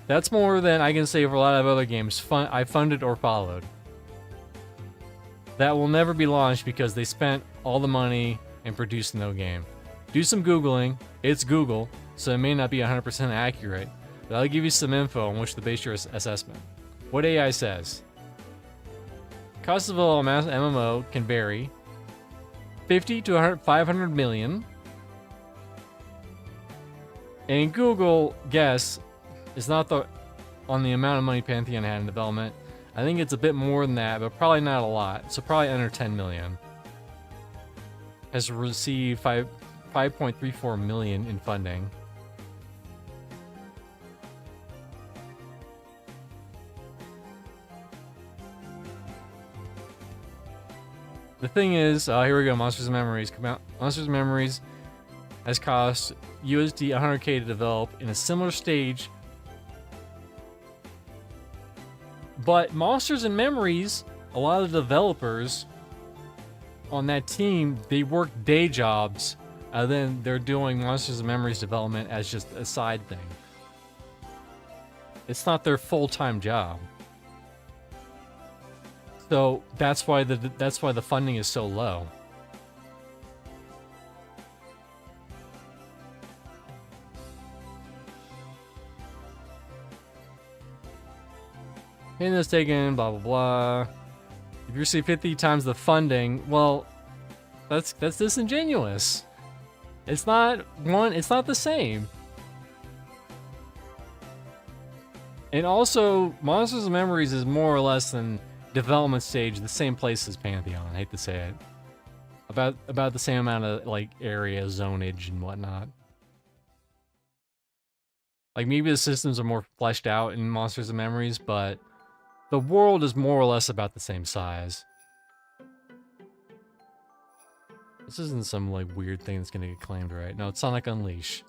That's more than I can say for a lot of other games I funded or followed. That will never be launched because they spent all the money and produced no game. Do some Googling. It's Google, so it may not be 100% accurate, but I'll give you some info on which to base your assessment. What AI says. Cost of a MMO can vary. 50 to 500 million. And Google guess is not on the amount of money Pantheon had in development. I think it's a bit more than that, but probably not a lot. So probably under 10 million. Has received 5.34 million in funding. The thing is, here we go, Monsters and Memories come out. Monsters and Memories has cost USD 100K to develop in a similar stage. But Monsters and Memories, a lot of the developers on that team, they work day jobs, and then they're doing Monsters and Memories development as just a side thing. It's not their full-time job. So that's why the funding is so low. Paying this taken, blah blah blah. If you receive 50 times the funding, well, that's disingenuous. It's not the same. And also, Monsters and Memories is more or less in development stage, the same place as Pantheon. I hate to say it. About the same amount of like area, zonage, and whatnot. Like maybe the systems are more fleshed out in Monsters and Memories, but the world is more or less about the same size. This isn't some like weird thing that's gonna get claimed, right? No, it's Sonic Unleash.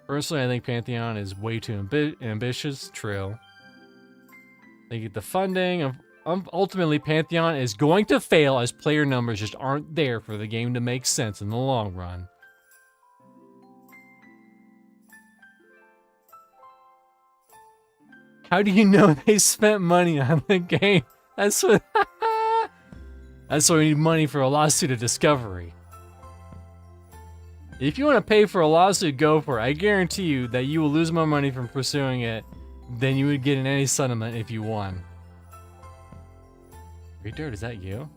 Personally, I think Pantheon is way too ambitious. True. They get the funding. Ultimately, Pantheon is going to fail as player numbers just aren't there for the game to make sense in the long run. How do you know they spent money on the game? That's what. That's why we need money for a lawsuit of discovery. If you want to pay for a lawsuit, go for it. I guarantee you that you will lose more money from pursuing it than you would get in any settlement if you won. Dirt, is that you?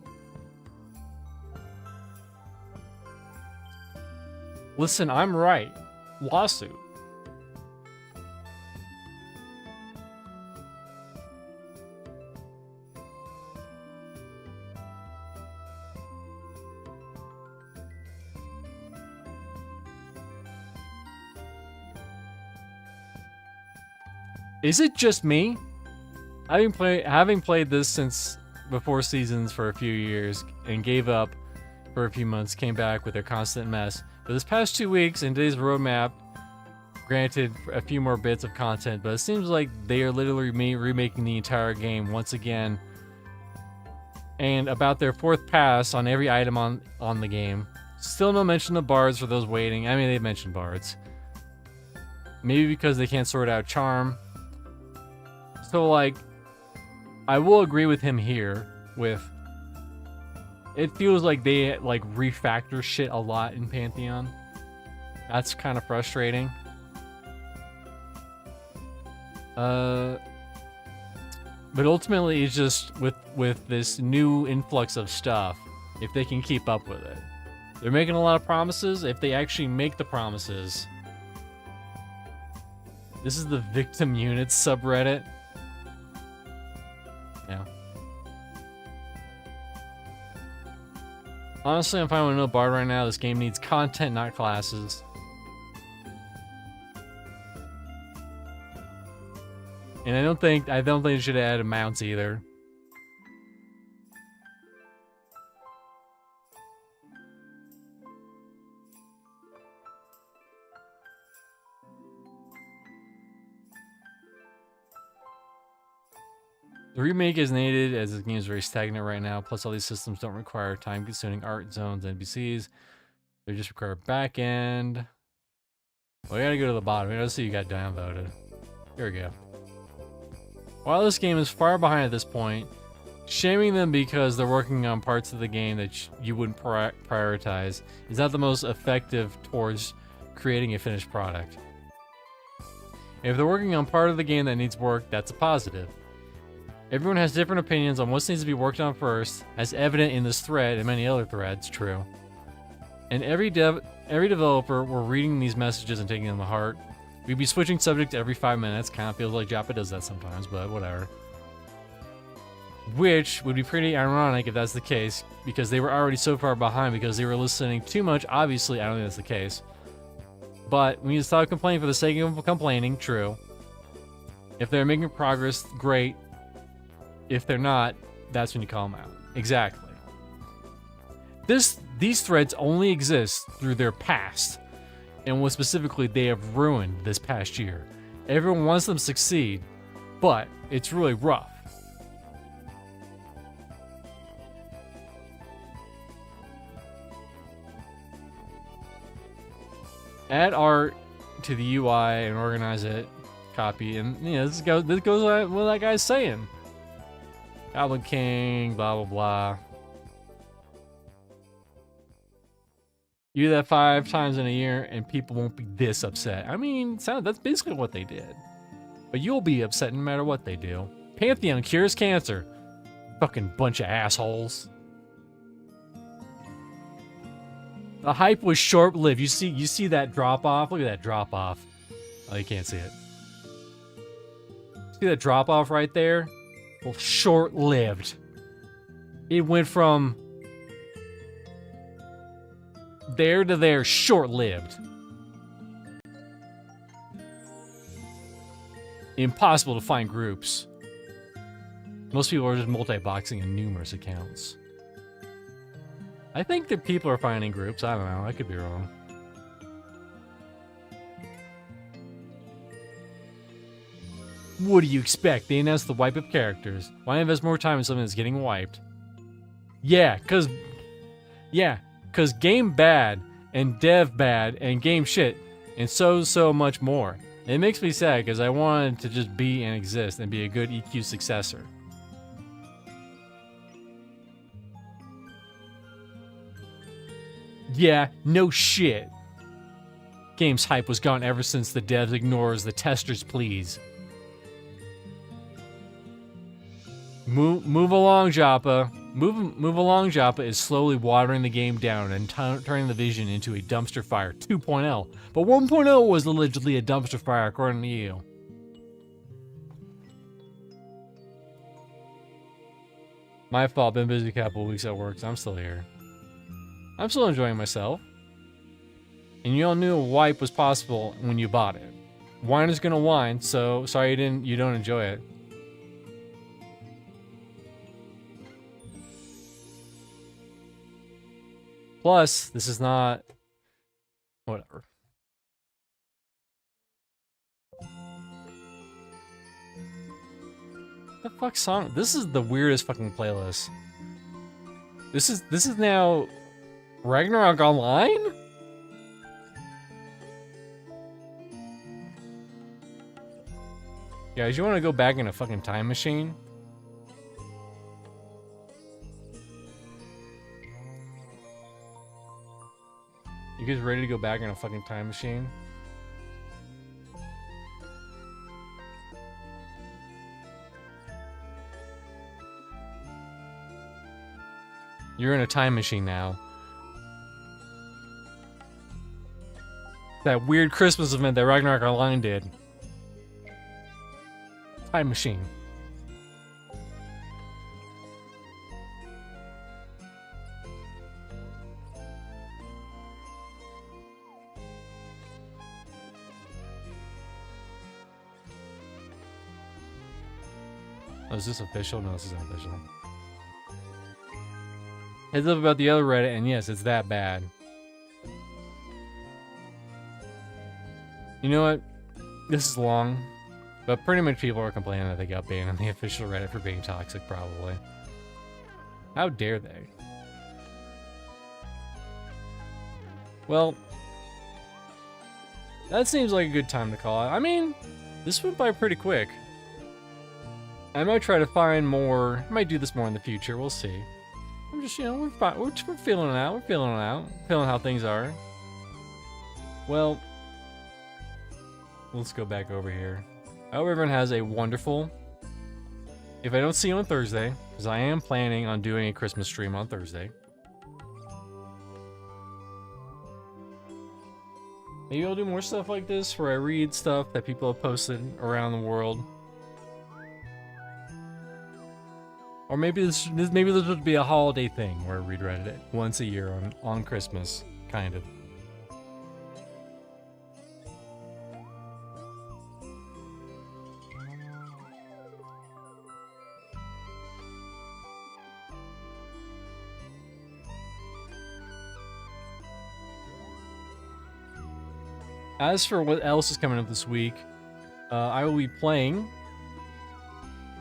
Listen, I'm right. Lawsuit. Is it just me? Having played this since before Seasons for a few years and gave up for a few months, came back with a constant mess. But this past 2 weeks in today's roadmap, granted a few more bits of content, but it seems like they are literally remaking the entire game once again. And about their 4th pass on every item on the game. Still no mention of bards for those waiting. I mean, they mentioned bards. Maybe because they can't sort out charm. So, like, I will agree with him here with... It feels like they, like, refactor shit a lot in Pantheon. That's kind of frustrating. But ultimately, it's just with this new influx of stuff, if they can keep up with it. They're making a lot of promises. If they actually make the promises... This is the Victim Units subreddit. Yeah. Honestly, I'm fine with no bard right now. This game needs content, not classes. And I don't think it should add amounts either. The remake is needed as this game is very stagnant right now. Plus, all these systems don't require time-consuming art zones, NPCs. They just require back-end. Well, we gotta go to the bottom. Let's see you got downvoted. Here we go. While this game is far behind at this point, shaming them because they're working on parts of the game that you wouldn't prioritize is not the most effective towards creating a finished product. If they're working on part of the game that needs work, that's a positive. Everyone has different opinions on what needs to be worked on first, as evident in this thread and many other threads, true. And every developer were reading these messages and taking them to heart. We'd be switching subject every 5 minutes, kind of feels like Joppa does that sometimes, but whatever. Which would be pretty ironic if that's the case, because they were already so far behind because they were listening too much. Obviously, I don't think that's the case. But we need to stop complaining for the sake of complaining, true. If they're making progress, great. If they're not, that's when you call them out. Exactly. These threads only exist through their past, and what specifically they have ruined this past year. Everyone wants them to succeed, but it's really rough. Add art to the UI and organize it, copy, and you know, this goes what that guy's saying. Goblin King, blah blah blah. You do that 5 times in a year and people won't be this upset. I mean, that's basically what they did. But you'll be upset no matter what they do. Pantheon cures cancer. Fucking bunch of assholes. The hype was short-lived. You see that drop-off? Look at that drop-off. Oh, you can't see it. See that drop-off right there? Well, short-lived. It went from there to there, short-lived. Impossible to find groups. Most people are just multi-boxing in numerous accounts. I think that people are finding groups. I don't know. I could be wrong. What do you expect? They announced the wipe of characters. Why invest more time in something that's getting wiped? Yeah, cause game bad and dev bad and game shit and so much more. And it makes me sad because I wanted to just be and exist and be a good EQ successor. Yeah, no shit. Game's hype was gone ever since the devs ignores the testers' pleas. Move along, Joppa. Move along, Joppa is slowly watering the game down and turning the vision into a dumpster fire 2.0. But 1.0 was allegedly a dumpster fire, according to you. My fault, been busy a couple weeks at work, so I'm still here. I'm still enjoying myself. And you all knew a wipe was possible when you bought it. Wine is gonna whine, so sorry you don't enjoy it. Plus, this is not... whatever. The fuck song? This is the weirdest fucking playlist. This is now Ragnarok Online? Guys, you want to go back in a fucking time machine? You guys ready to go back in a fucking time machine? You're in a time machine now. That weird Christmas event that Ragnarok Online did. Time machine. Oh, is this official? No, this isn't official. Heads up about the other Reddit, and yes, it's that bad. You know what? This is long, but pretty much people are complaining that they got banned on the official Reddit for being toxic, probably. How dare they? Well, that seems like a good time to call it. I mean, this went by pretty quick. I might try to find more. I might do this more in the future. We'll see. I'm just, you know, we're feeling it out. We're feeling it out. Feeling how things are. Well, let's go back over here. I hope everyone has a wonderful... If I don't see you on Thursday, because I am planning on doing a Christmas stream on Thursday. Maybe I'll do more stuff like this where I read stuff that people have posted around the world. Or maybe this would be a holiday thing where I read Reddit once a year on Christmas, kind of. As for what else is coming up this week, I will be playing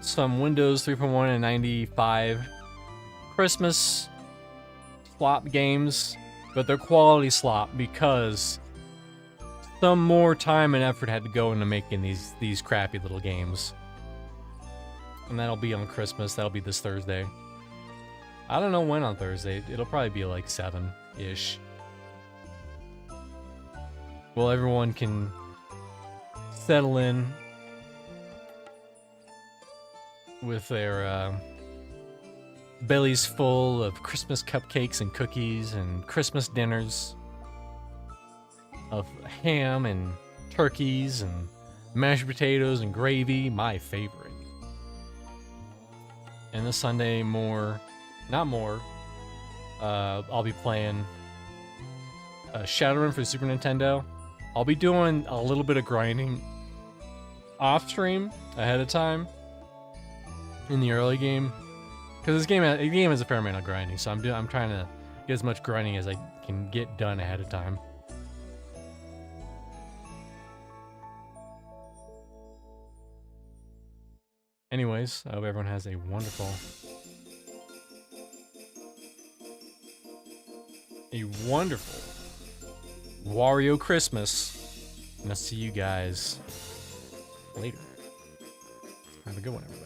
some Windows 3.1 and 95 Christmas slop games, but they're quality slop because some more time and effort had to go into making these crappy little games. And that'll be on Christmas. That'll be this Thursday. I don't know when on Thursday. It'll probably be like 7-ish. Well, everyone can settle in with their bellies full of Christmas cupcakes and cookies and Christmas dinners of ham and turkeys and mashed potatoes and gravy, my favorite. And this Sunday, I'll be playing Shadowrun for the Super Nintendo. I'll be doing a little bit of grinding off stream ahead of time in the early game, because this game has a fair amount of grinding, so I'm trying to get as much grinding as I can get done ahead of time. Anyways, I hope everyone has a wonderful, Wario Christmas, and I'll see you guys later. Have a good one, everybody.